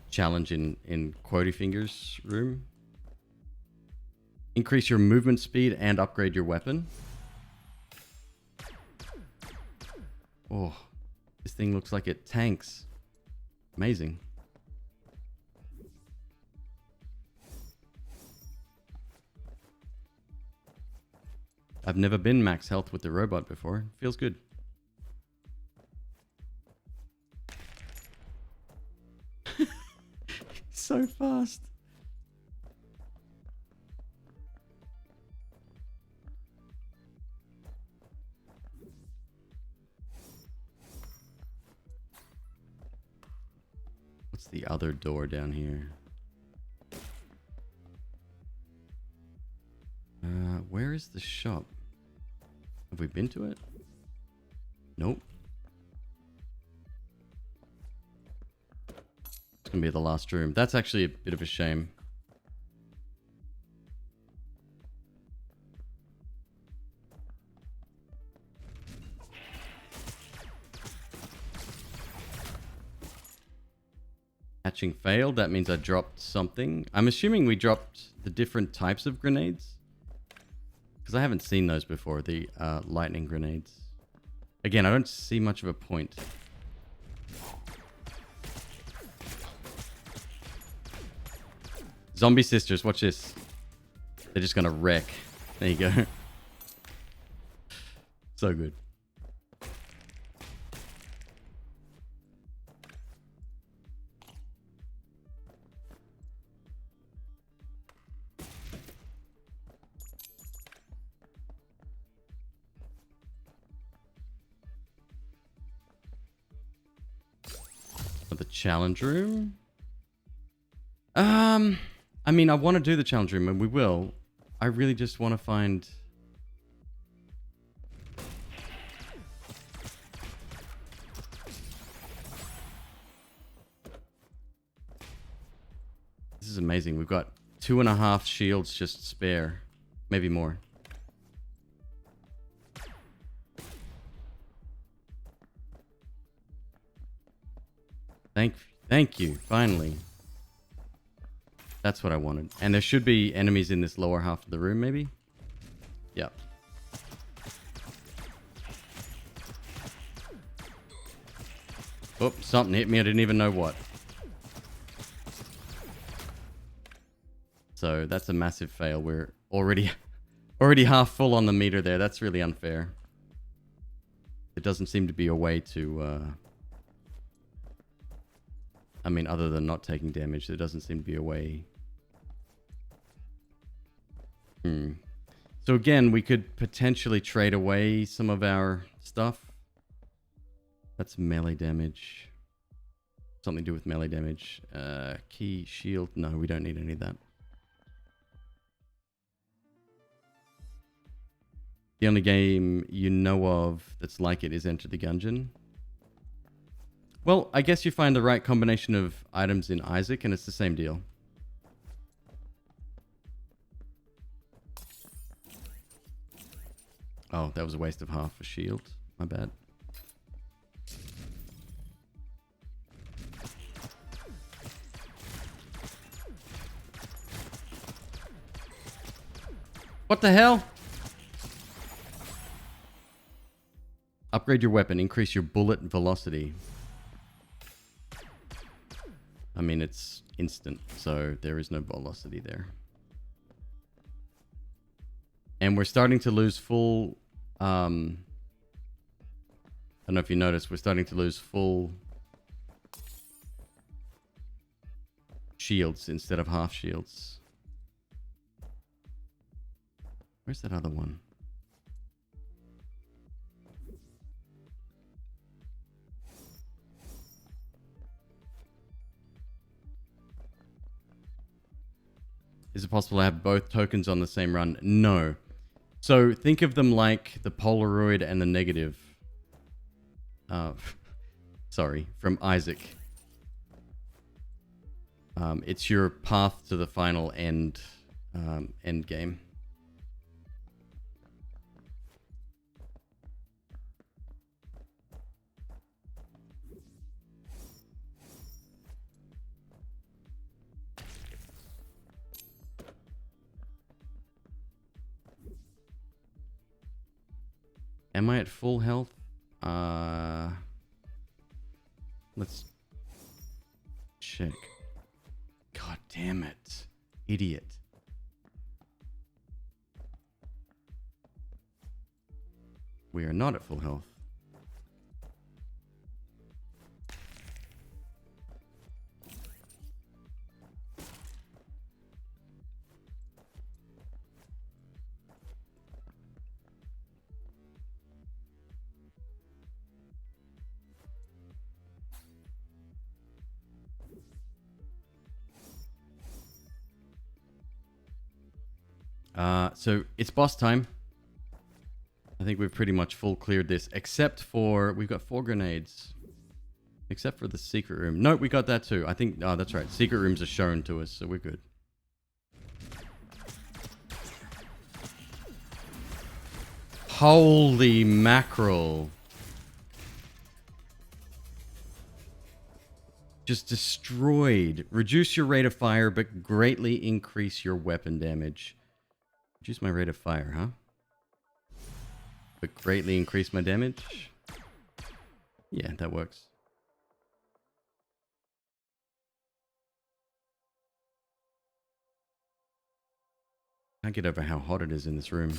Challenge in Quotey Fingers room. Increase your movement speed and upgrade your weapon. Oh, this thing looks like it tanks. Amazing. I've never been max health with the robot before. Feels good. So fast. What's the other door down here? Where is the shop? Have we been to it? Nope. It's gonna be the last room. That's actually a bit of a shame. Hatching failed. That means I dropped something. I'm assuming we dropped the different types of grenades. Because I haven't seen those before. The lightning grenades. Again, I don't see much of a point. Zombie sisters, watch this. They're just gonna wreck. There you go. So good. For the challenge room? I mean, I want to do the challenge room, and we will. I really just want to find... This is amazing. We've got 2.5 shields just spare. Maybe more. Thank you, finally. That's what I wanted. And there should be enemies in this lower half of the room, maybe? Yep. Oh, something hit me. I didn't even know what. So that's a massive fail. We're already half full on the meter there. That's really unfair. There doesn't seem to be a way to... I mean, other than not taking damage, there doesn't seem to be a way... So again, we could potentially trade away some of our stuff. That's melee damage. Something to do with melee damage. Key, shield. No, we don't need any of that. The only game you know of that's like it is Enter the Gungeon. Well, I guess you find the right combination of items in Isaac, and it's the same deal. Oh, that was a waste of half a shield. My bad. What the hell? Upgrade your weapon. Increase your bullet velocity. I mean, it's instant, so there is no velocity there. And we're starting to lose full... I don't know if you noticed, we're starting to lose full shields instead of half shields. Where's that other one? Is it possible to have both tokens on the same run? No. So think of them like the Polaroid and the negative. Sorry, from Isaac. It's your path to the final end game. Am I at full health? Let's check. God damn it. Idiot. We are not at full health. So it's boss time. I think we've pretty much full cleared this, except for we've got 4 grenades. Except for the secret room. No, we got that too. I think, oh, that's right. Secret rooms are shown to us, so we're good. Holy mackerel. Just destroyed. Reduce your rate of fire, but greatly increase your weapon damage. Reduce my rate of fire, huh? But greatly increase my damage? Yeah, that works. Can't get over how hot it is in this room.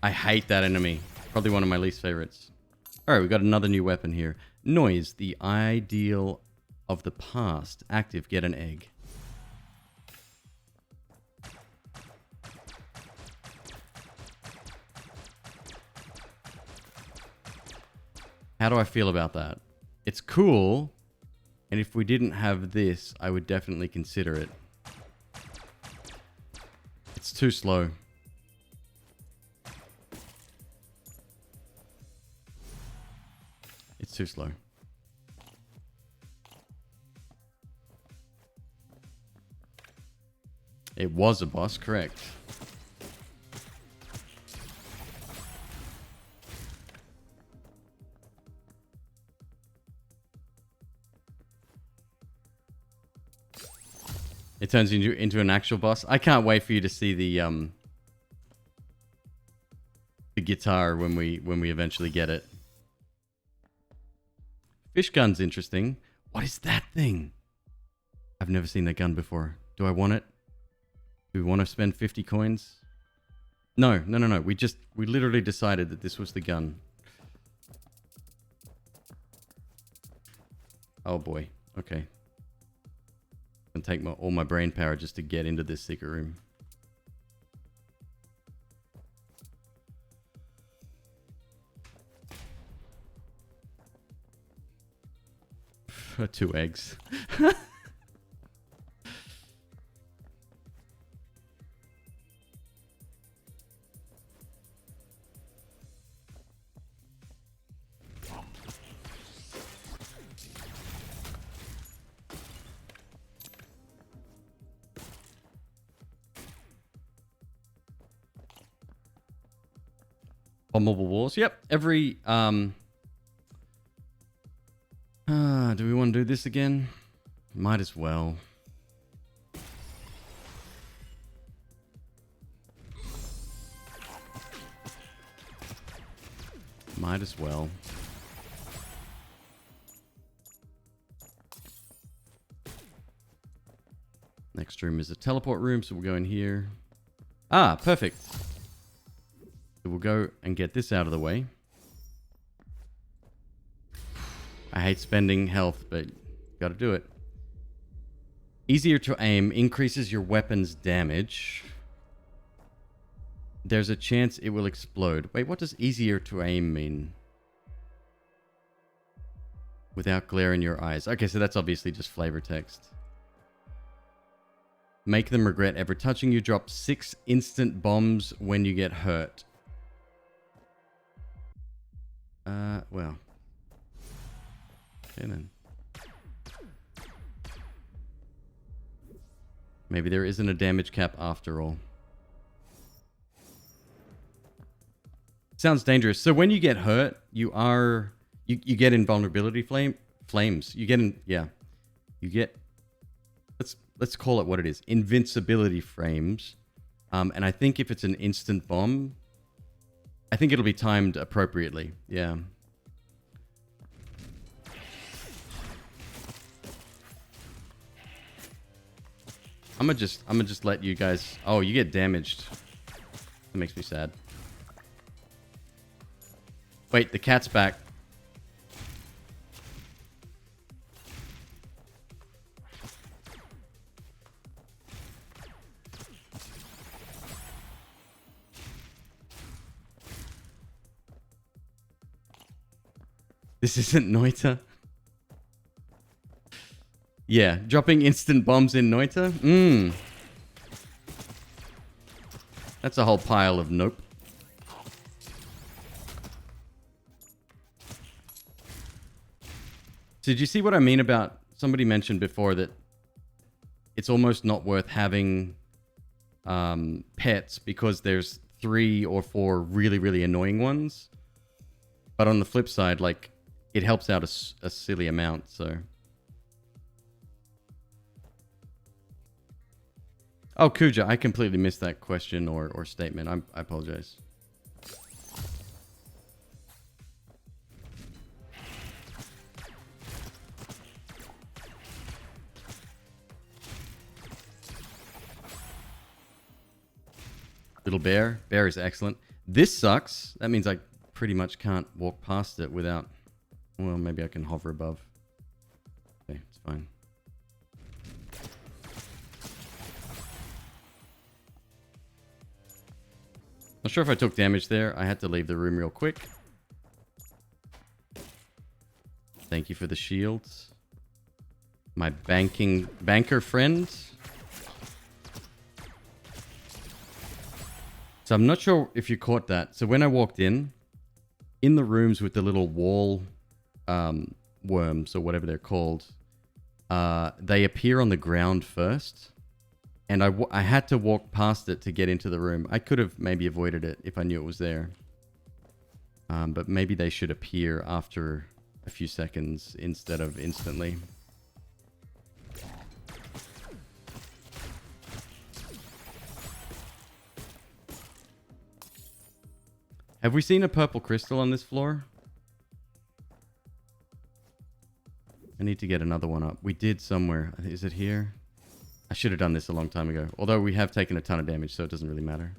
I hate that enemy. Probably one of my least favorites. Alright, we got another new weapon here. Noise, the ideal of the past. Active, get an egg. How do I feel about that? It's cool, and if we didn't have this, I would definitely consider it. It's too slow. It's too slow. It was a boss, correct. It turns into an actual boss. I can't wait for you to see the guitar when we eventually get it. Fish gun's interesting. What is that thing? I've never seen that gun before. Do I want it? Do we want to spend 50 coins? No. We literally decided that this was the gun. Oh boy. Okay. And take all my brain power just to get into this secret room. Two eggs. Bombable walls. Yep. Every do we want to do this again? Might as well. Might as well. Next room is a teleport room, so we'll go in here. Ah, perfect. So we'll go and get this out of the way. I hate spending health, but gotta do it. Easier to aim, increases your weapon's damage. There's a chance it will explode. Wait, what does easier to aim mean? Without glare in your eyes. Okay, so that's obviously just flavor text. Make them regret ever touching you. Drop 6 instant bombs when you get hurt. Well. Okay then. Maybe there isn't a damage cap after all. Sounds dangerous. So when you get hurt, you get invulnerability flames. You get let's call it what it is. Invincibility frames. And I think if it's an instant bomb, I think it'll be timed appropriately. Yeah. I'm gonna just let you guys. Oh, you get damaged. That makes me sad. Wait, the cat's back. This isn't Noita. Yeah, dropping instant bombs in Noita? That's a whole pile of nope. So did you see what I mean about... Somebody mentioned before that it's almost not worth having pets because there's 3 or 4 really, really annoying ones. But on the flip side, like, it helps out a silly amount, so... Oh, Kuja, I completely missed that question or statement. I apologize. Little bear. Bear is excellent. This sucks. That means I pretty much can't walk past it without... Well, maybe I can hover above. Okay, it's fine. Not sure if I took damage there. I had to leave the room real quick. Thank you for the shields. My banker friend. So I'm not sure if you caught that. So when I walked in the rooms with the little wall worms or whatever they're called, they appear on the ground first. And I had to walk past it to get into the room. I could have maybe avoided it if I knew it was there. But maybe they should appear after a few seconds instead of instantly. Have we seen a purple crystal on this floor? I need to get another one up. We did somewhere. Is it here? I should have done this a long time ago. Although we have taken a ton of damage, so it doesn't really matter.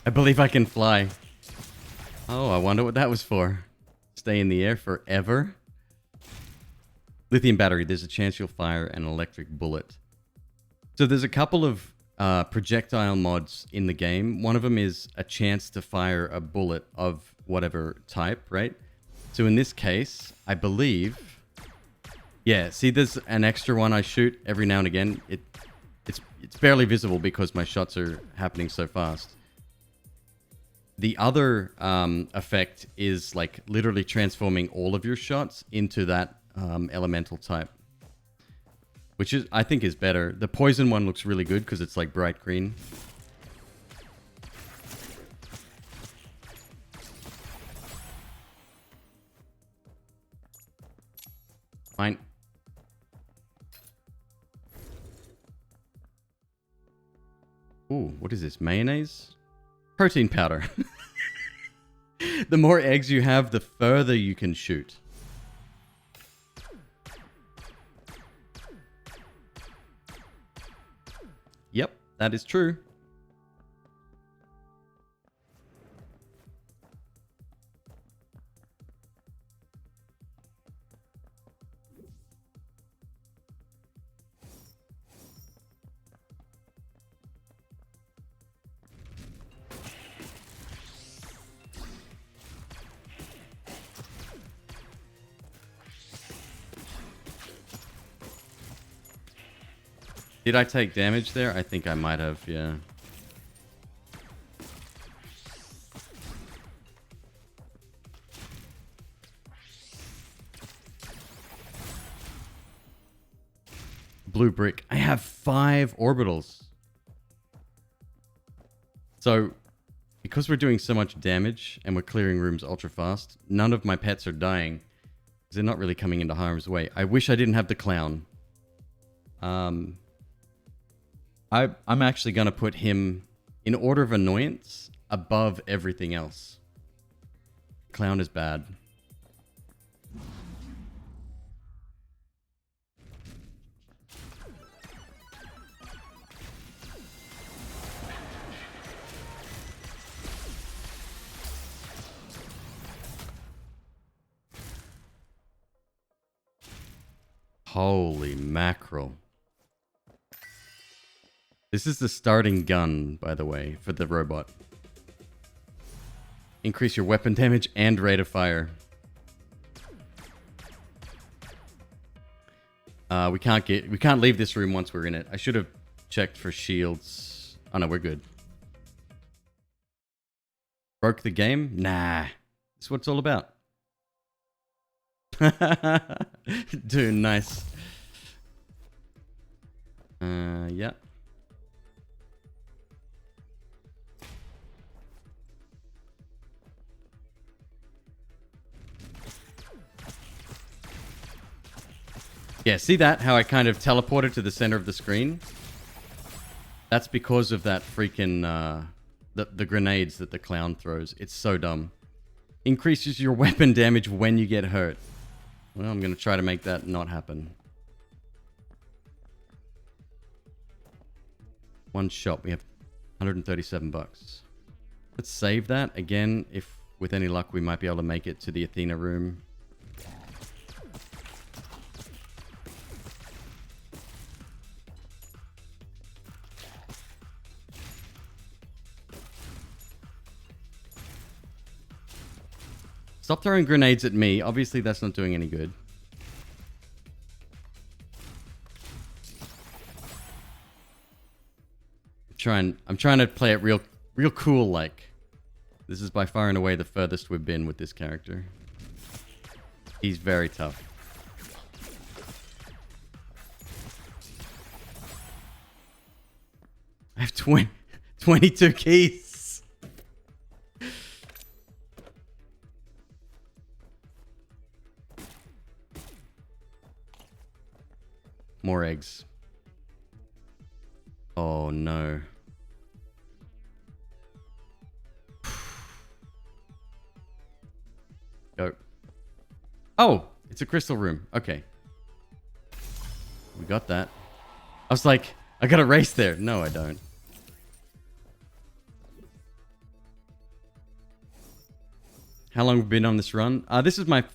I believe I can fly. Oh, I wonder what that was for. Stay in the air forever? Lithium battery. There's a chance you'll fire an electric bullet. So there's a couple of projectile mods in the game. One of them is a chance to fire a bullet of whatever type, right? So in this case, I believe... Yeah, see there's an extra one I shoot every now and again. It's barely visible because my shots are happening so fast. The other effect is like literally transforming all of your shots into that elemental type. Which is, I think, is better. The poison one looks really good because it's like bright green. Fine. Ooh, what is this? Mayonnaise? Protein powder. The more eggs you have, the further you can shoot. Yep, that is true. Did I take damage there? I think I might have, yeah. Blue brick. I have 5 orbitals. So, because we're doing so much damage and we're clearing rooms ultra fast, none of my pets are dying. Because they're not really coming into harm's way. I wish I didn't have the clown. I'm actually going to put him, in order of annoyance, above everything else. Clown is bad. Holy mackerel. This is the starting gun, by the way, for the robot. Increase your weapon damage and rate of fire. We can't leave this room once we're in it. I should have checked for shields. Oh no, we're good. Broke the game? Nah. That's what it's all about. Dude, nice. Yeah. Yeah, see that? How I kind of teleported to the center of the screen? That's because of that freaking, the grenades that the clown throws. It's so dumb. Increases your weapon damage when you get hurt. Well, I'm going to try to make that not happen. One shot. We have 137 bucks. Let's save that. Again, if with any luck, we might be able to make it to the Athena room. Stop throwing grenades at me. Obviously, that's not doing any good. I'm trying to play it real cool like. This is by far and away the furthest we've been with this character. He's very tough. I have 22 keys. More eggs. Oh no. Go. Oh, it's a crystal room. Okay. We got that. I was like, I got a race there. No, I don't. How long have we been on this run? This is my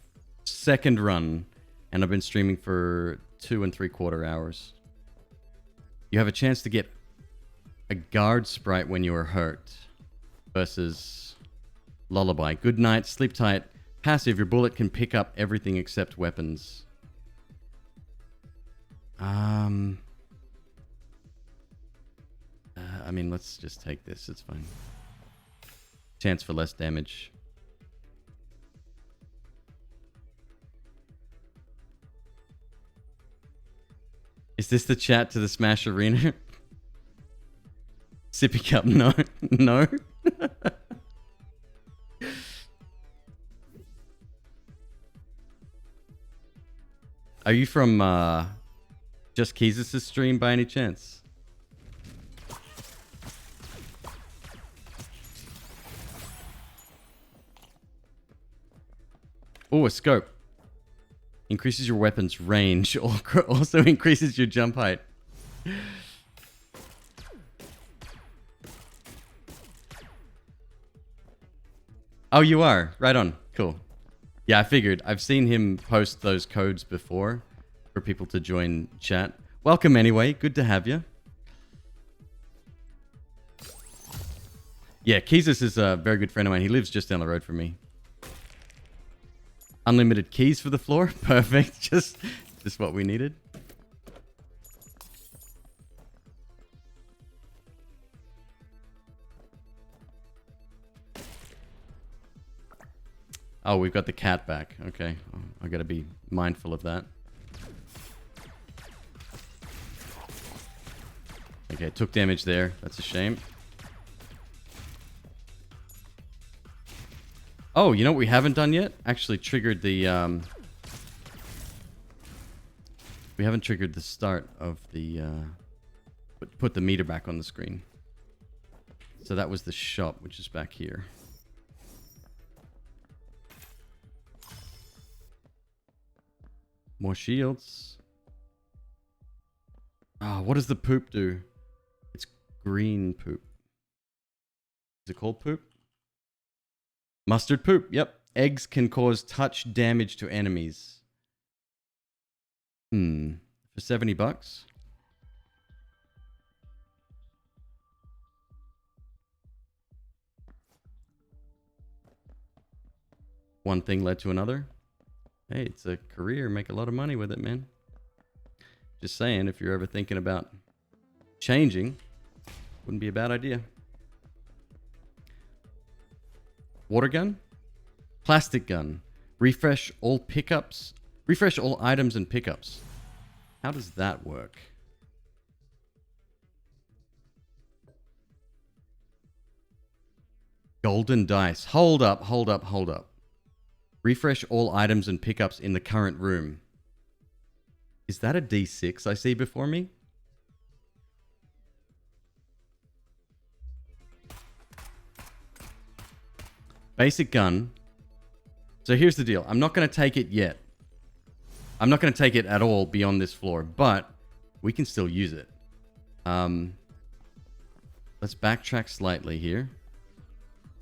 second run, and I've been streaming for 2 3/4 hours. You have a chance to get a guard sprite when you are hurt versus Lullaby. Good night, sleep tight. Passive, your bullet can pick up everything except weapons. I mean, let's just take this. It's fine. Chance for less damage. Is this the chat to the Smash Arena? Sippy cup, no. No? Are you from Just Keys' stream by any chance? Oh, a scope. Increases your weapon's range, or also increases your jump height. Oh, you are? Right on. Cool. Yeah, I figured. I've seen him post those codes before for people to join chat. Welcome anyway. Good to have you. Yeah, Keezus is a very good friend of mine. He lives just down the road from me. Unlimited keys for the floor. Perfect. Just what we needed. Oh, we've got the cat back. Okay. I gotta be mindful of that. Okay, took damage there. That's a shame. Oh, you know what we haven't done yet? Actually triggered the, we haven't triggered the start of the, put the meter back on the screen. So that was the shop, which is back here. More shields. Ah, what does the poop do? It's green poop. Is it called poop? Mustard poop. Yep. Eggs can cause touch damage to enemies. For $70? One thing led to another. Hey, it's a career. Make a lot of money with it, man. Just saying, if you're ever thinking about changing, wouldn't be a bad idea. Water gun? Plastic gun. Refresh all pickups. Refresh all items and pickups. How does that work? Golden dice. Hold up, hold up, hold up. Refresh all items and pickups in the current room. Is that a D6 I see before me? Basic gun. So here's the deal. I'm not going to take it yet. I'm not going to take it at all beyond this floor, but we can still use it. Let's backtrack slightly here.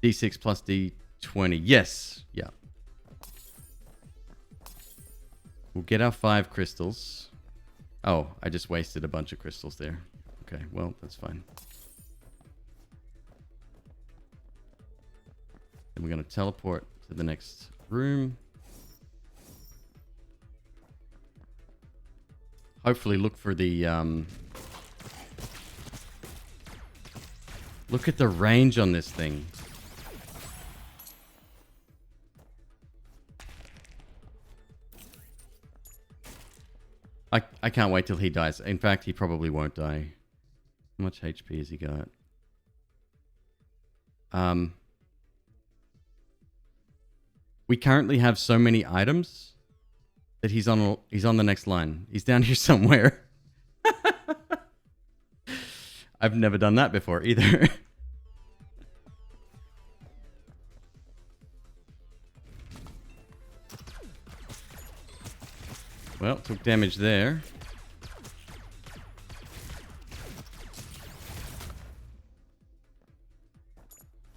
D6 plus D20. Yes. Yeah. We'll get our 5 crystals. Oh, I just wasted a bunch of crystals there. Okay, well, that's fine. And we're going to teleport to the next room. Hopefully look for the... Look at the range on this thing. I can't wait till he dies. In fact, he probably won't die. How much HP has he got? We currently have so many items that he's on the next line. He's down here somewhere. I've never done that before either. Well, took damage there.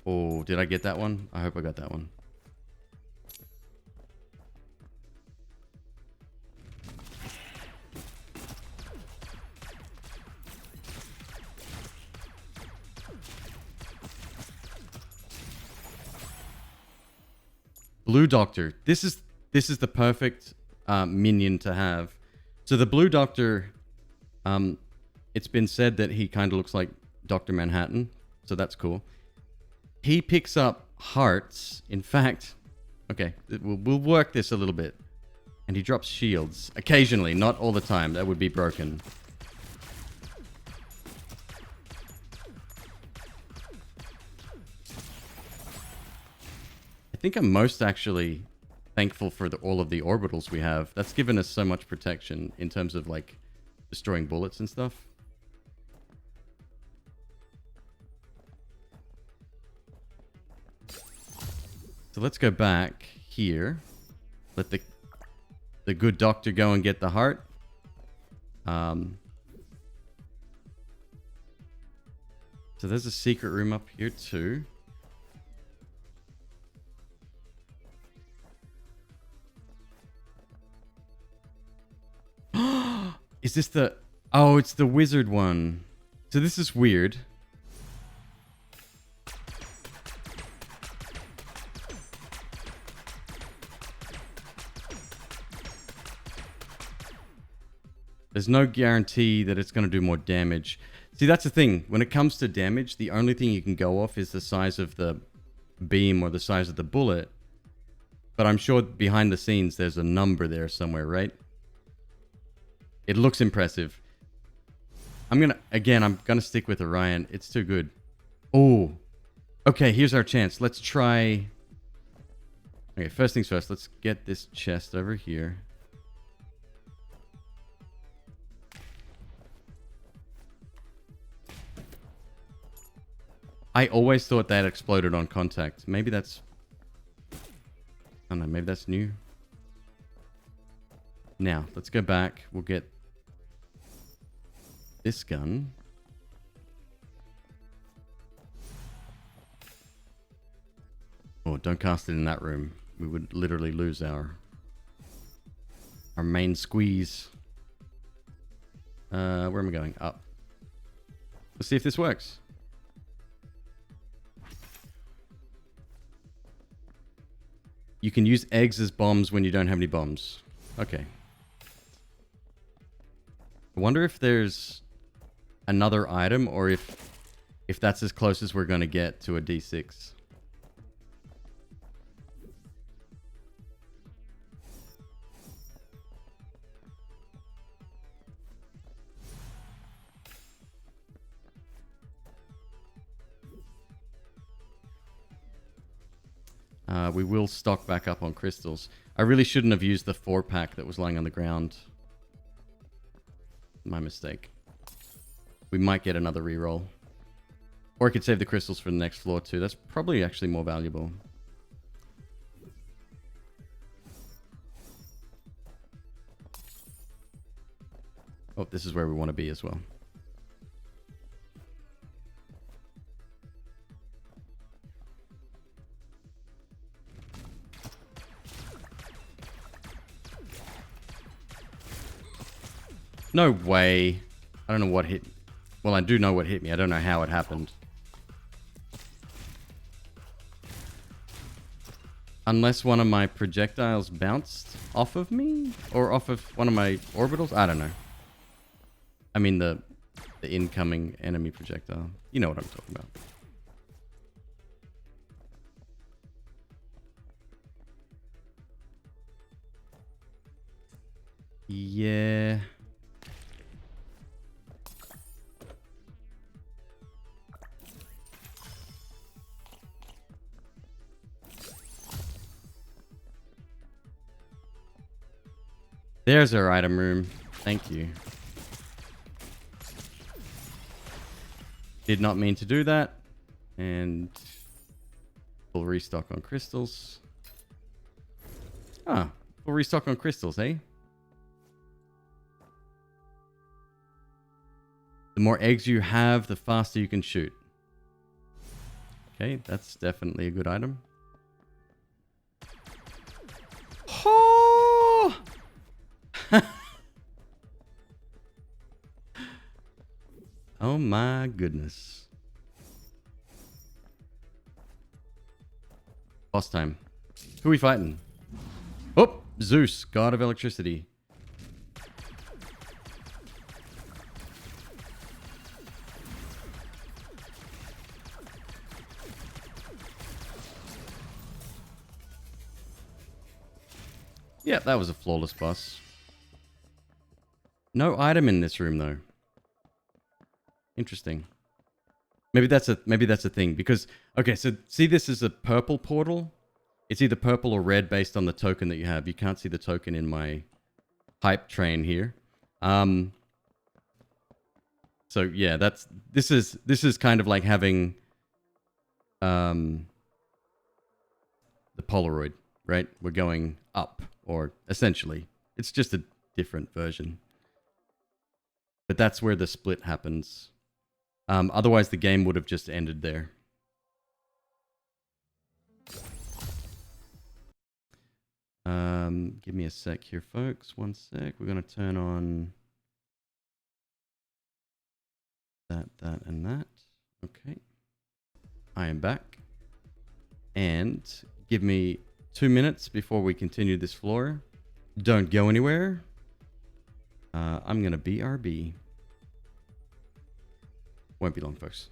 Oh, did I get that one? I hope I got that one. Blue Doctor. This is the perfect minion to have. So the Blue Doctor, it's been said that he kind of looks like Dr. Manhattan, so that's cool. He picks up hearts. In fact, okay, we'll work this a little bit. And he drops shields. Occasionally, not all the time. That would be broken. I think I'm most actually thankful for all of the orbitals we have. That's given us so much protection in terms of like destroying bullets and stuff. So let's go back here. Let the good doctor go and get the heart. So there's a secret room up here too. Is this the... Oh, it's the wizard one. So this is weird. There's no guarantee that it's going to do more damage. See, that's the thing. When it comes to damage, the only thing you can go off is the size of the beam or the size of the bullet. But I'm sure behind the scenes there's a number there somewhere, right? It looks impressive. I'm gonna stick with Orion. It's too good. Oh. Okay, here's our chance. Let's try... Okay, first things first. Let's get this chest over here. I always thought that exploded on contact. Maybe that's... I don't know, maybe that's new. Now, let's go back. We'll get this gun. Oh, don't cast it in that room. We would literally lose our main squeeze. Where am I going? Up. Let's see if this works. You can use eggs as bombs when you don't have any bombs. Okay. I wonder if there's another item or if that's as close as we're going to get to a D6. We will stock back up on crystals. I really shouldn't have used the 4-pack that was lying on the ground. My mistake. We might get another reroll. Or I could save the crystals for the next floor too. That's probably actually more valuable. Oh, this is where we want to be as well. No way. I don't know what hit. Well, I do know what hit me. I don't know how it happened. Unless one of my projectiles bounced off of me? Or off of one of my orbitals? I don't know. I mean the incoming enemy projectile. You know what I'm talking about. Yeah. There's our item room. Thank you. Did not mean to do that. And we'll restock on crystals. Ah, we'll restock on crystals, eh? The more eggs you have, the faster you can shoot. Okay, that's definitely a good item. Oh! Oh my goodness. Boss time. Who are we fighting? Oh, Zeus, god of electricity. Yeah, that was a flawless boss. No item in this room though. Interesting. Maybe that's a thing because okay, so see this is a purple portal. It's either purple or red based on the token that you have. You can't see the token in my hype train here. So yeah, this is kind of like having the Polaroid, right? We're going up, or essentially. It's just a different version. But that's where the split happens. Otherwise, the game would have just ended there. Give me a sec here, folks. One sec. We're going to turn on that, and that. Okay. I am back. And give me 2 minutes before we continue this floor. Don't go anywhere. I'm going to BRB. Won't be long, folks.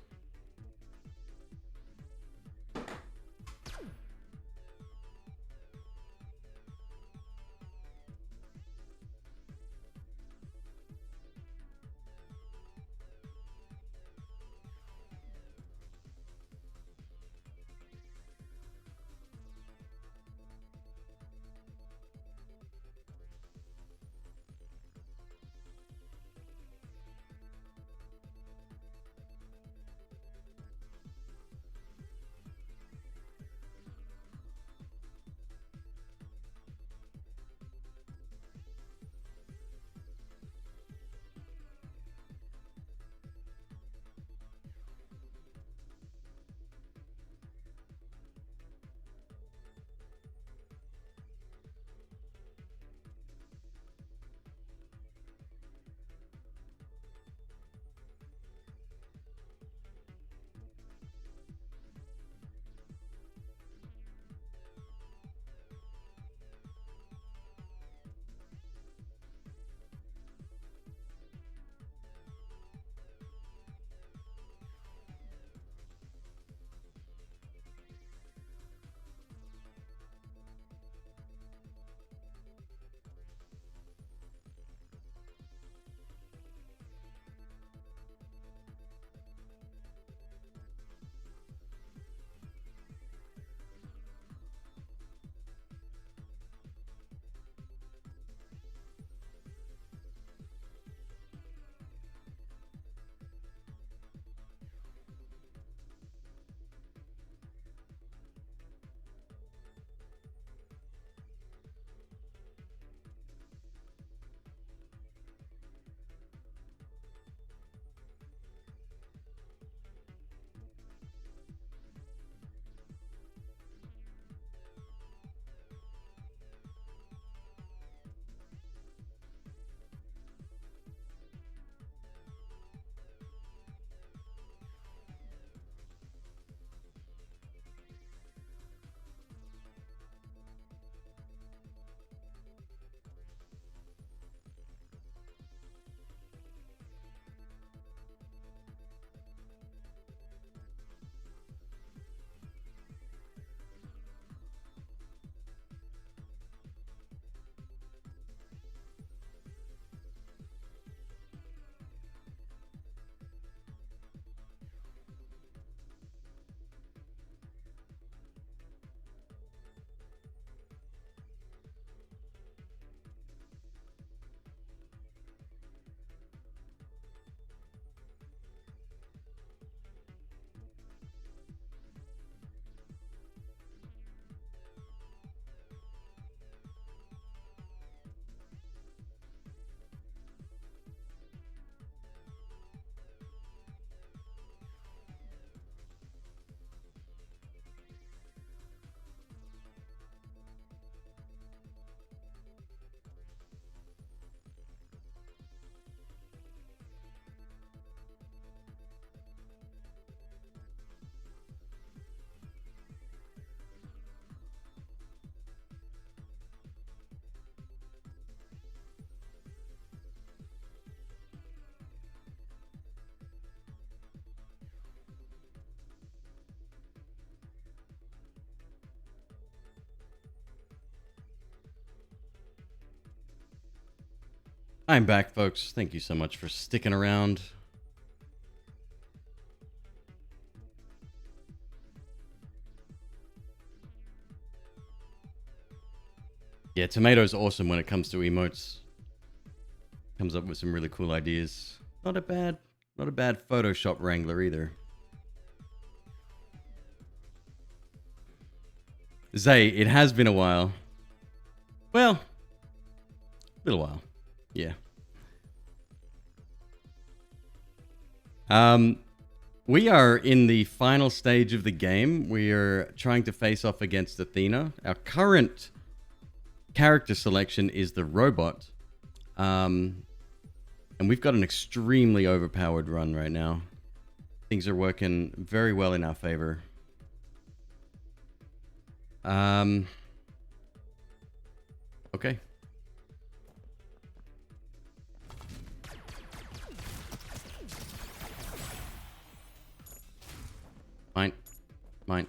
I'm back, folks. Thank you so much for sticking around. Yeah, Tomato's awesome when it comes to emotes. Comes up with some really cool ideas. Not a bad Photoshop wrangler either. Zay, it has been a while. Well, a little while. Yeah. We are in the final stage of the game. We are trying to face off against Athena. Our current character selection is the robot. And we've got an extremely overpowered run right now. Things are working very well in our favor. Okay. Mine.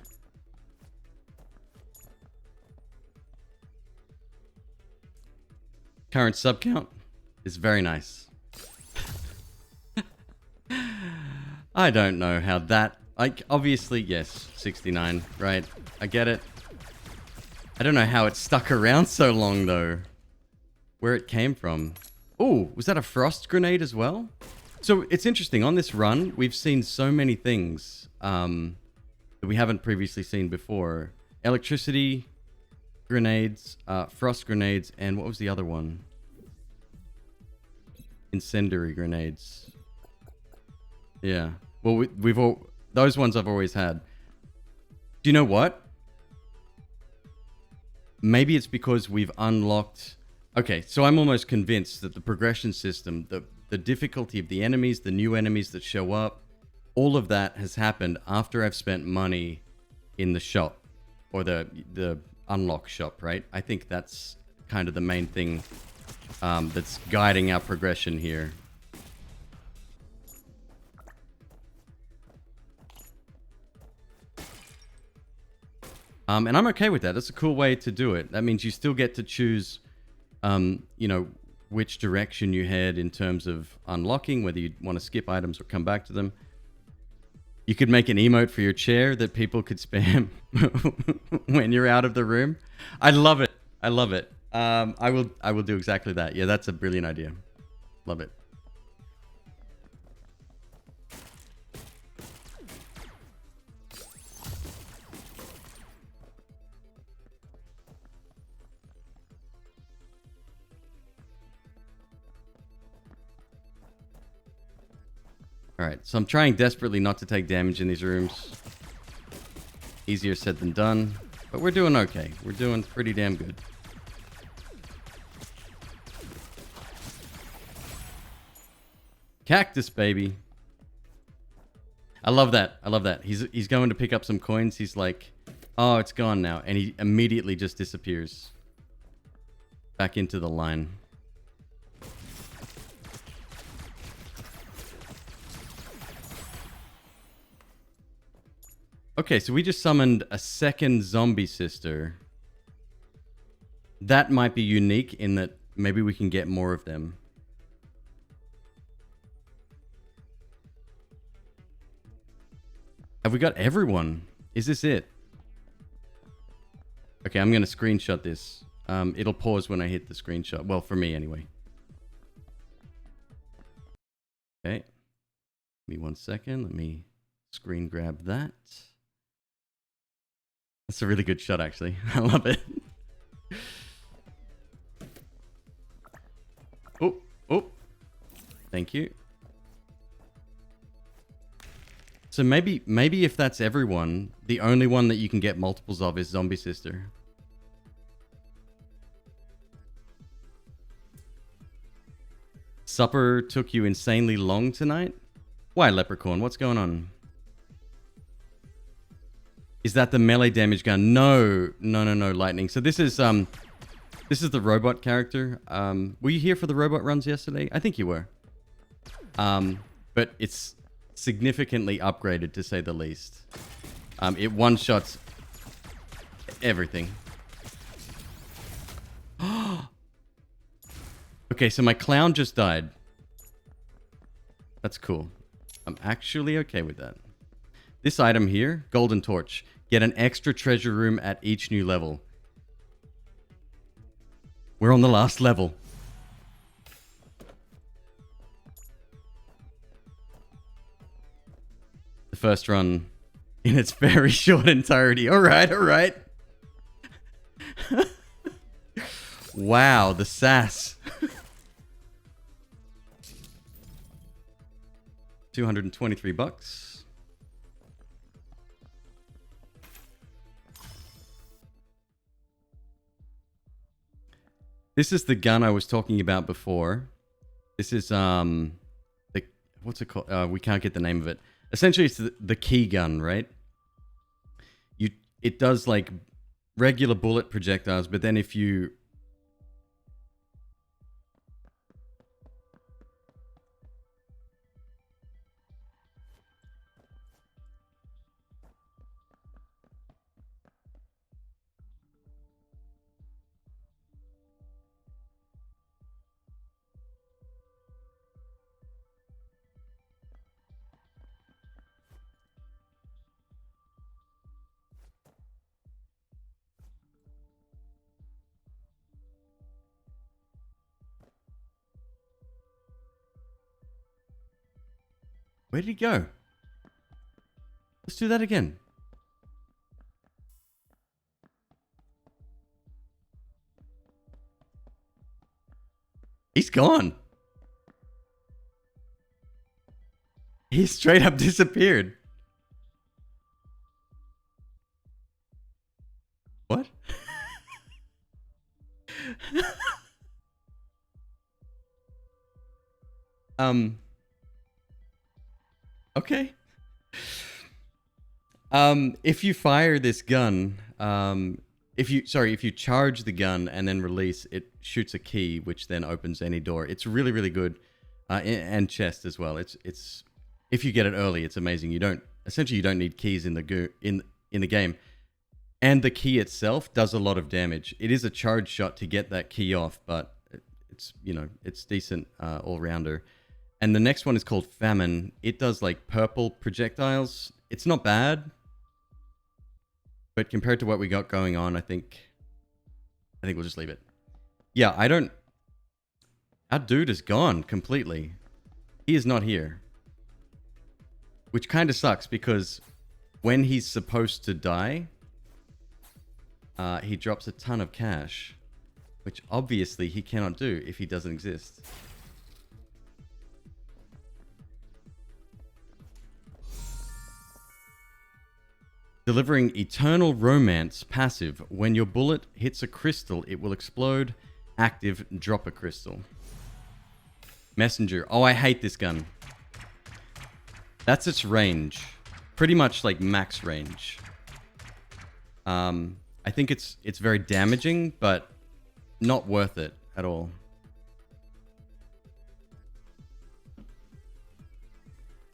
Current sub count is very nice. I don't know how that... Like, obviously, yes, 69, right? I get it. I don't know how it stuck around so long, though. Where it came from. Oh, was that a frost grenade as well? So, it's interesting. On this run, we've seen so many things that we haven't previously seen before. Electricity grenades, frost grenades, and what was the other one? Incendiary grenades. Yeah. Well, we've all... Those ones I've always had. Do you know what? Maybe it's because we've unlocked... Okay, so I'm almost convinced that the progression system, the difficulty of the enemies, the new enemies that show up, all of that has happened after I've spent money in the shop. Or the unlock shop, right? I think that's kind of the main thing that's guiding our progression here. And I'm okay with that. That's a cool way to do it. That means you still get to choose, you know, which direction you head in terms of unlocking, whether you want to skip items or come back to them. You could make an emote for your chair that people could spam when you're out of the room. I love it. I love it. I will do exactly that. Yeah, that's a brilliant idea. Love it. Alright, so I'm trying desperately not to take damage in these rooms. Easier said than done. But we're doing okay. We're doing pretty damn good. Cactus, baby. I love that. I love that. He's going to pick up some coins. He's like, oh, it's gone now. And he immediately just disappears. Back into the line. Okay, so we just summoned a second zombie sister. That might be unique in that maybe we can get more of them. Have we got everyone? Is this it? Okay, I'm going to screenshot this. It'll pause when I hit the screenshot. Well, for me anyway. Okay. Give me 1 second. Let me screen grab that. That's a really good shot, actually. I love it. Oh, oh. Thank you. So maybe if that's everyone, the only one that you can get multiples of is Zombie Sister. Supper took you insanely long tonight? Why, Leprechaun? What's going on? Is that the melee damage gun? No, Lightning. So this is the robot character. Were you here for the robot runs yesterday? I think you were. But it's significantly upgraded, to say the least. It one-shots everything. Okay, so my clown just died. That's cool. I'm actually okay with that. This item here, golden torch. Get an extra treasure room at each new level. We're on the last level. The first run in its very short entirety. All right, all right. Wow, the sass. 223 bucks. This is the gun I was talking about before. This is the what's it called? We can't get the name of it. Essentially, it's the key gun, right? It does like regular bullet projectiles, but then if you where did he go? Let's do that again. He's gone. He straight up disappeared. What? Okay. If you fire this gun, if you charge the gun and then release, it shoots a key, which then opens any door. It's really, really good, and chest as well. It's if you get it early, it's amazing. You don't need keys in the game, and the key itself does a lot of damage. It is a charge shot to get that key off, but it's decent all rounder. And the next one is called Famine. It does like purple projectiles. It's not bad, but compared to what we got going on, I think we'll just leave it. Yeah, our dude is gone completely. He is not here. Which kind of sucks because when he's supposed to die, he drops a ton of cash, which obviously he cannot do if he doesn't exist. Delivering eternal romance passive. When your bullet hits a crystal, it will explode. Active, drop a crystal. Messenger. Oh, I hate this gun. That's its range. Pretty much like max range. I think it's very damaging, but not worth it at all.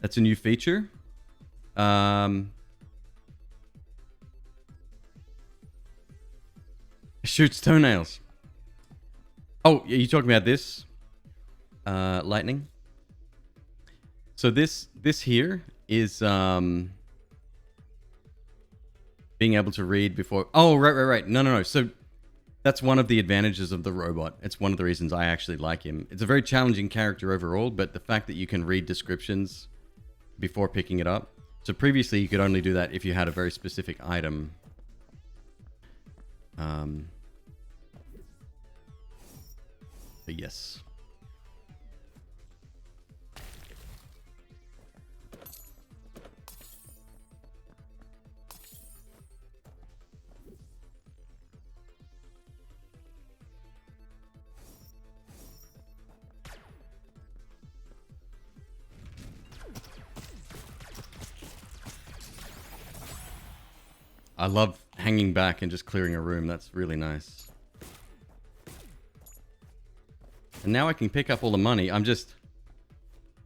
That's a new feature. Shoots toenails. Oh, are you talking about this? Lightning. So this here is being able to read before. Oh, right. No. So that's one of the advantages of the robot. It's one of the reasons I actually like him. It's a very challenging character overall, but the fact that you can read descriptions before picking it up. So previously you could only do that if you had a very specific item. But yes. I love hanging back and just clearing a room. That's really nice. And now I can pick up all the money. I'm just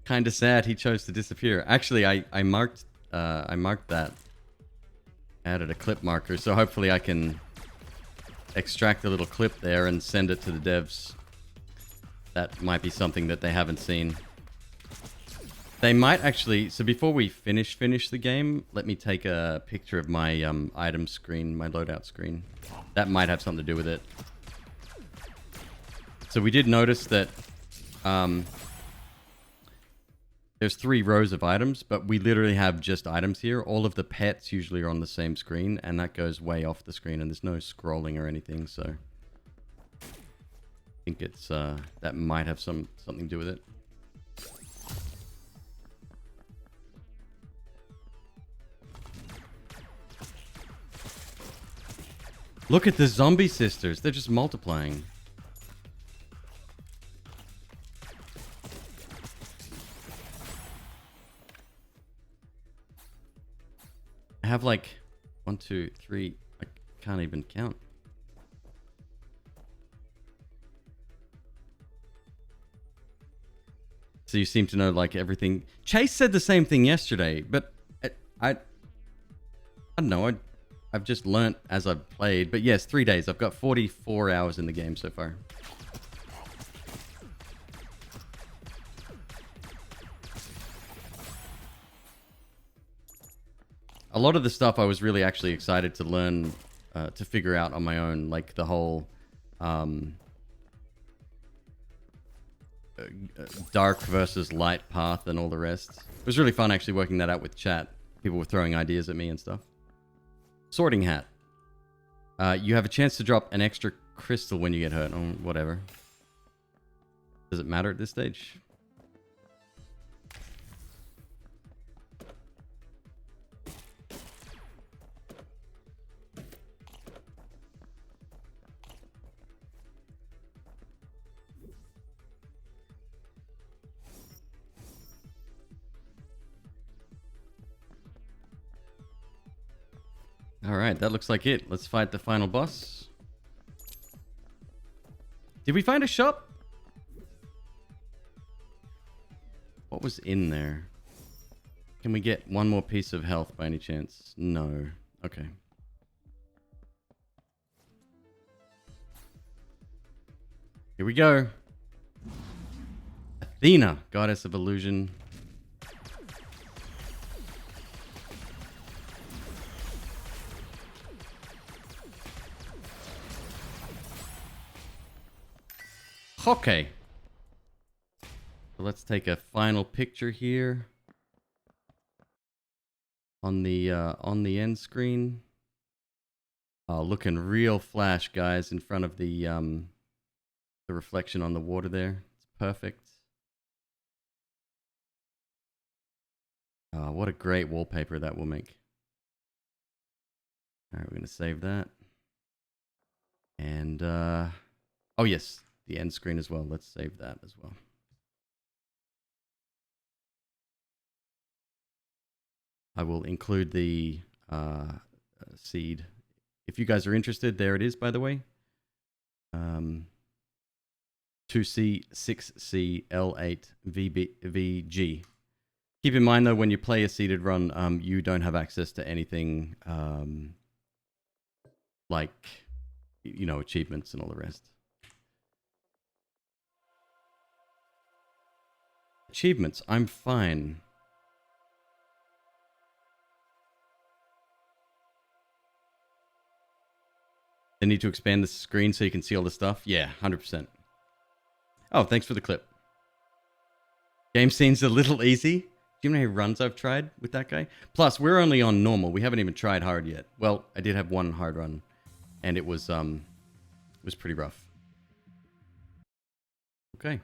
kind of sad he chose to disappear. Actually, I marked that. Added a clip marker, so hopefully I can extract a little clip there and send it to the devs. That might be something that they haven't seen. They might actually... So before we finish the game, let me take a picture of my item screen, my loadout screen. That might have something to do with it. So we did notice that there's 3 rows of items, but we literally have just items here. All of the pets usually are on the same screen, and that goes way off the screen, and there's no scrolling or anything, so... I think it's, that might have something to do with it. Look at the zombie sisters. They're just multiplying. I have like 1, 2, 3. I can't even count. So you seem to know like everything. Chase said the same thing yesterday, but I don't know. I've just learnt as I've played. But yes, 3 days. I've got 44 hours in the game so far. A lot of the stuff I was really actually excited to learn, to figure out on my own, like the whole dark versus light path and all the rest. It was really fun actually working that out with chat. People were throwing ideas at me and stuff. Sorting hat. You have a chance to drop an extra crystal when you get hurt. Oh, whatever. Does it matter at this stage? Alright, that looks like it. Let's fight the final boss. Did we find a shop? What was in there? Can we get one more piece of health by any chance? No. Okay. Here we go. Athena, goddess of illusion. Okay. So let's take a final picture here on the end screen. Oh, looking real flash, guys, in front of the reflection on the water there. It's perfect. Oh, what a great wallpaper that will make. All right, we're gonna save that. And oh yes, the end screen as well. Let's save that as well. I will include the seed. If you guys are interested, there it is, by the way. 2C, 6C, L8, VG. Keep in mind, though, when you play a seeded run, you don't have access to anything like, you know, achievements and all the rest. Achievements, I'm fine. They need to expand the screen so you can see all the stuff? Yeah, 100%. Oh, thanks for the clip. Game seems a little easy. Do you know how many runs I've tried with that guy? Plus, we're only on normal. We haven't even tried hard yet. Well, I did have one hard run, and it was pretty rough. Okay.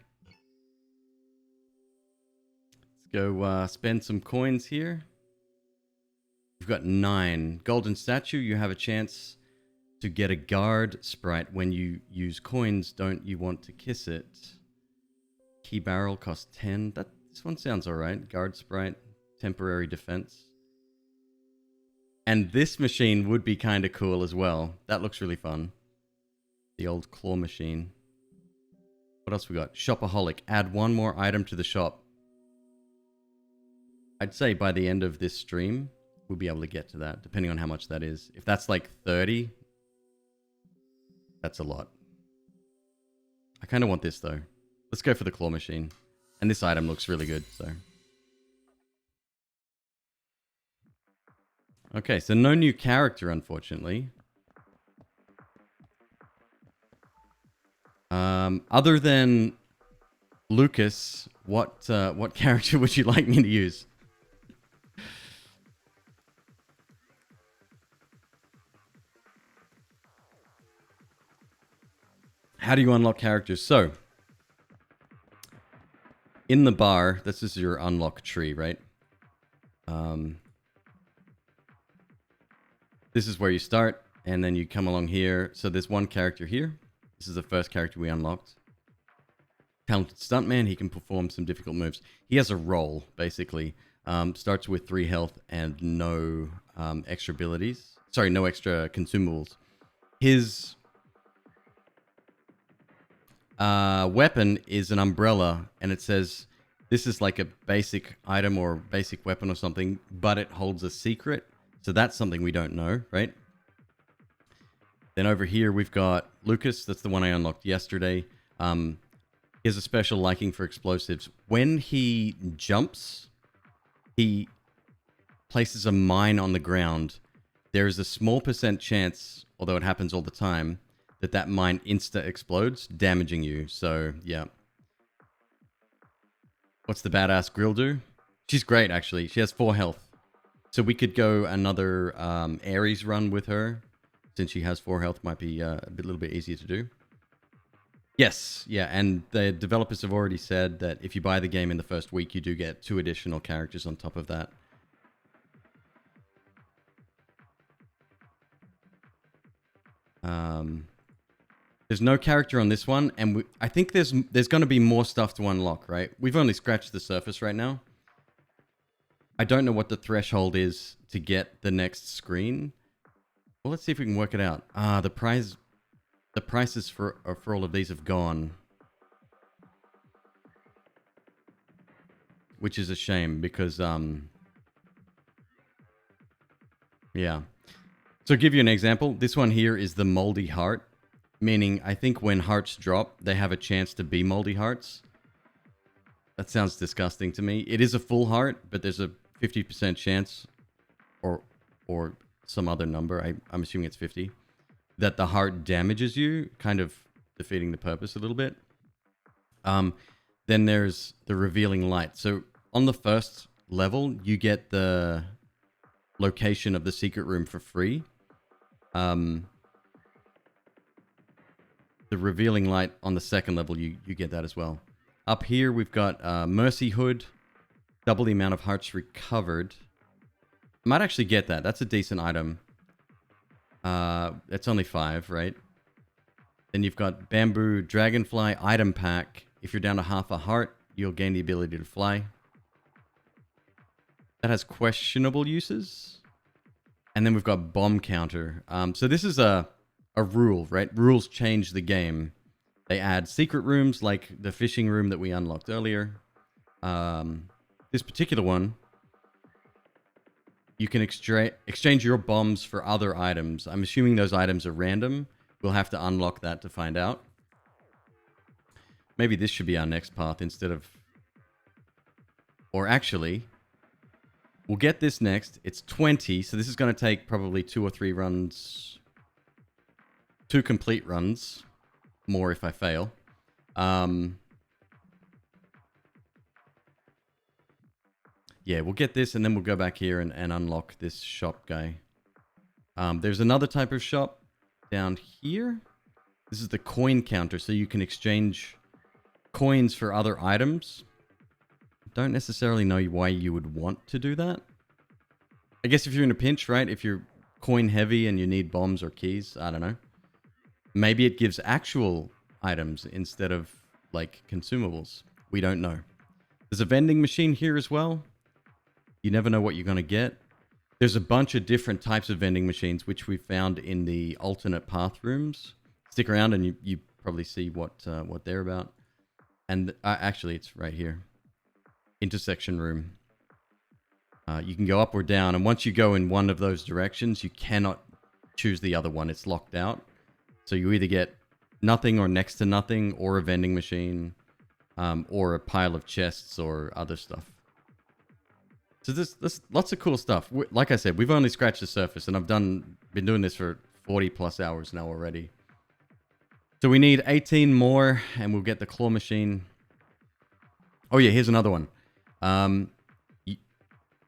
Let's go spend some coins here. We've got 9. Golden statue, you have a chance to get a guard sprite when you use coins. Don't you want to kiss it? Key barrel costs 10. This one sounds alright. Guard sprite, temporary defense. And this machine would be kind of cool as well. That looks really fun. The old claw machine. What else we got? Shopaholic. Add one more item to the shop. I'd say by the end of this stream, we'll be able to get to that, depending on how much that is. If that's like 30, that's a lot. I kind of want this though. Let's go for the claw machine. And this item looks really good, so. Okay, so no new character, unfortunately. Other than Lucas, what character would you like me to use? How do you unlock characters? So, in the bar, this is your unlock tree, right? This is where you start, and then you come along here. So there's one character here. This is the first character we unlocked. Talented stuntman. He can perform some difficult moves. He has a role, basically. Starts with 3 health and no extra abilities. Sorry, no extra consumables. His weapon is an umbrella, and it says this is like a basic item or basic weapon or something, but it holds a secret. So that's something we don't know, right? Then over here we've got Lucas. That's the one I unlocked yesterday. He has a special liking for explosives. When he jumps, he places a mine on the ground. There is a small % chance, although it happens all the time, that that mine insta-explodes, damaging you. So, yeah. What's the badass grill do? She's great, actually. She has 4 health. So we could go another Ares run with her. Since she has 4 health, might be a little bit easier to do. Yes, yeah, and the developers have already said that if you buy the game in the first week, you do get 2 additional characters on top of that. There's no character on this one, and I think there's going to be more stuff to unlock, right? We've only scratched the surface right now. I don't know what the threshold is to get the next screen. Well, let's see if we can work it out. The prices for all of these have gone, which is a shame because yeah. So, to give you an example, this one here is the moldy heart, meaning I think when hearts drop, they have a chance to be moldy hearts. That sounds disgusting to me. It is a full heart, but there's a 50% chance, or some other number, I'm assuming it's 50, that the heart damages you, kind of defeating the purpose a little bit. Then there's the revealing light. So on the first level, you get the location of the secret room for free. The revealing light on the second level, you get that as well. Up here, we've got Mercy Hood, double the amount of hearts recovered. Might actually get that. That's a decent item. It's only 5, right? Then you've got Bamboo Dragonfly Item Pack. If you're down to half a heart, you'll gain the ability to fly. That has questionable uses. And then we've got Bomb Counter. So this is a rule, right? Rules change the game. They add secret rooms like the fishing room that we unlocked earlier. This particular one, you can exchange your bombs for other items. I'm assuming those items are random. We'll have to unlock that to find out. Maybe this should be our next path instead of... Or actually, we'll get this next. It's 20, so this is going to take probably 2 or 3 runs. 2 complete runs. More if I fail. Yeah, we'll get this and then we'll go back here and unlock this shop guy. There's another type of shop down here. This is the coin counter, so you can exchange coins for other items. Don't necessarily know why you would want to do that. I guess if you're in a pinch, right? If you're coin heavy and you need bombs or keys, I don't know. Maybe it gives actual items instead of, like, consumables. We don't know. There's a vending machine here as well. You never know what you're going to get. There's a bunch of different types of vending machines, which we found in the alternate path rooms. Stick around and you probably see what they're about. And actually, it's right here. Intersection room. You can go up or down. And once you go in one of those directions, you cannot choose the other one. It's locked out. So you either get nothing or next to nothing or a vending machine. or a pile of chests or other stuff. So there's lots of cool stuff. Like I said, we've only scratched the surface, and I've been doing this for 40 plus hours now already. So we need 18 more, and we'll get the claw machine. Oh yeah, here's another one.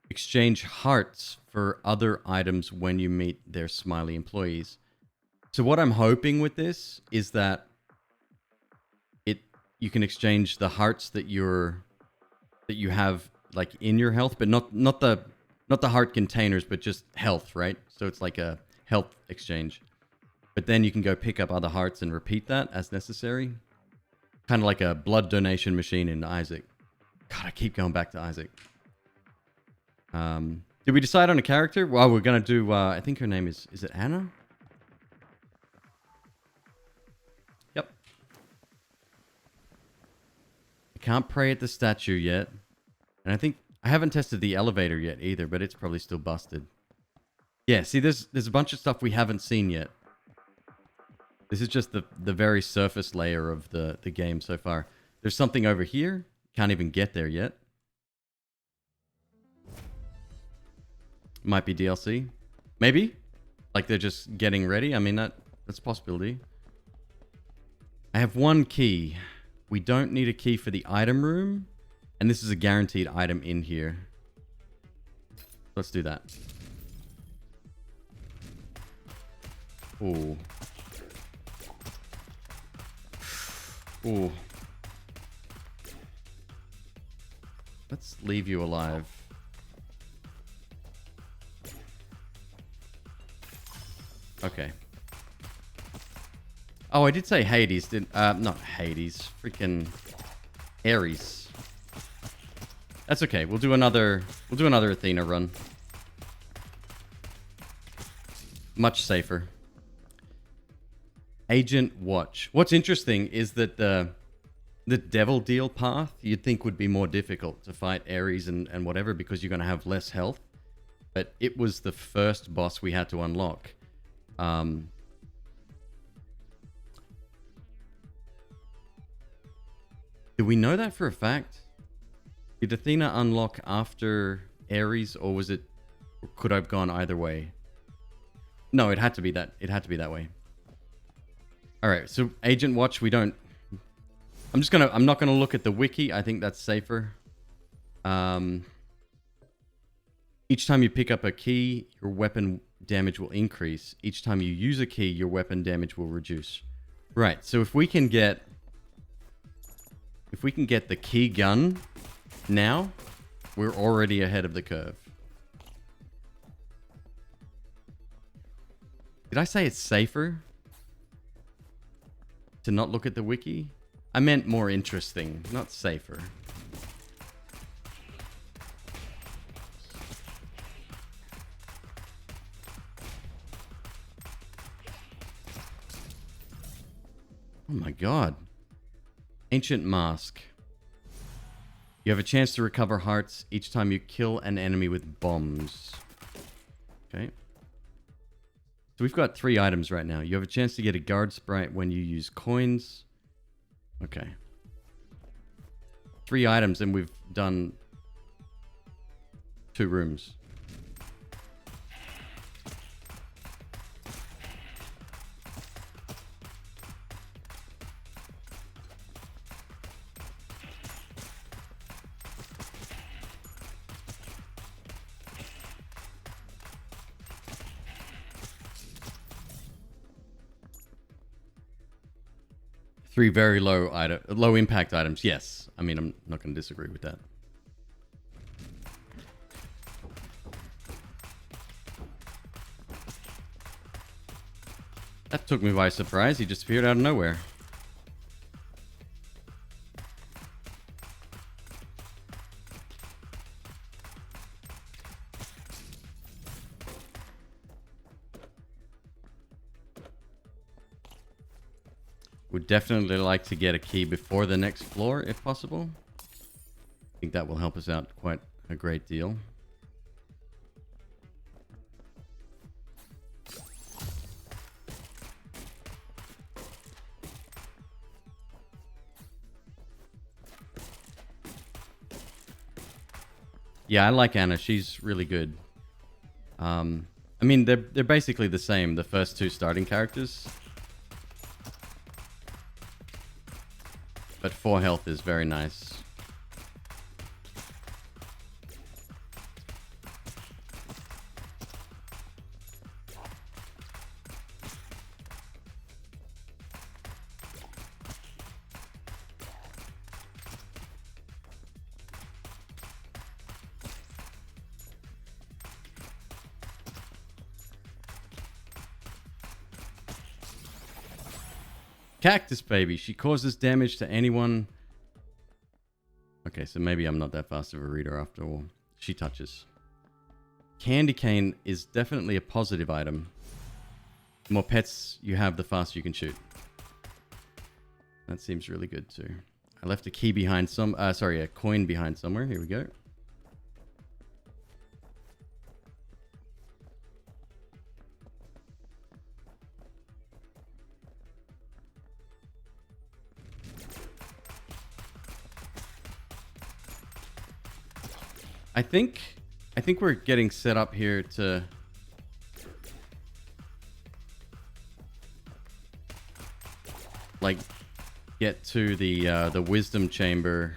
Exchange hearts for other items when you meet their smiley employees. So what I'm hoping with this is that you can exchange the hearts that you have like in your health, but not the heart containers, but just health, right? So it's like a health exchange. But then you can go pick up other hearts and repeat that as necessary. Kind of like a blood donation machine in Isaac. God, I keep going back to Isaac. Did we decide on a character? Well, we're going to do, I think her name is it Anna? Yep. I can't pray at the statue yet. And I haven't tested the elevator yet either, but it's probably still busted. Yeah, see, there's a bunch of stuff we haven't seen yet. This is just the very surface layer of the game so far. There's something over here. Can't even get there yet. Might be DLC. Maybe. Like they're just getting ready. I mean, that's a possibility. I have one key. We don't need a key for the item room. And this is a guaranteed item in here. Let's do that. Ooh. Ooh. Let's leave you alive. Okay. Oh, I did say Hades, not Hades. Freaking Ares. That's okay. We'll do another Athena run. Much safer. Agent Watch. What's interesting is that the Devil Deal path you'd think would be more difficult to fight Ares and whatever because you're going to have less health. But it was the first boss we had to unlock. Do we know that for a fact? Did Athena unlock after Ares, or was it? Or could I have gone either way? No, it had to be that. It had to be that way. All right, so Agent Watch, we don't. I'm not gonna look at the wiki. I think that's safer. Each time you pick up a key, your weapon damage will increase. Each time you use a key, your weapon damage will reduce. Right, so if we can get the key gun now, we're already ahead of the curve. Did I say it's safer to not look at the wiki? I meant more interesting, not safer. Oh my god. Ancient Mask. You have a chance to recover hearts each time you kill an enemy with bombs. Okay. So we've got 3 items right now. You have a chance to get a guard sprite when you use coins. Okay. 3 items and we've done 2 rooms. Three very low impact items. Yes. I mean, I'm not going to disagree with that. That took me by surprise. He just appeared out of nowhere. Would definitely like to get a key before the next floor, if possible. I think that will help us out quite a great deal. Yeah, I like Anna. She's really good. I mean, they're basically the same, the first two starting characters. But 4 health is very nice. Cactus Baby. She causes damage to anyone. Okay, so maybe I'm not that fast of a reader after all. She touches. Candy cane is definitely a positive item. The more pets you have, the faster you can shoot. That seems really good too. I left a key behind a coin behind somewhere. Here we go. I think we're getting set up here to like get to the wisdom chamber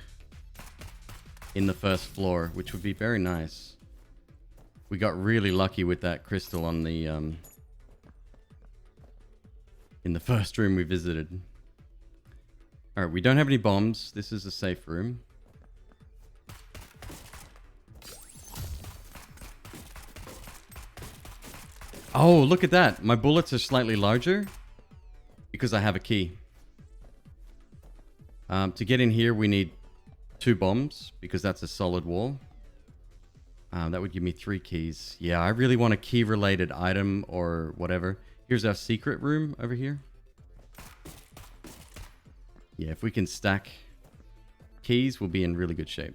in the first floor, which would be very nice. We got really lucky with that crystal on the in the first room we visited. All right, we don't have any bombs. This is a safe room. Oh, look at that. My bullets are slightly larger because I have a key. To get in here, we need 2 bombs because that's a solid wall. That would give me 3 keys. Yeah, I really want a key-related item or whatever. Here's our secret room over here. Yeah, if we can stack keys, we'll be in really good shape.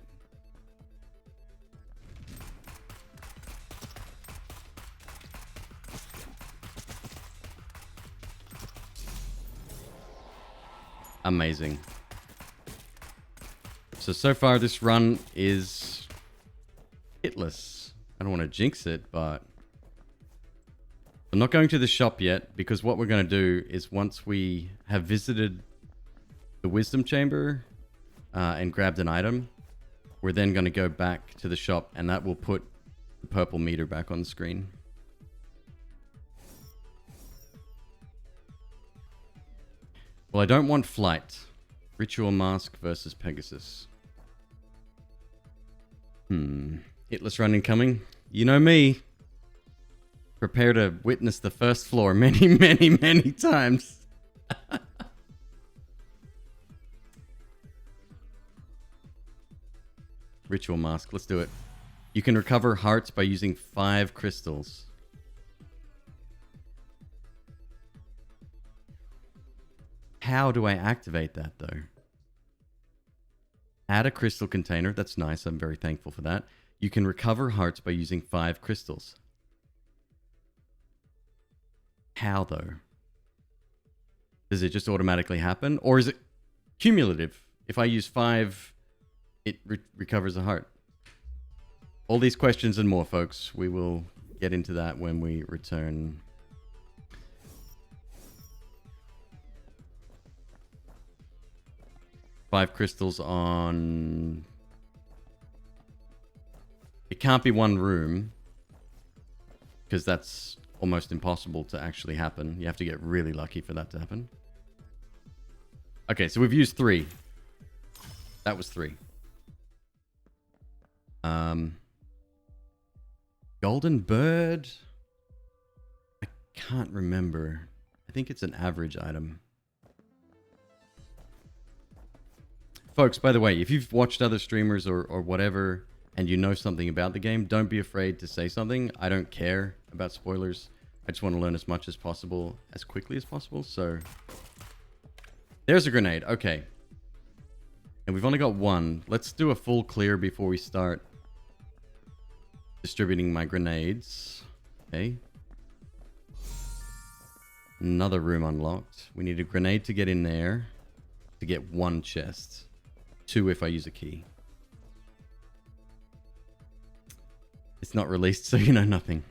Amazing. So far this run is hitless. I don't want to jinx it, but I'm not going to the shop yet because what we're going to do is once we have visited the wisdom chamber and grabbed an item, we're then going to go back to the shop and that will put the purple meter back on the screen. Well, I don't want flight. Ritual Mask versus Pegasus. Hitless run incoming. You know me. Prepare to witness the first floor many, many, many times. Ritual Mask. Let's do it. You can recover hearts by using 5 crystals. How do I activate that, though? Add a crystal container. That's nice. I'm very thankful for that. You can recover hearts by using 5 crystals. How, though? Does it just automatically happen? Or is it cumulative? If I use 5, it recovers a heart. All these questions and more, folks. We will get into that when we return. Five crystals on... It can't be one room, because that's almost impossible to actually happen. You have to get really lucky for that to happen. Okay, so we've used 3. That was 3. Golden Bird? I can't remember. I think it's an average item. Folks, by the way, if you've watched other streamers or whatever and you know something about the game, don't be afraid to say something. I don't care about spoilers. I just want to learn as much as possible, as quickly as possible. So, there's a grenade. Okay. And we've only got 1. Let's do a full clear before we start distributing my grenades. Okay. Another room unlocked. We need a grenade to get in there to get 1 chest. 2 if I use a key. It's not released, so you know nothing.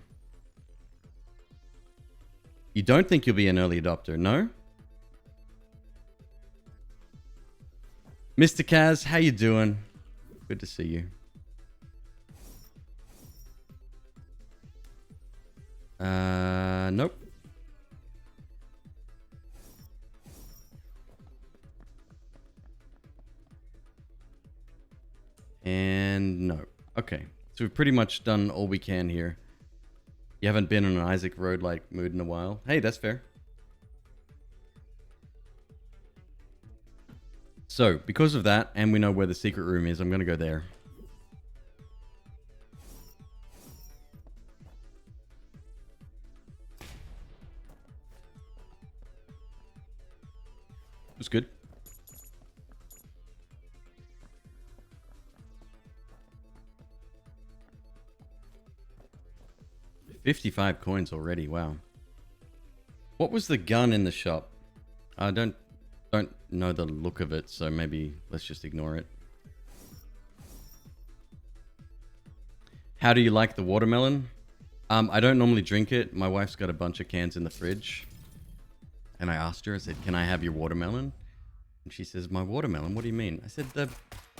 You don't think you'll be an early adopter, no? Mr. Kaz, how you doing? Good to see you. Nope. And no. Okay. So we've pretty much done all we can here. You haven't been on an Isaac road-like mood in a while. Hey, that's fair. So, because of that, and we know where the secret room is, I'm going to go there. It was good. $55 coins already, wow. What was the gun in the shop? I don't know the look of it, so maybe let's just ignore it. How do you like the watermelon? I don't normally drink it. My wife's got a bunch of cans in the fridge. And I asked her, I said, can I have your watermelon? And she says, my watermelon? What do you mean? I said, the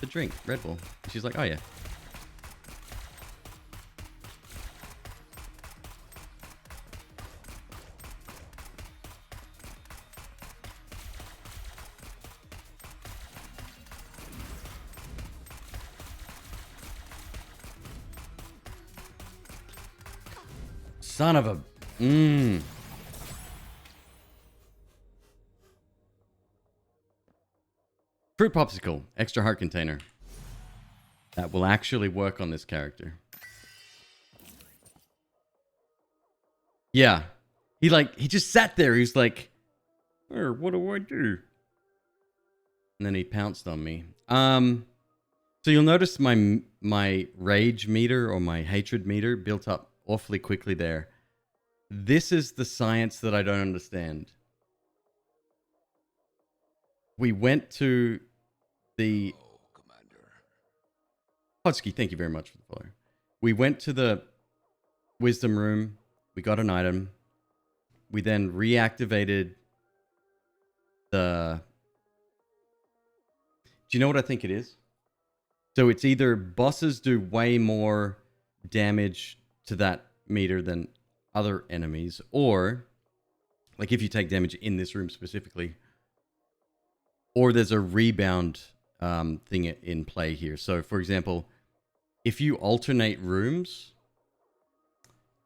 drink, Red Bull. And she's like, oh yeah. Son of a... Fruit popsicle. Extra heart container. That will actually work on this character. Yeah. He just sat there. He's like, what do I do? And then he pounced on me. So you'll notice my rage meter or my hatred meter built up awfully quickly there. This is the science that I don't understand. We went to the... Commander. Hodsky, thank you very much for the follow. We went to the wisdom room. We got an item. We then reactivated the... Do you know what I think it is? So it's either bosses do way more damage to that meter than other enemies, or like if you take damage in this room specifically, or there's a rebound thing in play here. So for example, if you alternate rooms,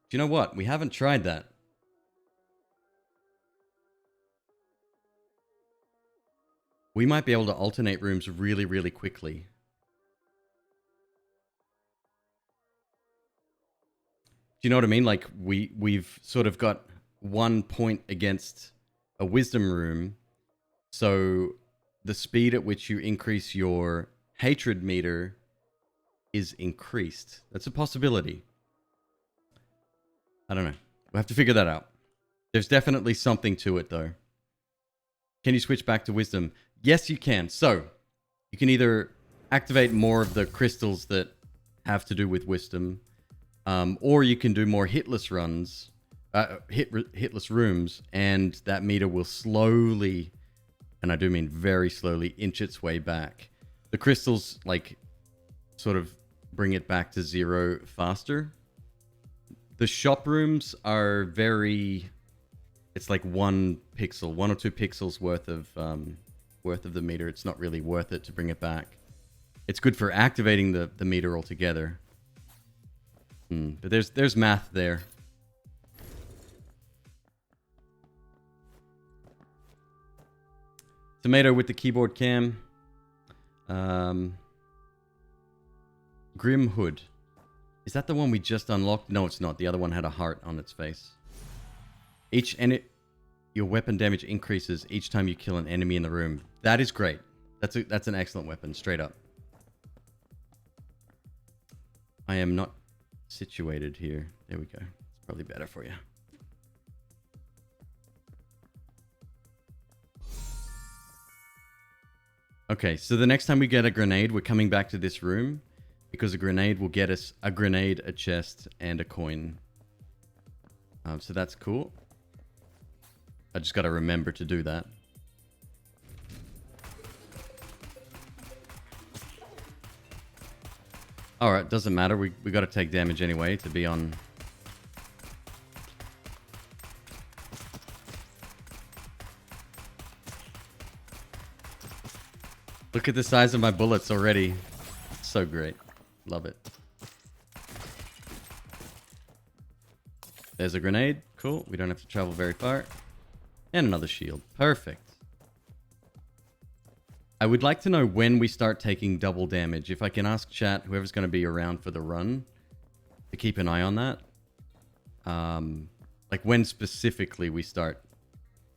do you know what? We haven't tried that. We might be able to alternate rooms really, really quickly. Do you know what I mean? Like we've sort of got 1 point against a wisdom room. So the speed at which you increase your hatred meter is increased. That's a possibility. I don't know. We'll have to figure that out. There's definitely something to it though. Can you switch back to wisdom? Yes, you can. So you can either activate more of the crystals that have to do with wisdom, or you can do more hitless runs, hitless rooms, and that meter will slowly, and I do mean very slowly, inch its way back. The crystals, like, sort of bring it back to zero faster. The shop rooms are very... It's like 1 pixel, 1 or 2 pixels worth of the meter. It's not really worth it to bring it back. It's good for activating the meter altogether. But there's math there. Tomato with the keyboard cam. Grim Hood. Is that the one we just unlocked? No, it's not. The other one had a heart on its face. Your weapon damage increases each time you kill an enemy in the room. That is great. That's an excellent weapon, straight up. I am not situated here. There we go. It's probably better for you. Okay, so the next time we get a grenade, we're coming back to this room. because a grenade will get us a grenade, a chest, and a coin. So that's cool. I just got to remember to do that. Alright, doesn't matter. We got to take damage anyway to be on... Look at the size of my bullets already. So great. Love it. There's a grenade. Cool. We don't have to travel very far. And another shield. Perfect. I would like to know when we start taking double damage. If I can ask chat, whoever's going to be around for the run, to keep an eye on that. Like when specifically we start.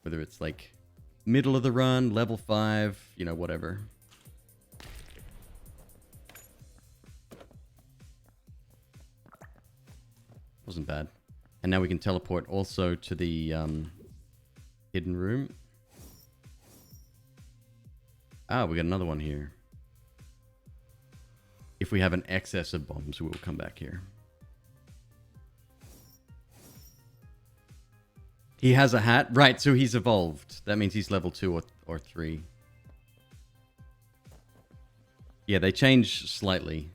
Whether it's like middle of the run, level 5, you know, whatever. Wasn't bad. And now we can teleport also to the hidden room. Ah, we got another one here. If we have an excess of bombs, we will come back here. He has a hat? Right, so he's evolved. That means he's level 2 or 3. Yeah, they change slightly.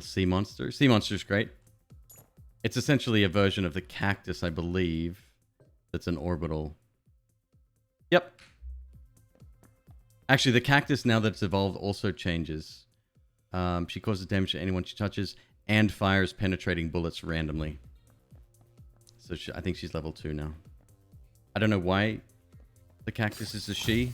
Sea monster. Sea monster's great. It's essentially a version of the cactus, I believe. That's an orbital. Yep. Actually, the cactus, now that it's evolved, also changes. She causes damage to anyone she touches and fires penetrating bullets randomly. So I think she's level 2 now. I don't know why the cactus is a she.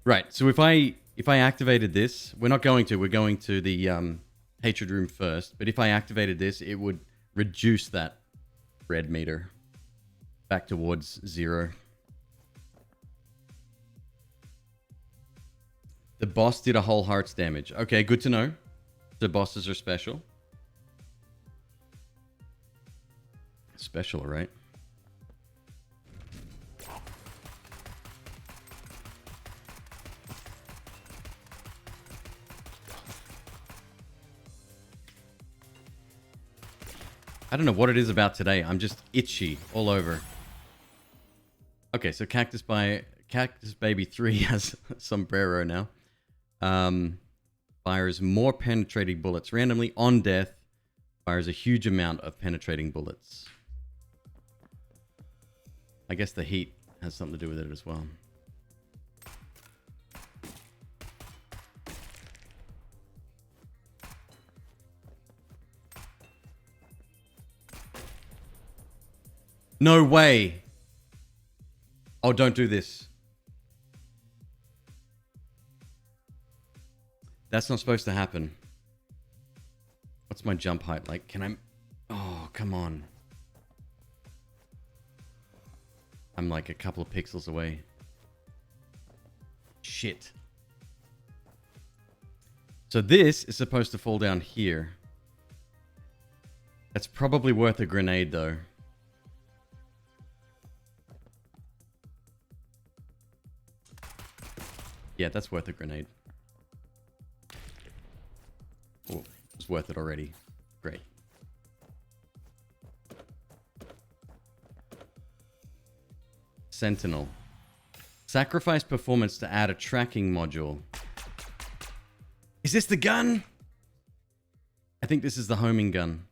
Right, so if I activated this, we're not going to. We're going to the hatred room first. But if I activated this, it would reduce that red meter back towards 0. The boss did a whole heart's damage. Okay, good to know. The bosses are special. Special, right? I don't know what it is about today. I'm just itchy all over. Okay, so Cactus Baby 3 has sombrero now. Fires more penetrating bullets randomly on death. Fires a huge amount of penetrating bullets. I guess the heat has something to do with it as well. No way. Oh, don't do this. That's not supposed to happen. What's my jump height like? Can I... Oh, come on. I'm like a couple of pixels away. Shit. So this is supposed to fall down here. That's probably worth a grenade, though. Yeah, that's worth a grenade. Oh, it's worth it already. Great. Sentinel. Sacrifice performance to add a tracking module. Is this the gun? I think this is the homing gun.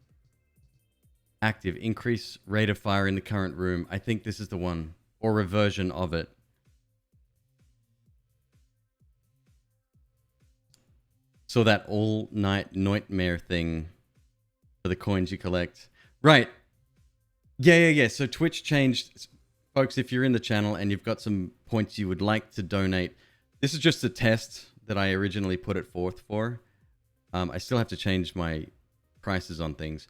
Active. Increase rate of fire in the current room. I think this is the one. Or a version of it. So that all-night nightmare thing for the coins you collect. Right. Yeah. So Twitch changed. Folks, if you're in the channel and you've got some points you would like to donate, this is just a test that I originally put it forth for. I still have to change my prices on things.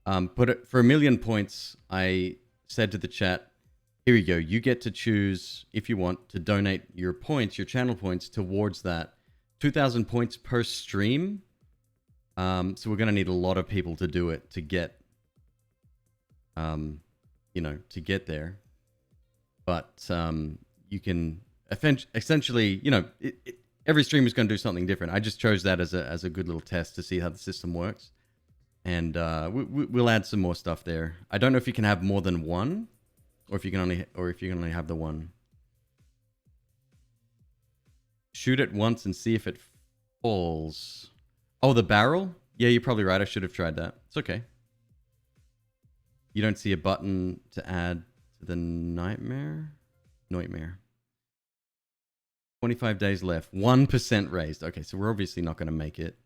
For 1,000,000 points, I said to the chat, Here you go. You get to choose, if you want, to donate your points, your channel points, towards that. 2,000 points per stream. So we're going to need a lot of people to do it to get, you know, to get there. But you can essentially, you know, every streamer is going to do something different. I just chose that as a good little test to see how the system works. And we'll add some more stuff there. I don't know if you can have more than one, or if you can only have the one. Shoot it once and see if it falls. Oh, the barrel? Yeah, you're probably right. I should have tried that. It's okay. You don't see a button to add to the nightmare? Nightmare. 25 days left. 1% raised. Okay, so we're obviously not going to make it.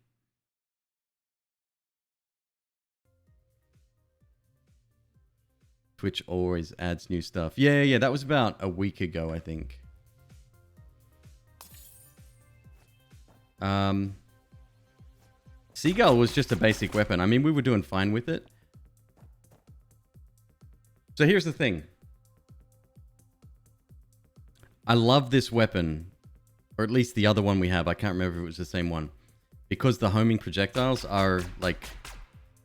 Twitch always adds new stuff. Yeah, that was about a week ago, I think. Seagull was just a basic weapon. I mean, we were doing fine with it. So here's the thing. I love this weapon, or at least the other one we have. I can't remember if it was the same one, because the homing projectiles are like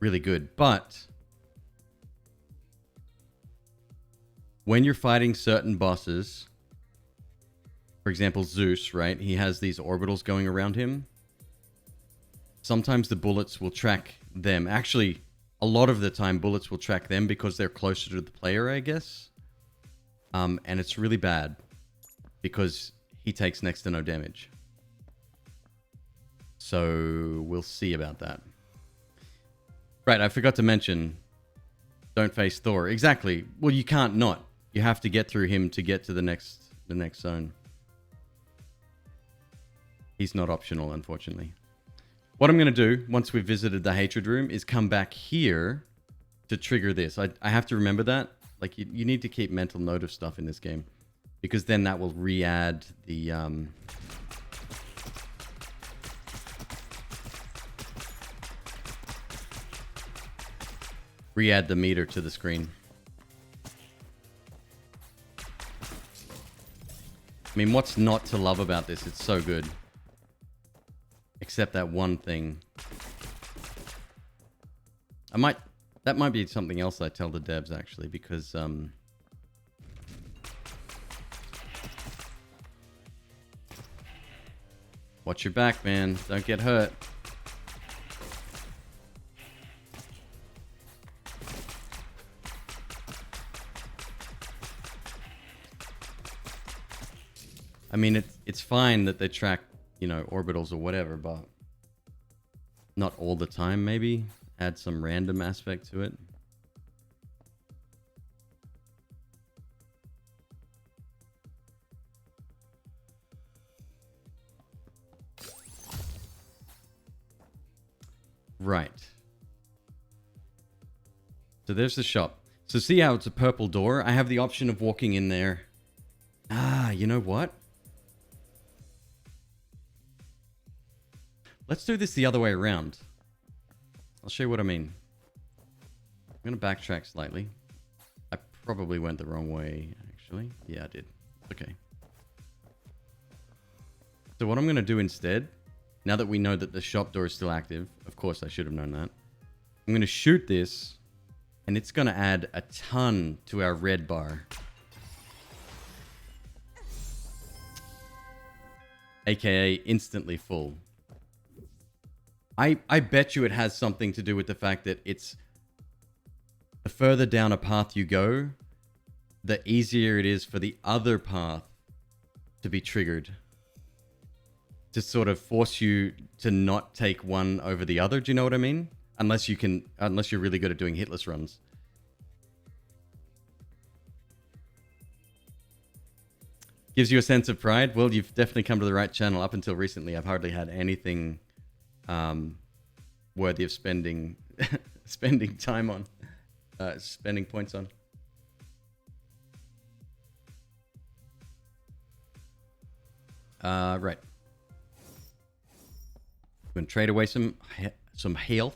really good. But when you're fighting certain bosses, for example, Zeus, right? He has these orbitals going around him. Sometimes the bullets will track them. Actually, a lot of the time, bullets will track them because they're closer to the player, I guess. And it's really bad because he takes next to no damage. So we'll see about that. Right, I forgot to mention, don't face Thor. Exactly. Well, you can't not. You have to get through him to get to the next zone. He's not optional, unfortunately. What I'm going to do, once we've visited the Hatred Room, is come back here to trigger this. I have to remember that. Like, you need to keep mental note of stuff in this game, because then that will re-add the... re-add the meter to the screen. I mean, what's not to love about this? It's so good. Except that one thing. That might be something else I tell the devs, actually, because watch your back, man. Don't get hurt. I mean, it's fine that they track, you know, orbitals or whatever, but not all the time, maybe. Add some random aspect to it. Right. So there's the shop. So see how it's a purple door? I have the option of walking in there. Ah, you know what? Let's do this the other way around. I'll show you what I mean. I'm going to backtrack slightly. I probably went the wrong way, actually. Yeah, I did. Okay. So what I'm going to do instead, now that we know that the shop door is still active, of course I should have known that, I'm going to shoot this, and it's going to add a ton to our red bar. AKA instantly full. I bet you it has something to do with the fact that it's the further down a path you go, the easier it is for the other path to be triggered. To sort of force you to not take one over the other. Do you know what I mean? Unless you're really good at doing hitless runs. Gives you a sense of pride? Well, you've definitely come to the right channel. Up until recently, I've hardly had anything worthy of spending spending time on, spending points on. Right. I'm gonna trade away some health.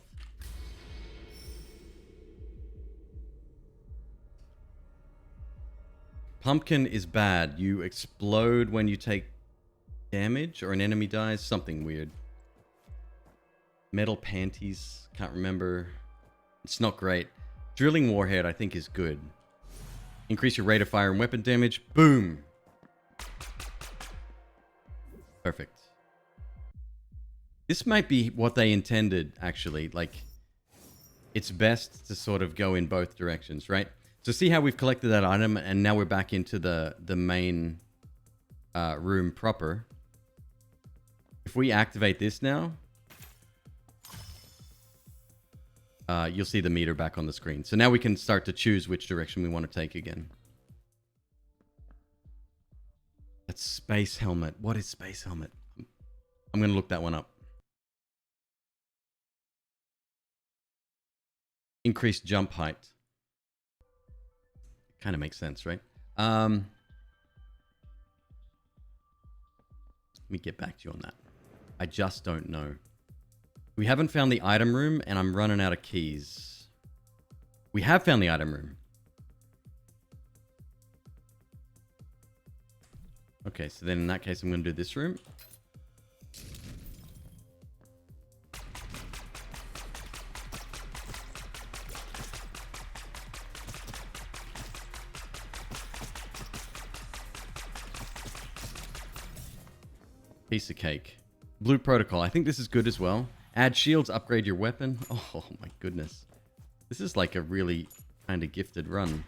Pumpkin is bad. You explode when you take damage or an enemy dies. Something weird. Metal panties. Can't remember. It's not great. Drilling warhead I think is good. Increase your rate of fire and weapon damage. Boom. Perfect. This might be what they intended, actually. Like, it's best to sort of go in both directions, right? So see how we've collected that item, and now we're back into the main room proper. If we activate this now, you'll see the meter back on the screen. So now we can start to choose which direction we want to take again. That's Space Helmet. What is Space Helmet? I'm going to look that one up. Increased jump height. Kind of makes sense, right? Let me get back to you on that. I just don't know. We haven't found the item room, and I'm running out of keys. We have found the item room. Okay, so then in that case, I'm going to do this room. Piece of cake. Blue protocol. I think this is good as well. Add shields, upgrade your weapon. Oh my goodness. This is like a really kind of gifted run.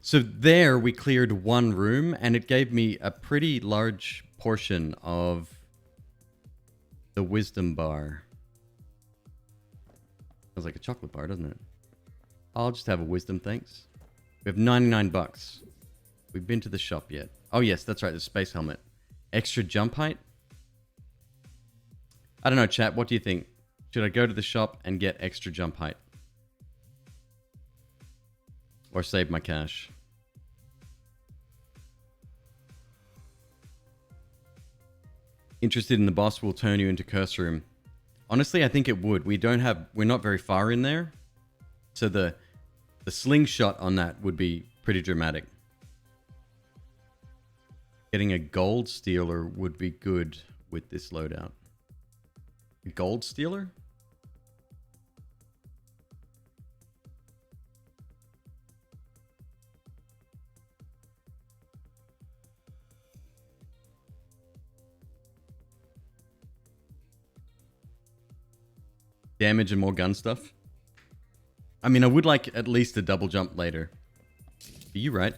So there we cleared one room, and it gave me a pretty large portion of the wisdom bar. Sounds like a chocolate bar, doesn't it? I'll just have a wisdom, thanks. We have 99 bucks. We've been to the shop yet. Oh yes, that's right, the space helmet. Extra jump height? I don't know, chat, what do you think? Should I go to the shop and get extra jump height? Or save my cash? Interested in the boss will turn you into curse room. Honestly, I think it would. We're not very far in there. So the slingshot on that would be pretty dramatic. Getting a gold stealer would be good with this loadout. A gold stealer? Damage and more gun stuff? I mean, I would like at least a double jump later. Are you right?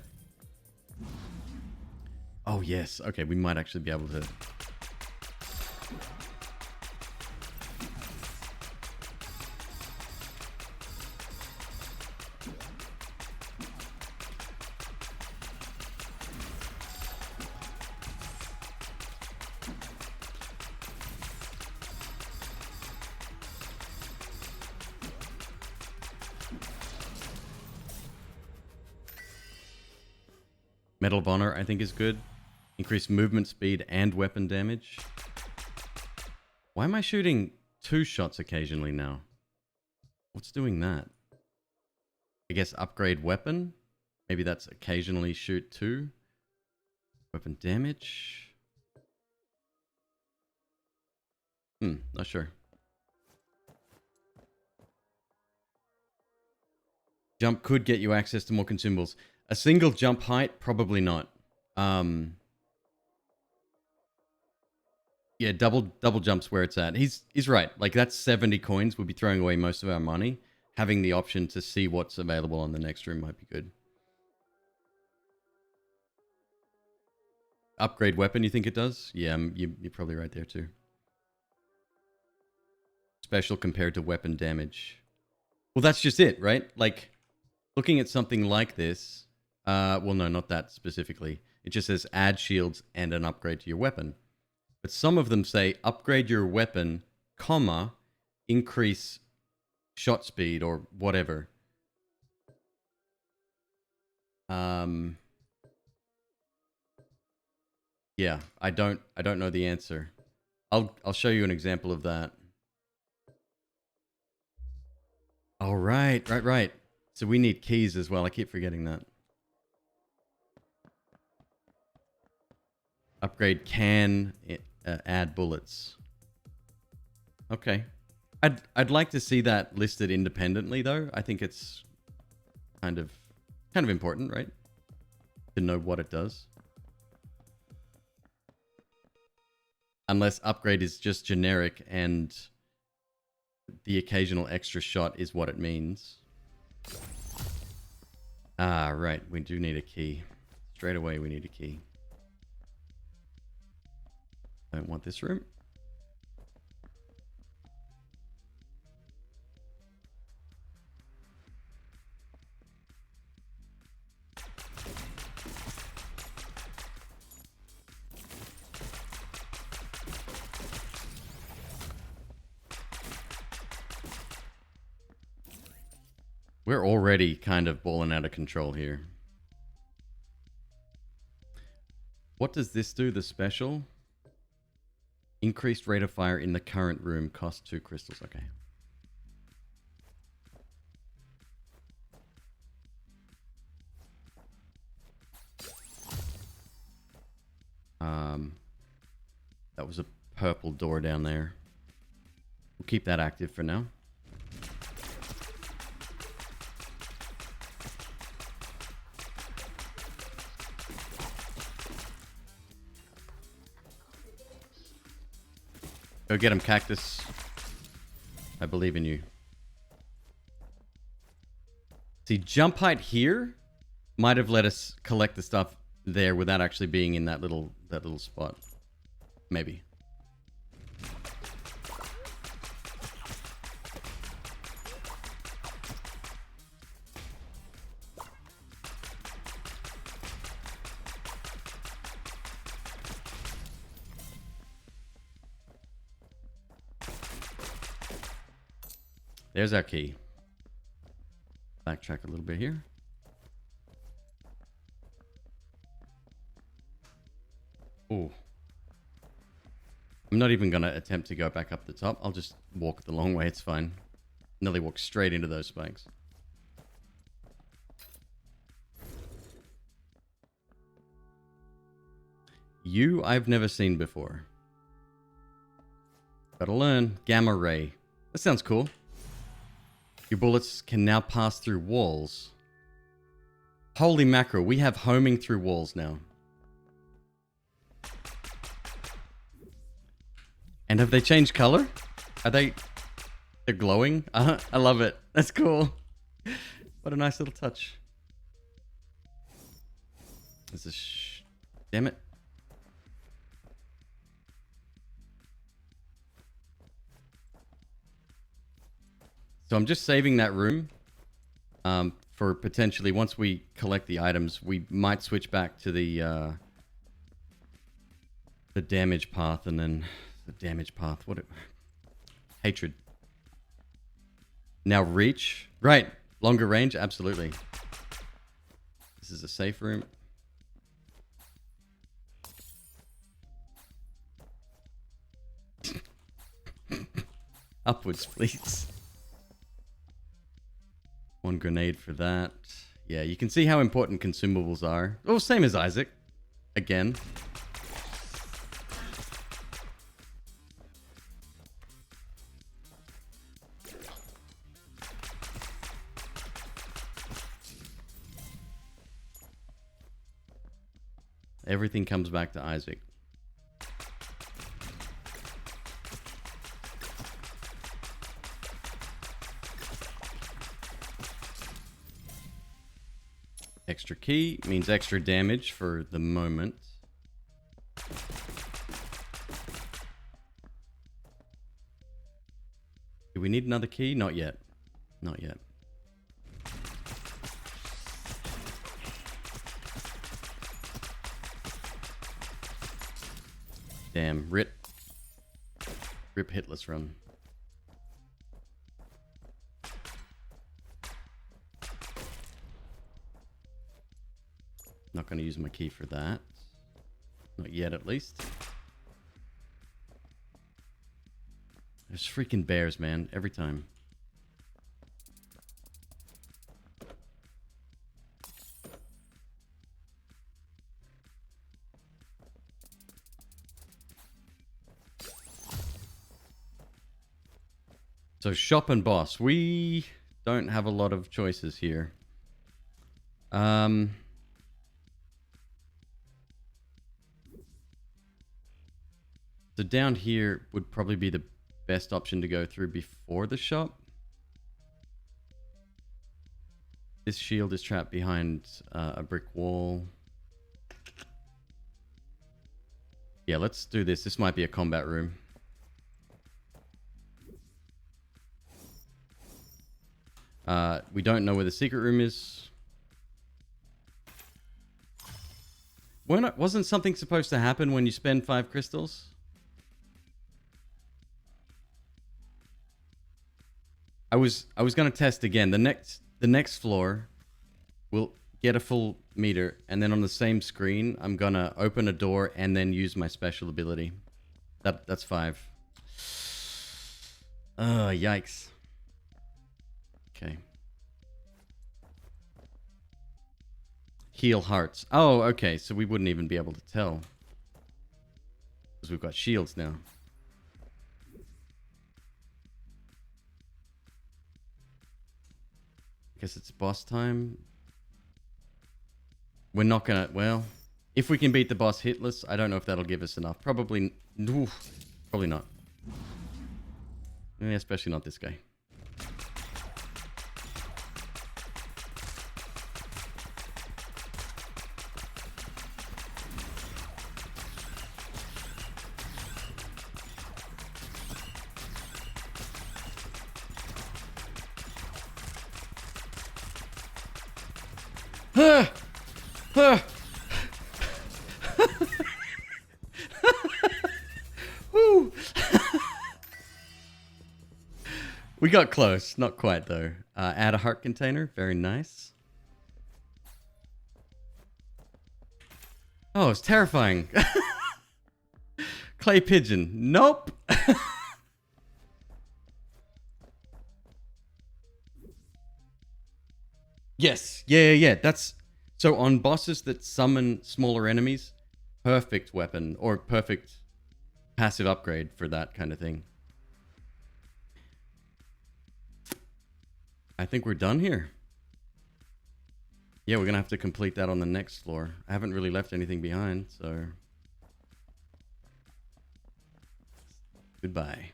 Oh, yes. Okay, we might actually be able to... Medal of Honor, I think, is good. Increase movement speed and weapon damage. Why am I shooting 2 shots occasionally now? What's doing that? I guess upgrade weapon? Maybe that's occasionally shoot 2. Weapon damage? Not sure. Jump could get you access to more consumables. A single jump height? Probably not. Yeah, double jumps where it's at. He's right. Like, that's 70 coins. We'll be throwing away most of our money. Having the option to see what's available on the next room might be good. Upgrade weapon, you think it does? Yeah, you're probably right there too. Special compared to weapon damage. Well, that's just it, right? Like, looking at something like this... well, no, not that specifically. It just says add shields and an upgrade to your weapon. But some of them say upgrade your weapon, comma, increase shot speed or whatever. Yeah, I don't know the answer. I'll show you an example of that. Oh, right. So we need keys as well. I keep forgetting that. Upgrade can add bullets. Okay. I'd like to see that listed independently though. I think it's kind of important, right? To know what it does. Unless upgrade is just generic and the occasional extra shot is what it means. Ah, right. We do need a key. Straight away we need a key. Don't want this room. We're already kind of balling out of control here. What does this do, the special? Increased rate of fire in the current room. Cost 2 crystals. Okay. That was a purple door down there. We'll keep that active for now. Go get him, Cactus. I believe in you. See, jump height here might have let us collect the stuff there without actually being in that little spot. Maybe. There's our key. Backtrack a little bit here. Ooh. I'm not even going to attempt to go back up the top. I'll just walk the long way. It's fine. Nearly walk straight into those spikes. You, I've never seen before. Gotta learn. Gamma ray. That sounds cool. Your bullets can now pass through walls. Holy mackerel, we have homing through walls now. And have they changed color? Are they... They're glowing? I love it. That's cool. What a nice little touch. This is... Damn it. So I'm just saving that room for potentially, once we collect the items, we might switch back to the damage path, and then the damage path. Hatred. Now reach. Right. Longer range. Absolutely. This is a safe room. Upwards, please. One grenade for that. Yeah, you can see how important consumables are. Oh, same as Isaac. Again. Everything comes back to Isaac. Extra key means extra damage for the moment. Do we need another key? Not yet. Not yet. Damn, rip hitless run. Not going to use my key for that. Not yet, at least. There's freaking bears, man, every time. So shop and boss. We don't have a lot of choices here. So down here would probably be the best option to go through before the shop. This shield is trapped behind a brick wall. Yeah, let's do this. This might be a combat room. We don't know where the secret room is. Wasn't something supposed to happen when you spend 5 crystals? I was going to test again. The next floor will get a full meter, and then on the same screen, I'm going to open a door and then use my special ability. That's 5. Yikes. Okay. Heal hearts. Oh, okay. So we wouldn't even be able to tell. Because we've got shields now. Guess it's boss time. We're not gonna... Well, if we can beat the boss hitless, I don't know if that'll give us enough. Probably... Oof, probably not. Especially not this guy. We got close. Not quite, though. Add a heart container. Very nice. Oh, it's terrifying. Clay pigeon. Nope. Yes. Yeah. That's... So on bosses that summon smaller enemies, perfect weapon or perfect passive upgrade for that kind of thing. I think we're done here. Yeah, we're going to have to complete that on the next floor. I haven't really left anything behind, so... Goodbye.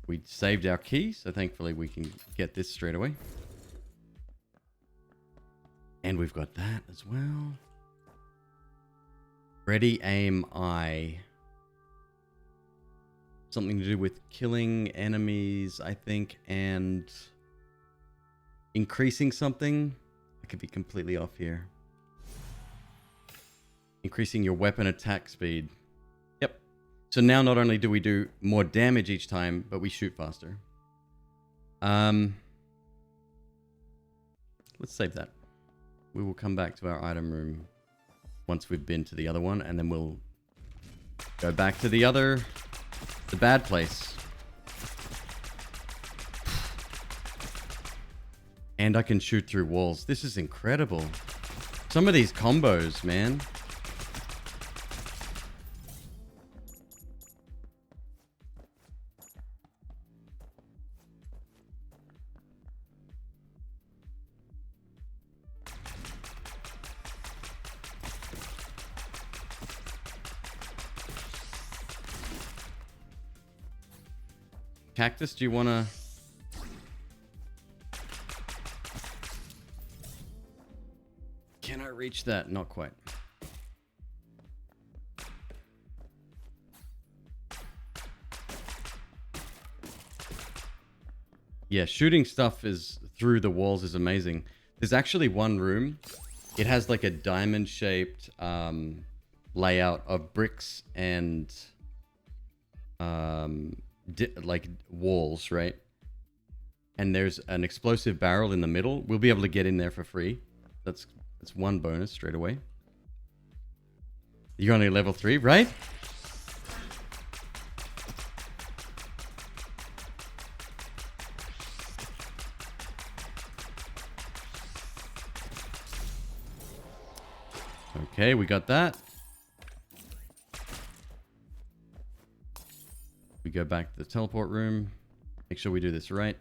We saved our key, so thankfully we can get this straight away. And we've got that as well. Ready, aim, eye. Something to do with killing enemies, I think, and increasing something. I could be completely off here. Increasing your weapon attack speed. Yep. So now not only do we do more damage each time, but we shoot faster. Let's save that. We will come back to our item room once we've been to the other one, and then we'll go back to the bad place. And I can shoot through walls. This is incredible. Some of these combos, man. Cactus, do you want to... Can I reach that? Not quite. Yeah, shooting stuff is through the walls is amazing. There's actually one room. It has like a diamond-shaped layout of bricks and like walls, right? And there's an explosive barrel in the middle. We'll be able to get in there for free. That's one bonus straight away. You're only level 3, right? Okay, we got that. We go back to the teleport room. Make sure we do this right.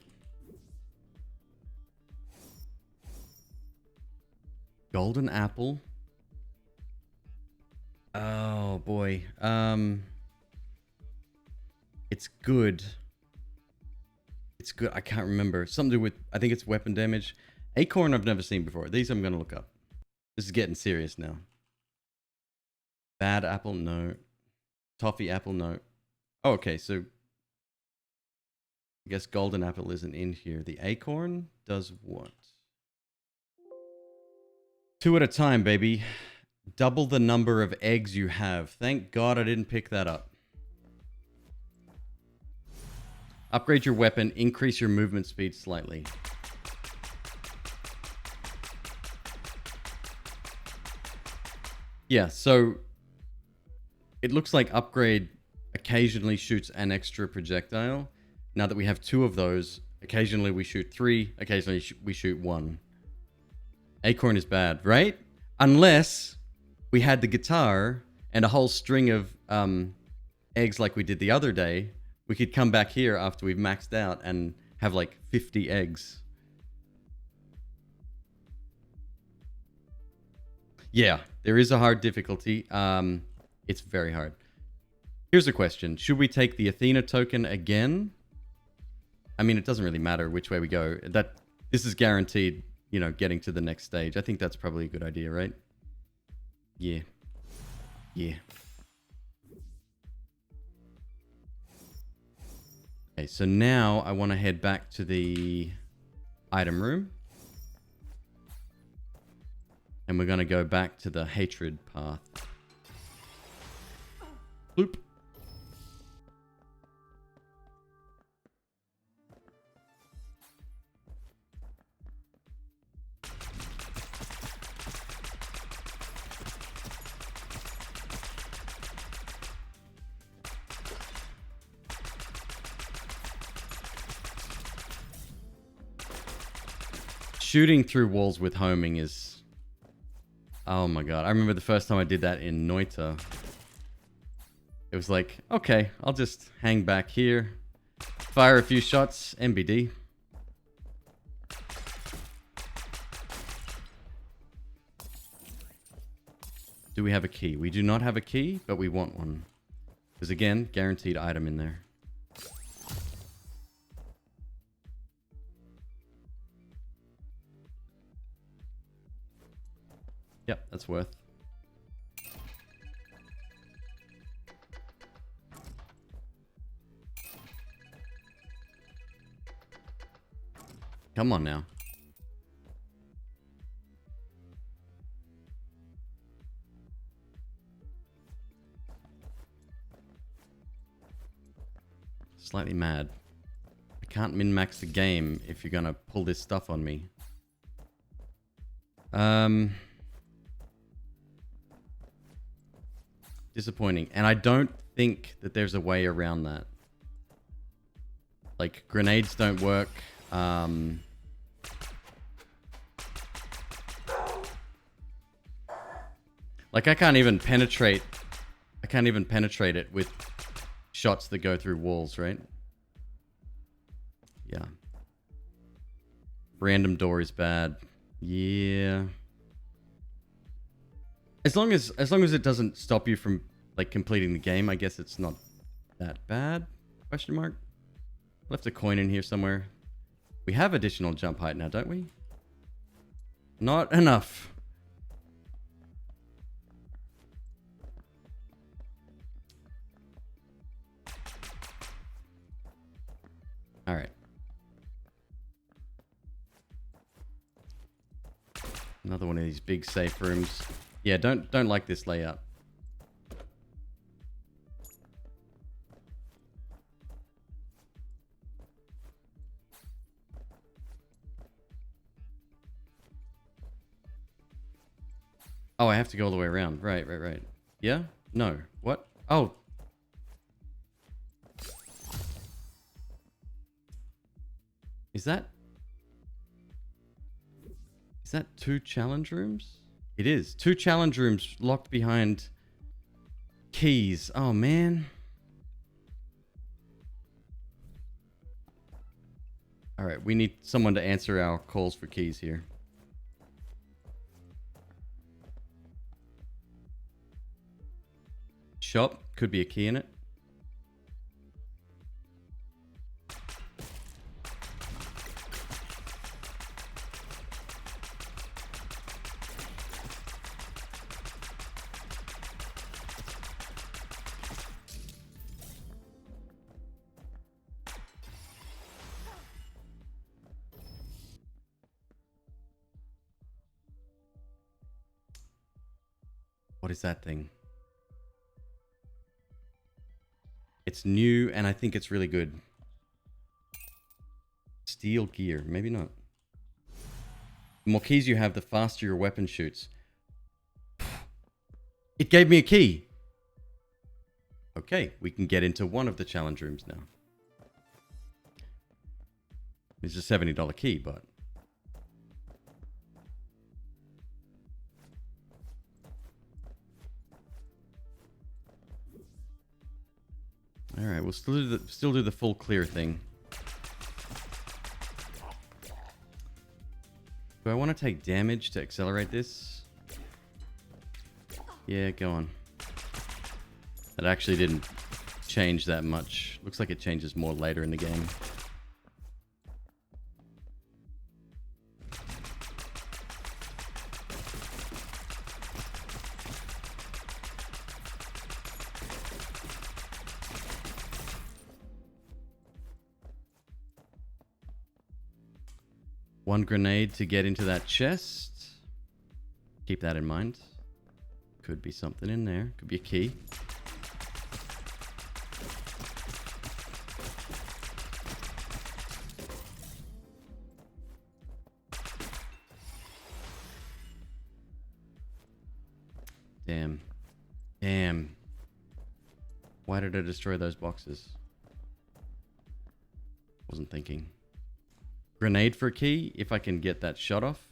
Golden apple. Oh boy. It's good. It's good. I can't remember. Something to do with, I think it's weapon damage. Acorn I've never seen before. These I'm going to look up. This is getting serious now. Bad apple, no. Toffee apple, no. Oh, okay, so I guess golden apple isn't in here. The acorn does what? 2 at a time, baby. Double the number of eggs you have. Thank God I didn't pick that up. Upgrade your weapon. Increase your movement speed slightly. Yeah, so it looks like upgrade occasionally shoots an extra projectile. Now that we have 2 of those, occasionally we shoot 3, occasionally we shoot 1. Acorn is bad, right? Unless we had the guitar and a whole string of eggs like we did the other day. We could come back here after we've maxed out and have like 50 eggs. Yeah, there is a hard difficulty. It's very hard. Here's a question. Should we take the Athena token again? I mean, it doesn't really matter which way we go. This is guaranteed, you know, getting to the next stage. I think that's probably a good idea, right? Yeah. Yeah. Okay, so now I want to head back to the item room. And we're going to go back to the hatred path. Bloop. Shooting through walls with homing is... Oh my god. I remember the first time I did that in Noita. It was like, okay, I'll just hang back here. Fire a few shots. MBD. Do we have a key? We do not have a key, but we want one. Because again, guaranteed item in there. Yep, that's worth. Come on now. Slightly mad. I can't min-max the game if you're gonna pull this stuff on me. Disappointing. And I don't think that there's a way around that. Like, grenades don't work. Like, I can't even penetrate it with shots that go through walls, right? Yeah. Random door is bad. Yeah. As long as it doesn't stop you from like completing the game, I guess it's not that bad. Question mark. Left a coin in here somewhere. We have additional jump height now, don't we? Not enough. All right. Another one of these big safe rooms. Yeah, don't like this layout. Oh, I have to go all the way around. Right. Yeah? No. What? Oh. Is that 2 challenge rooms? It is. 2 challenge rooms locked behind keys. Oh, man. All right, we need someone to answer our calls for keys here. Shop. Could be a key in it. What is that thing? It's new, and I think it's really good. Steel gear. Maybe not. The more keys you have, the faster your weapon shoots. It gave me a key. Okay, we can get into one of the challenge rooms now. It's a $70 key, but... Alright, we'll still do the full clear thing. Do I want to take damage to accelerate this? Yeah, go on. That actually didn't change that much. Looks like it changes more later in the game. One grenade to get into that chest. Keep that in mind. Could be something in there. Could be a key. Damn. Damn. Why did I destroy those boxes? Wasn't thinking. Grenade for a key, if I can get that shot off.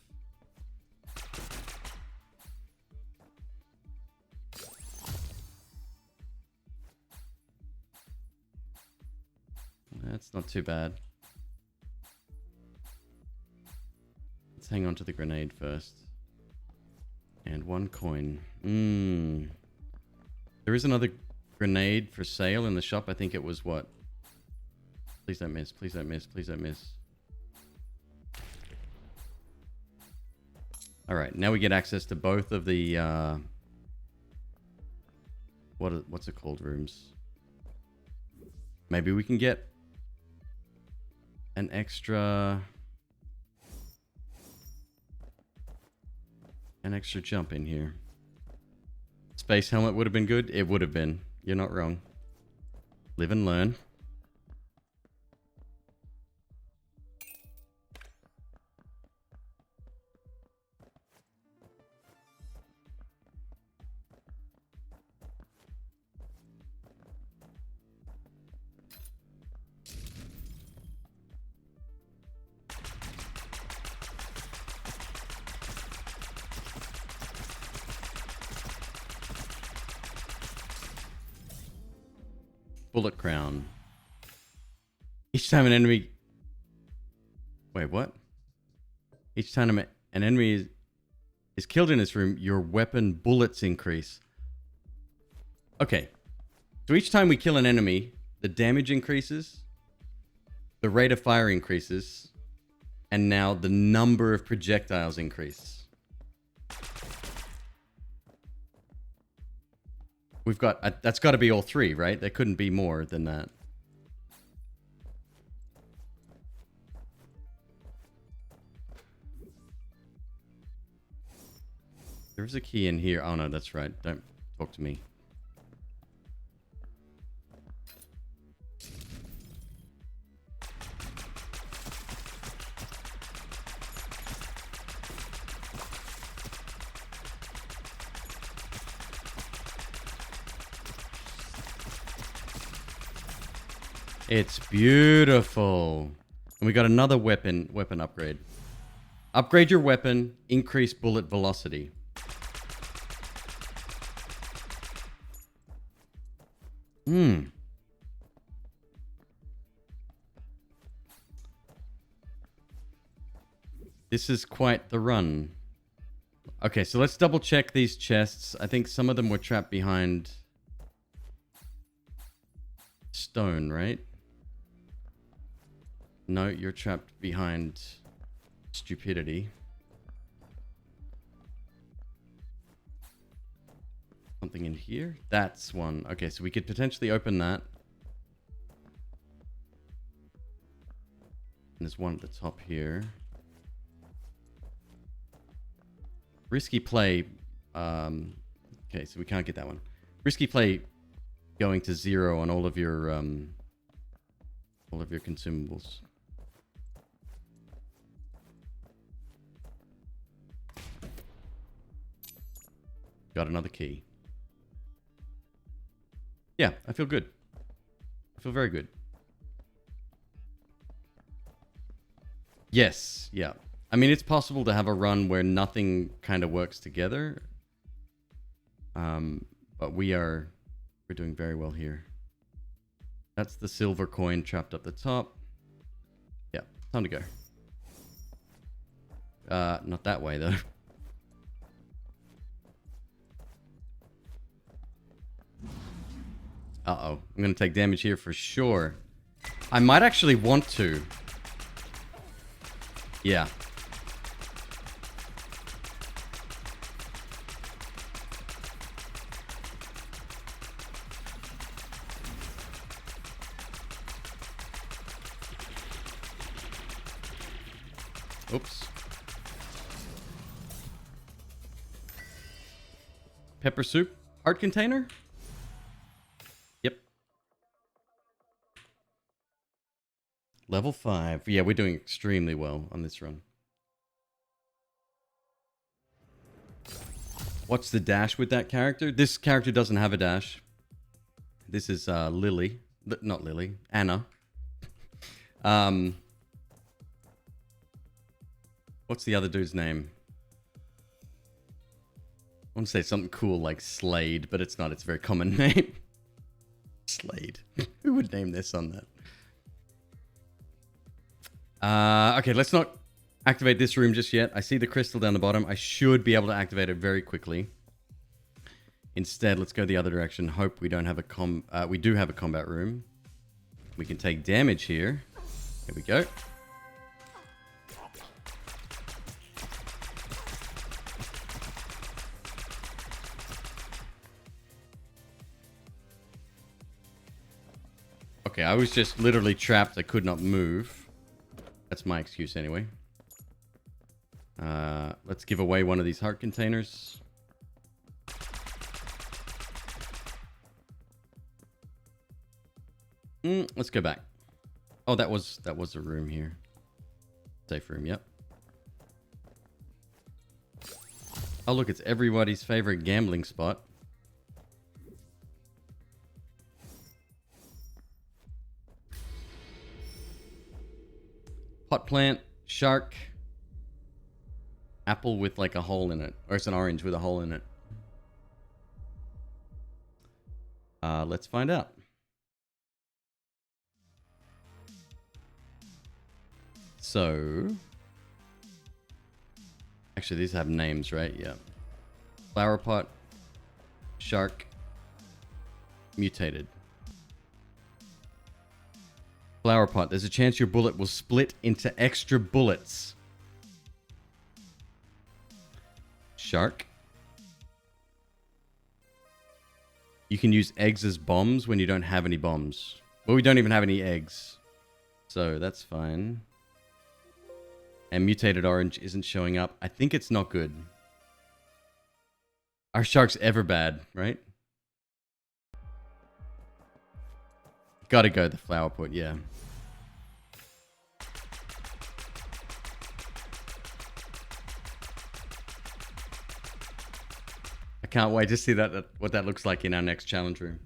That's not too bad. Let's hang on to the grenade first. And 1 coin. There is another grenade for sale in the shop. I think it was what? Please don't miss, please don't miss, please don't miss. Alright, now we get access to both of the, what's it called, rooms? Maybe we can get an extra jump in here. Space helmet would have been good. It would have been. You're not wrong. Live and learn. Bullet crown. Each time an enemy... Wait, what? Each time an enemy is killed in this room, your weapon bullets increase. Okay. So each time we kill an enemy, the damage increases, the rate of fire increases, and now the number of projectiles increase. We've got... that's got to be all 3, right? There couldn't be more than that. There's a key in here. Oh, no, that's right. Don't talk to me. It's beautiful. And we got another weapon upgrade. Upgrade your weapon, increase bullet velocity. Hmm. This is quite the run. Okay, so let's double check these chests. I think some of them were trapped behind stone, right? No, you're trapped behind stupidity. Something in here? That's one. Okay, so we could potentially open that. And there's one at the top here. Risky play. Okay, so we can't get that one. Risky play going to 0 on all of your consumables. Got another key. Yeah, I feel good. I feel very good. Yes, yeah. I mean, it's possible to have a run where nothing kind of works together. But we're doing very well here. That's the silver coin trapped up the top. Yeah, time to go. Not that way though. Uh-oh. I'm going to take damage here for sure. I might actually want to. Yeah. Oops. Pepper soup? Heart container? Yep. Level 5. Yeah, we're doing extremely well on this run. What's the dash with that character? This character doesn't have a dash. This is Lily. Not Lily. Anna. What's the other dude's name? I want to say something cool like Slade, but it's not. It's a very common name. Slade. Who would name their son that? Okay, let's not activate this room just yet. I see the crystal down the bottom. I should be able to activate it very quickly. Instead, let's go the other direction. Hope we don't have a we do have a combat room. We can take damage here. Here we go. Okay, I was just literally trapped. I could not move. That's my excuse anyway. Let's give away one of these heart containers. Let's go back. Oh, that was a room here. Safe room, yep. Oh, look, it's everybody's favorite gambling spot. Pot plant, shark, apple with like a hole in it. Or it's an orange with a hole in it. Let's find out. So, actually these have names, right? Yeah. Flower pot, shark, mutated. Flower pot. There's a chance your bullet will split into extra bullets. Shark. You can use eggs as bombs when you don't have any bombs. Well, we don't even have any eggs. So that's fine. And mutated orange isn't showing up. I think it's not good. Are sharks ever bad, right? Gotta go the flower pot, yeah. I can't wait to see what that looks like in our next challenge room.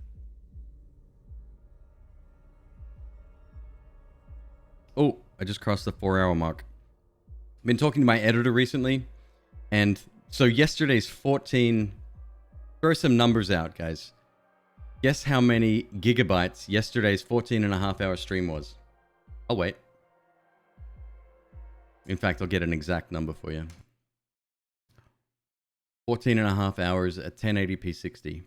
Oh, I just crossed the 4-hour mark. I've been talking to my editor recently, and so yesterday's 14... Throw some numbers out, guys. Guess how many gigabytes yesterday's 14.5-hour stream was. I'll wait. In fact, I'll get an exact number for you. 14.5 hours at 1080p 60.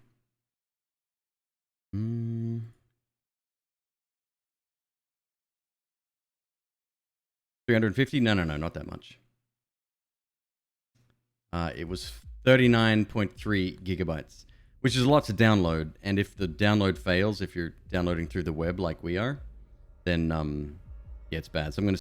350? No, not that much. It was 39.3 gigabytes, which is a lot to download. And if the download fails, if you're downloading through the web like we are, then yeah, it's bad. So I'm going to